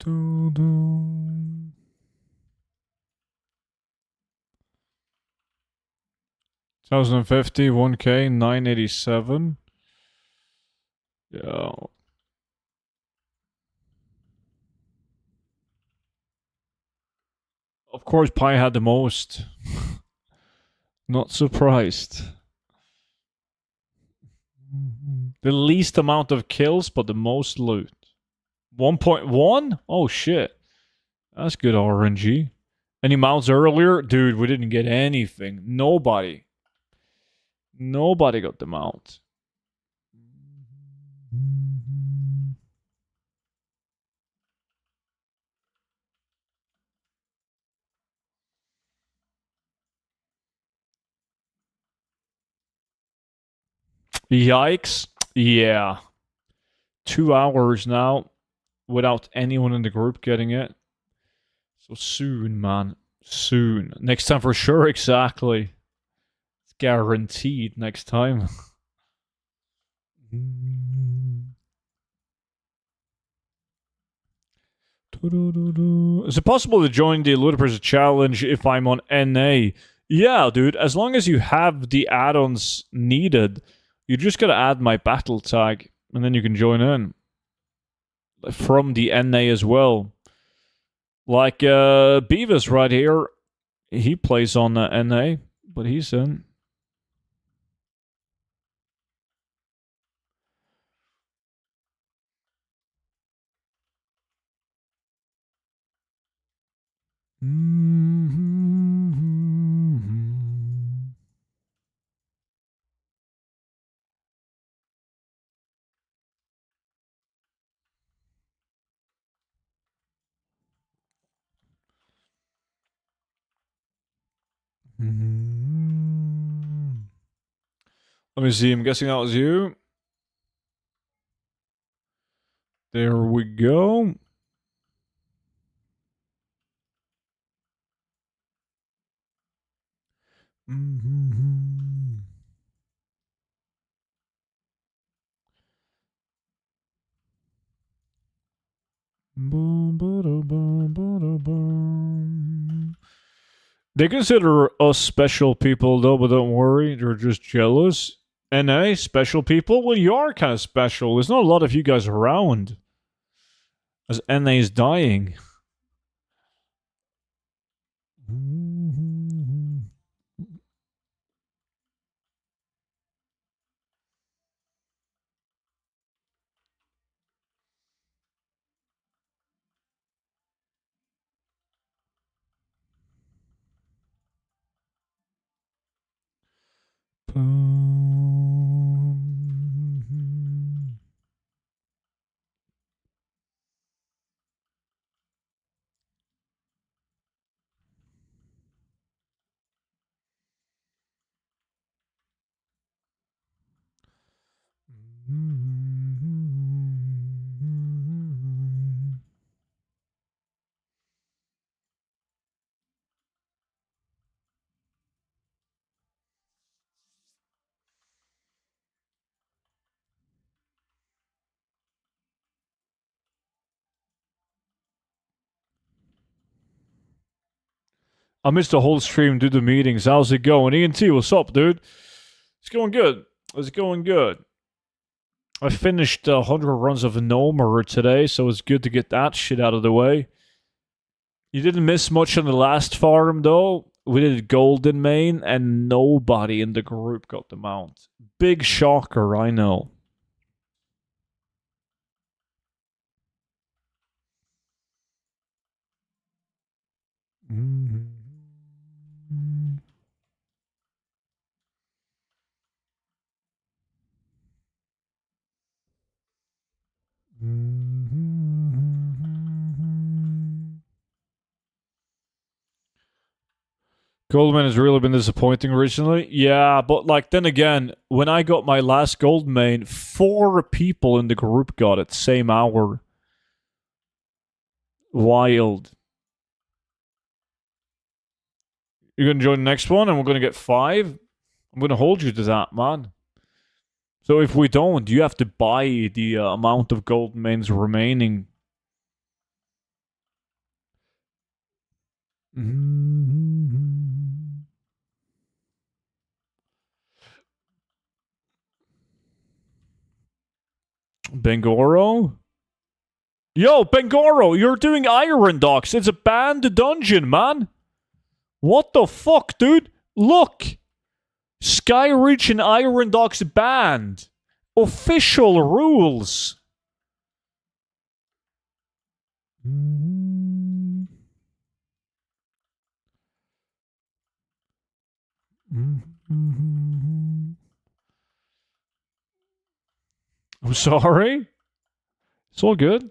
Do do. 1,050, 1k, 987. Yeah. Of course, Pi had the most. Not surprised. The least amount of kills, but the most loot. 1.1? Oh shit. That's good RNG. Any mounts earlier? Dude, we didn't get anything. Nobody. Nobody got the mount. Yikes. Yeah. 2 hours now without anyone in the group getting it. So soon, man. Soon. Next time for sure, exactly. It's guaranteed next time. Is it possible to join the Ludicrous Challenge if I'm on NA? Yeah, dude. As long as you have the add-ons needed, you just gotta add my battle tag, and then you can join in. From the NA as well. Like Beavis right here. He plays on NA, but he's in. Let me see. I'm guessing that was you. There we go. They consider us special people, though, but don't worry. They're just jealous. NA, special people? Well, you are kind of special. There's not a lot of you guys around. As NA is dying. I missed the whole stream due to meetings. How's it going? ENT, what's up, dude? It's going good. It's going good. I finished 100 runs of Nomer today, so it's good to get that shit out of the way. You didn't miss much on the last farm, though. We did Golden Main, and nobody in the group got the mount. Big shocker, I know. Goldman has really been disappointing recently. Yeah, but like then again, when I got my last gold main, 4 people in the group got it same hour. Wild. You're gonna join the next one, and we're gonna get 5. I'm gonna hold you to that, man. So if we don't, you have to buy the amount of gold mains remaining. Bengoro? Yo, Bengoro, you're doing Iron Docks. It's a banned dungeon, man. What the fuck, dude? Look! Skyreach and Iron Docks banned. Official rules. I'm sorry. It's all good.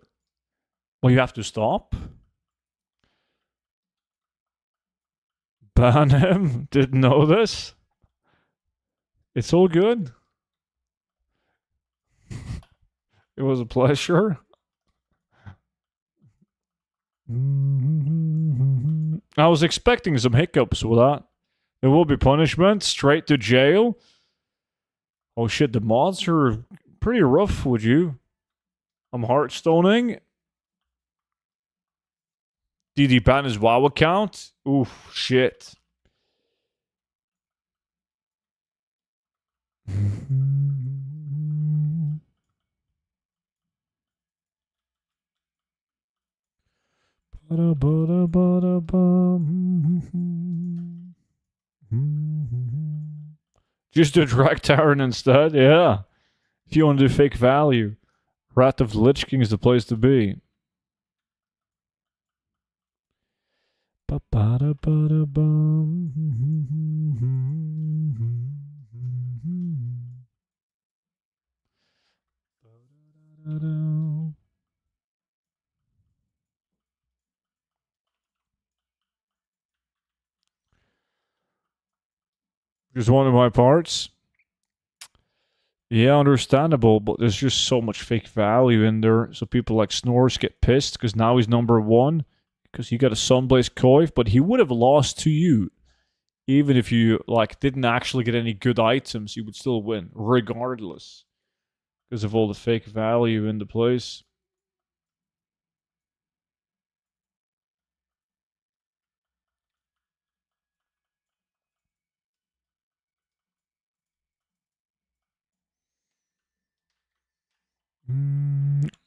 Well, you have to stop. Ban him. Didn't know this. It's all good. It was a pleasure. I was expecting some hiccups with that. There will be punishment. Straight to jail. Oh shit, the mods are pretty rough, would you? I'm heartstoning. Did he ban his WoW account? Oof, shit. Just do Drag Tyrant instead, yeah. If you want to do fake value. Wrath of the Lich King is the place to be. Just one of my parts. Yeah, understandable, but there's just so much fake value in there. So people like Snores get pissed because now he's number one because he got a Sunblaze Coif, but he would have lost to you. Even if you like didn't actually get any good items, you would still win, regardless. Because of all the fake value in the place.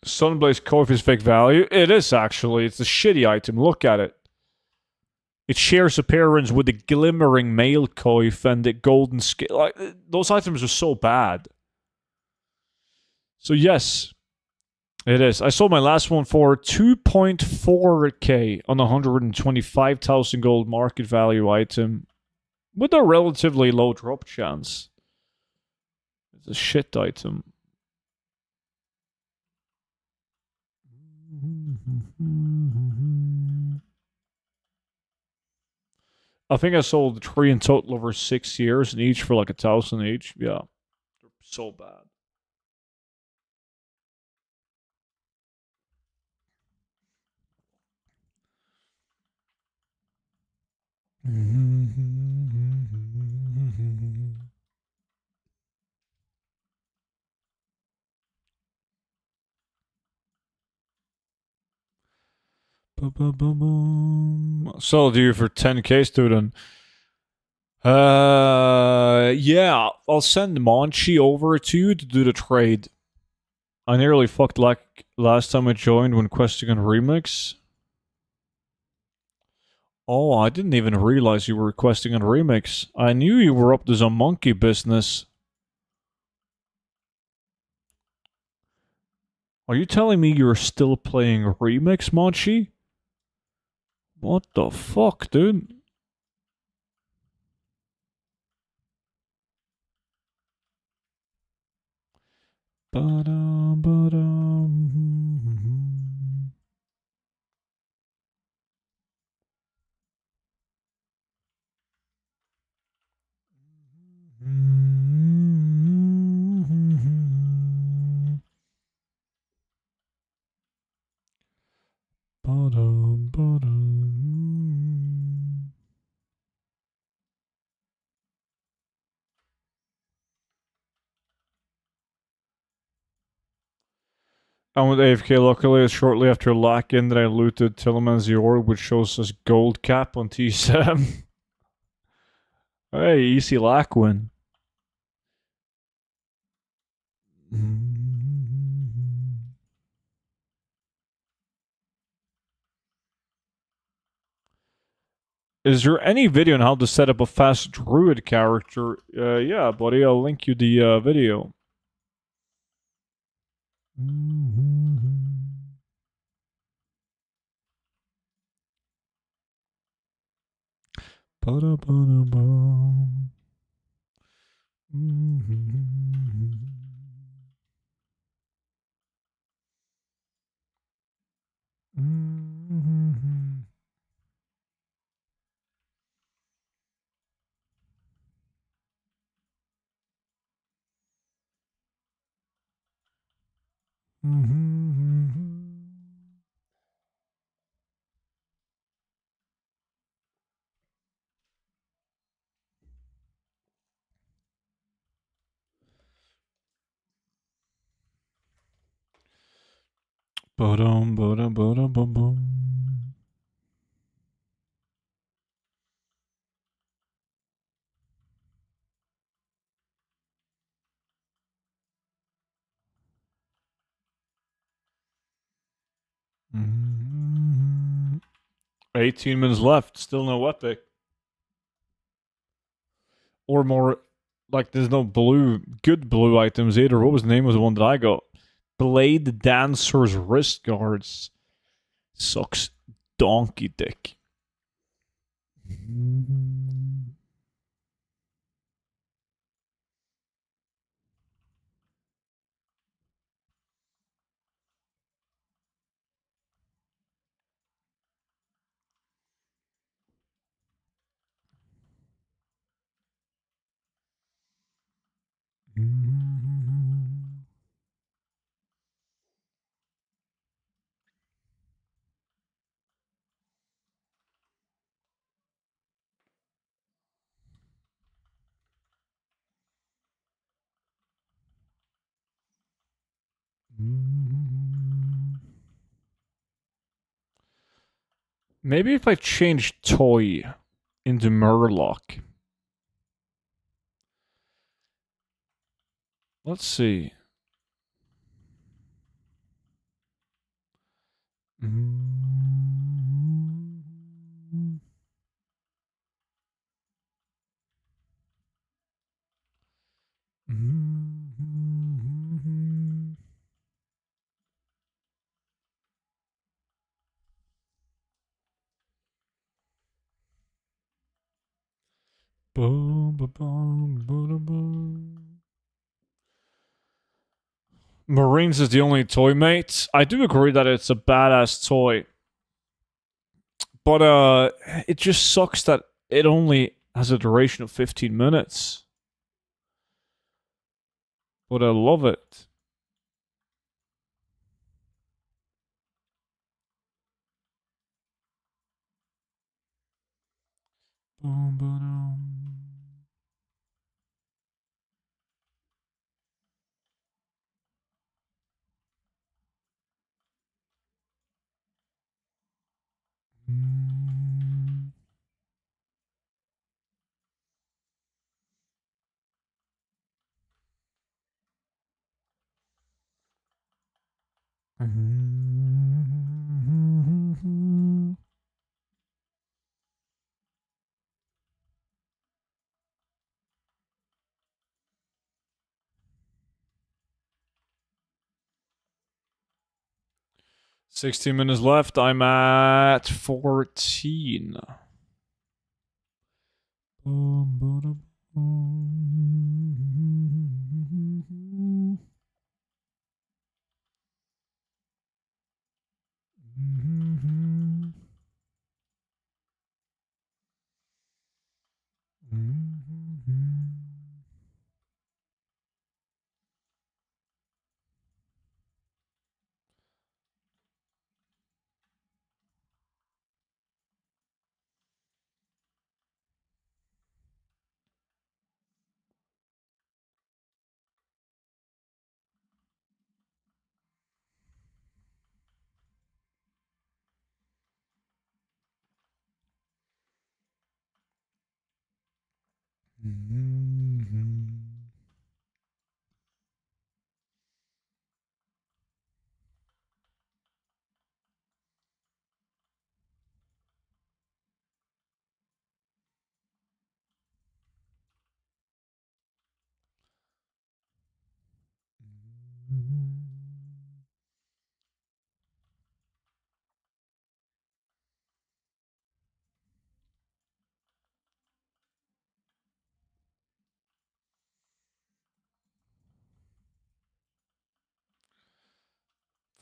Sunblaze Coif is fake value. It is actually. It's a shitty item. Look at it. It shares appearance with the glimmering male coif and the golden skin. Like those items are so bad. So yes, it is. I sold my last one for 2.4k on a 125,000 gold market value item with a relatively low drop chance. It's a shit item. I think I sold 3 in total over 6 years, and each for like 1,000 each. Yeah, they're so bad. Sold you for 10k, student. Yeah, I'll send Monchi over to you to do the trade. I nearly fucked like last time I joined when questing on Remix. Oh, I didn't even realize you were requesting on Remix. I knew you were up to some monkey business. Are you telling me you're still playing Remix, Monchi? What the fuck, dude? Ba-dum, ba-dum. Ba-dum, ba-dum. I went AFK luckily shortly after lock-in that I looted Tillman's orb, which shows us gold cap on T7. Hey, easy lock win. Is there any video on how to set up a fast druid character? Yeah, buddy, I'll link you the video. Ba-da-ba-da-ba. Ba-dum, ba-dum, ba-dum, bum. 18 minutes left. Still no epic. Or more, like, there's no good blue items either. What was the name of the one that I got? Blade Dancer's Wrist Guards. Sucks donkey dick. Maybe if I change toy into Murloc. Let's see. Marines is the only toy, mate. I do agree that it's a badass toy. But it just sucks that it only has a duration of 15 minutes. But I love it. Mm-hmm. 16 minutes left. I'm at 14. Mm-hmm.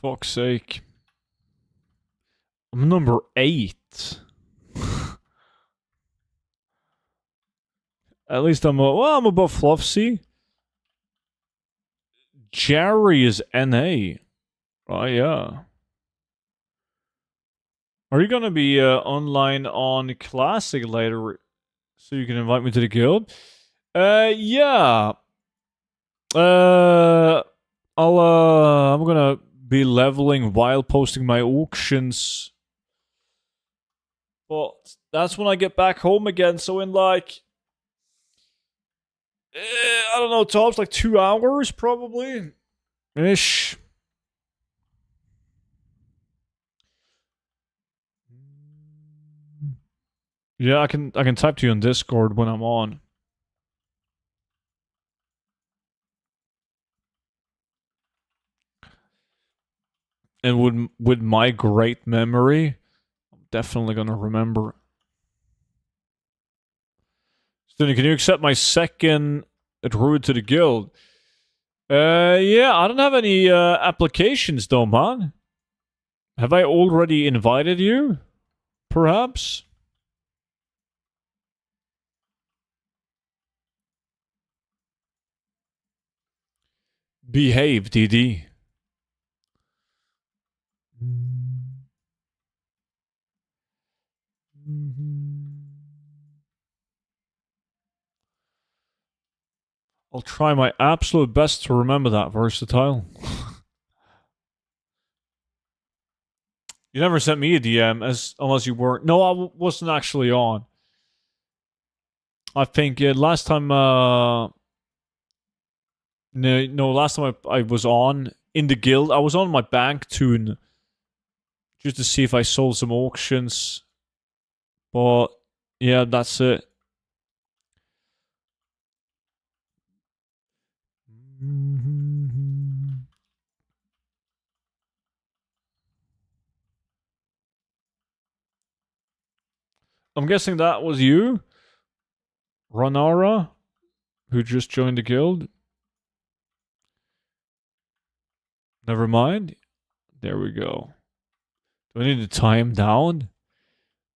Fuck's sake. I'm number 8. At least I'm above Fluffsy. Jerry is NA. Oh, yeah. Are you gonna be online on Classic later so you can invite me to the guild? Yeah. I'm gonna be leveling while posting my auctions. But that's when I get back home again, so in like I don't know, tops like 2 hours probably. Ish. Yeah, I can type to you on Discord when I'm on. And with my great memory, I'm definitely gonna remember. Stinny, can you accept my second route to the guild? Yeah, I don't have any applications though, man. Have I already invited you? Perhaps? Behave, DD. I'll try my absolute best to remember that, Versatile. You never sent me a DM unless you weren't. No, I wasn't actually on. I think last time. No, last time I was on in the guild, I was on my bank tune just to see if I sold some auctions. But yeah, that's it. I'm guessing that was you, Ranara, who just joined the guild. Never mind. There we go. Do I need to tie him down?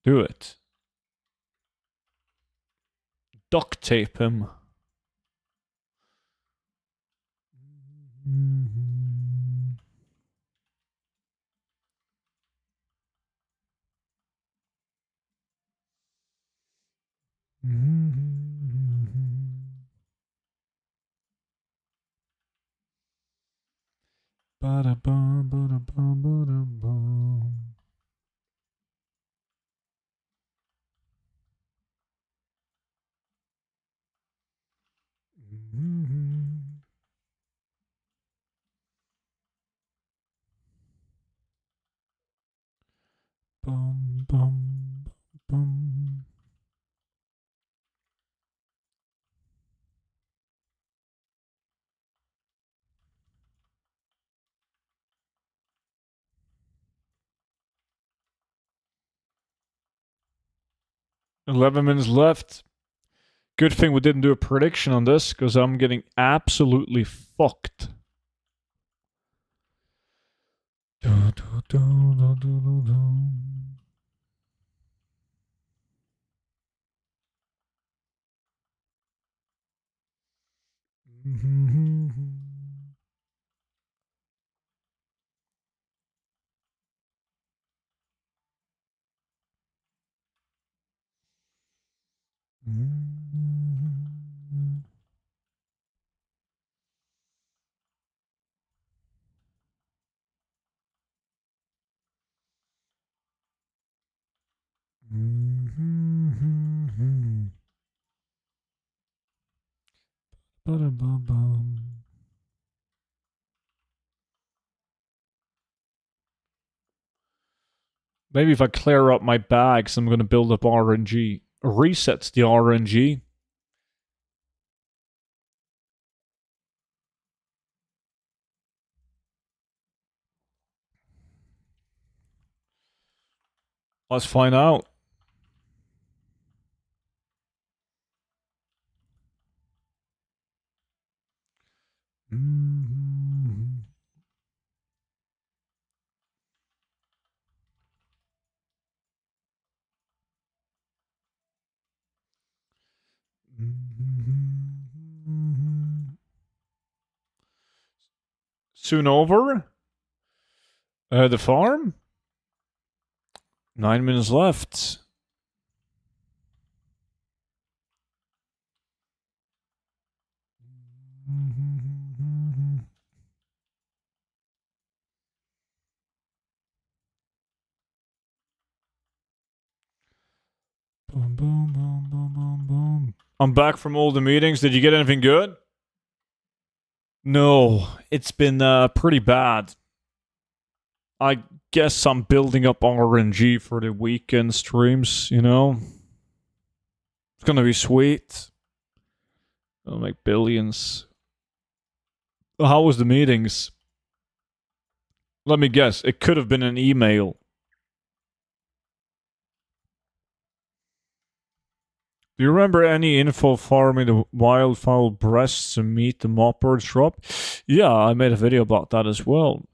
Do it. Duct tape him. Ba-da-bum, ba-da-bum, ba-da-bum. Bum, bum, bum. $11 minutes left. Good thing we didn't do a prediction on this, because I'm getting absolutely fucked. Maybe if I clear up my bags, I'm going to build up RNG. Resets the RNG. Let's find out. Soon over. The farm? 9 minutes left. Boom, boom, boom, boom, boom, boom. I'm back from all the meetings. Did you get anything good? No, it's been pretty bad. I guess I'm building up RNG for the weekend streams, you know? It's gonna be sweet. I'll make billions. How was the meetings? Let me guess. It could have been an email. Do you remember any info farming the wildfowl breasts and meat the moppers drop? Yeah, I made a video about that as well.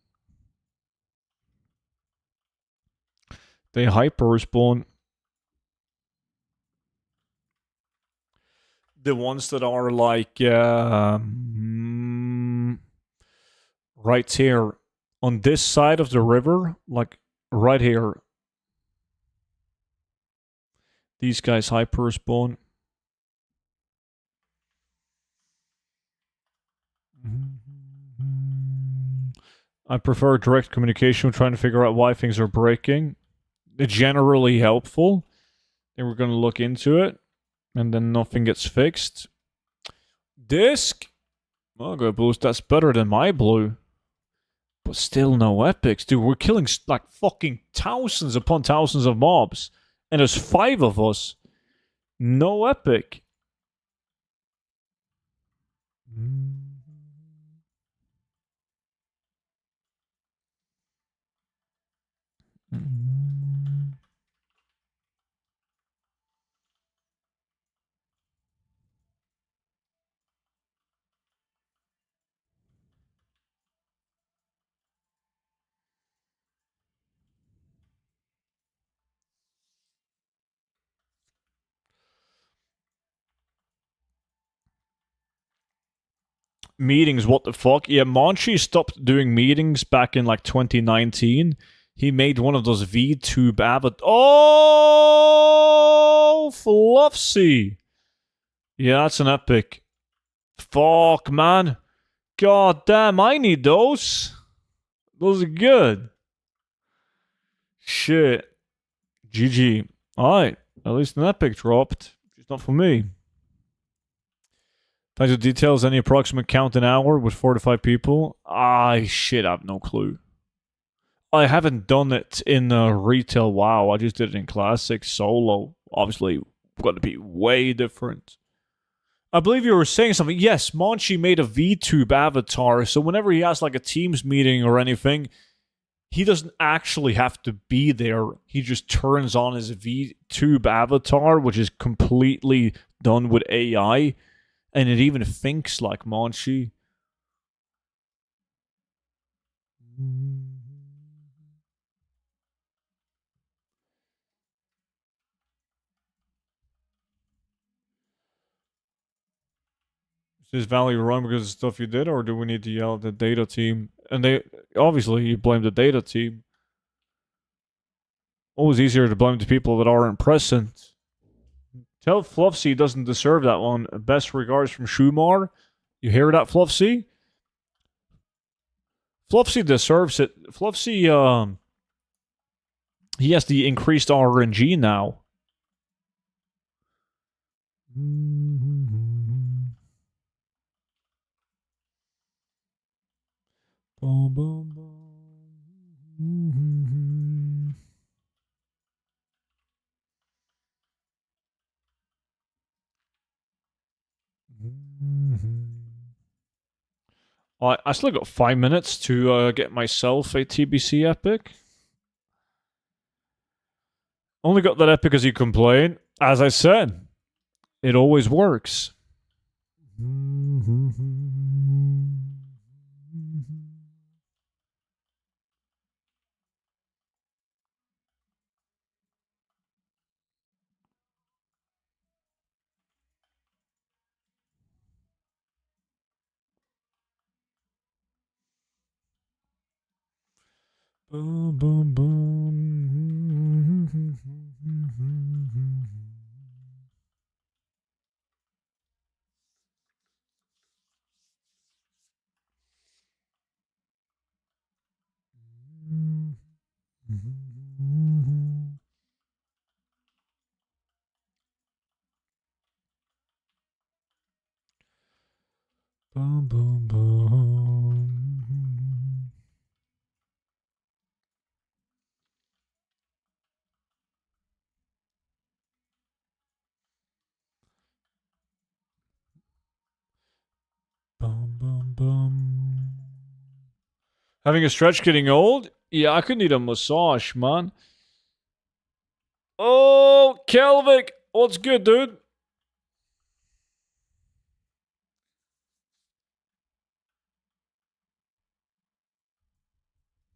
They hyper respawn. The ones that are like right here on this side of the river, like right here. These guys hyper spawn. I prefer direct communication, trying to figure out why things are breaking. It's generally helpful. And we're going to look into it. And then nothing gets fixed. Disc? Oh, good boost. That's better than my blue. But still no epics. Dude, we're killing like fucking thousands upon thousands of mobs. And there's 5 of us. No epic. Meetings, what the fuck? Yeah, Monchi stopped doing meetings back in like 2019. He made one of those VTube avatars. Oh, Fluffsy. Yeah, that's an epic. Fuck, man. God damn, I need those. Those are good. Shit. GG. Alright, at least an epic dropped. It's not for me. Thanks for details. Any approximate count an hour with 4 to 5 people? Shit, I have no clue. I haven't done it in retail WoW. I just did it in classic solo. Obviously, going to be way different. I believe you were saying something. Yes, Monchi made a VTube avatar, so whenever he has like a Teams meeting or anything, he doesn't actually have to be there. He just turns on his VTube avatar, which is completely done with AI, and it even thinks like Monchi. Is value wrong because of stuff you did, or do we need to yell at the data team? And they obviously you blame the data team. Always easier to blame the people that aren't present. Tell Fluffsy he doesn't deserve that one. Best regards from Shumar. You hear that, Fluffsy? Fluffsy deserves it. Fluffsy, he has the increased RNG now. Boom, boom, boom. I still got 5 minutes to get myself a TBC epic. Only got that epic because you complained. As I said, it always works. Boom, boom, boom. Boom, boom, boom. Boom, boom, boom. Having a stretch getting old? Yeah, I could need a massage, man. Oh, Kelvic! What's good, dude?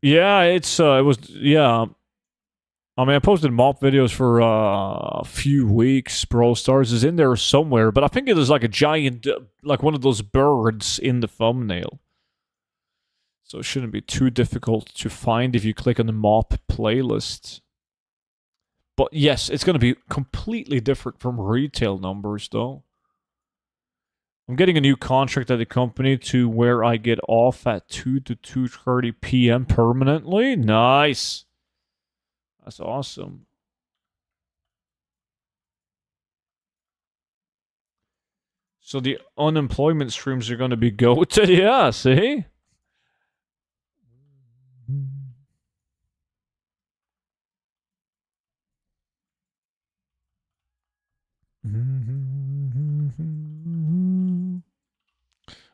Yeah, it was, yeah. I mean, I posted mop videos for a few weeks. Brawl Stars is in there somewhere, but I think it is like a giant, like one of those birds in the thumbnail. So it shouldn't be too difficult to find if you click on the mop playlist. But yes, it's going to be completely different from retail numbers, though. I'm getting a new contract at the company to where I get off at 2 to 2:30 p.m. permanently. Nice. That's awesome. So the unemployment streams are going to be goated. Yeah, see?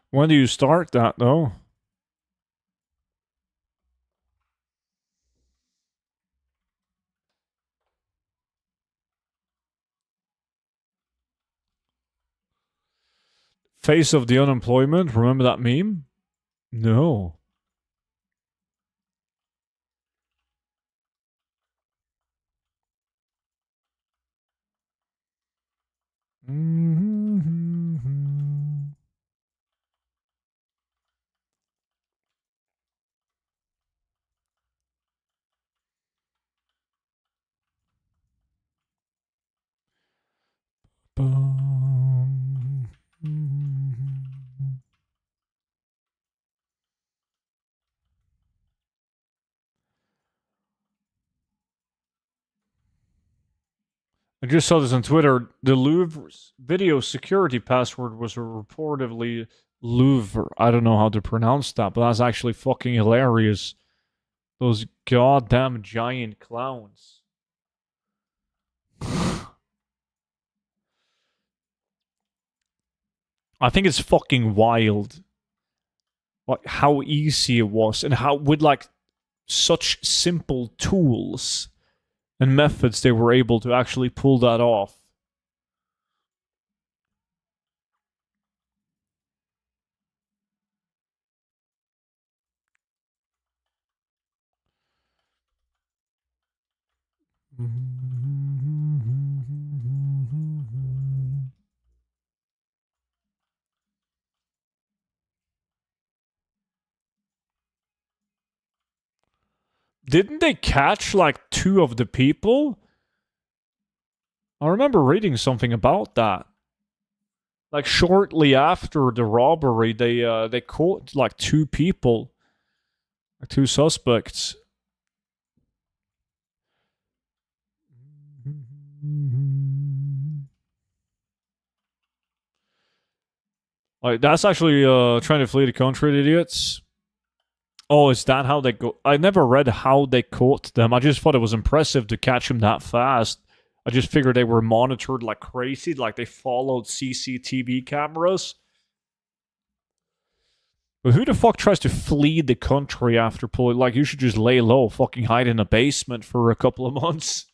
When do you start that, though? Face of the unemployment. Remember that meme? No. I just saw this on Twitter. The Louvre's video security password was reportedly Louvre. I don't know how to pronounce that, but that's actually fucking hilarious. Those goddamn giant clowns. I think it's fucking wild. Like how easy it was and how with like such simple tools and methods they were able to actually pull that off. Didn't they catch like two of the people? I remember reading something about that. Like shortly after the robbery, they caught like two people, like two suspects. Like that's actually trying to flee the country, idiots. Oh, is that how they go? I never read how they caught them. I just thought it was impressive to catch them that fast. I just figured they were monitored like crazy, like they followed CCTV cameras. But who the fuck tries to flee the country after pulling? Like, you should just lay low, fucking hide in a basement for a couple of months.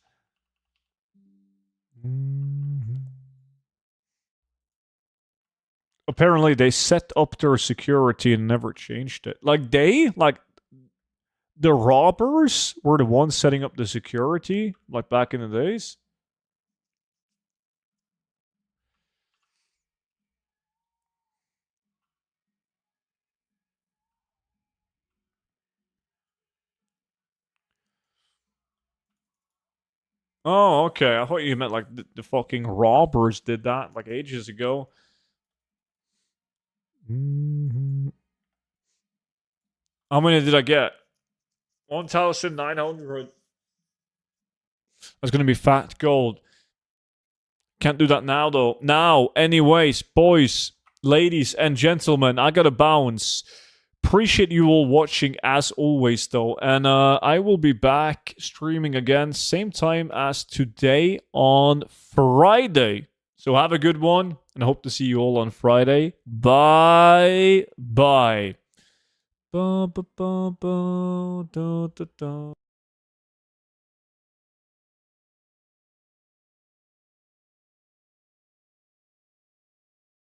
Apparently, they set up their security and never changed it. Like, the robbers were the ones setting up the security, like back in the days. Oh, okay. I thought you meant like the fucking robbers did that like ages ago. Mhm. How many did I get? 1,900. That's gonna be fat gold. Can't do that now though. Now, anyways, boys, ladies, and gentlemen, I gotta bounce. Appreciate you all watching as always though, and I will be back streaming again same time as today on Friday. So have a good one, and I hope to see you all on Friday. Bye bye. Ba, ba, ba, ba, da, da, da.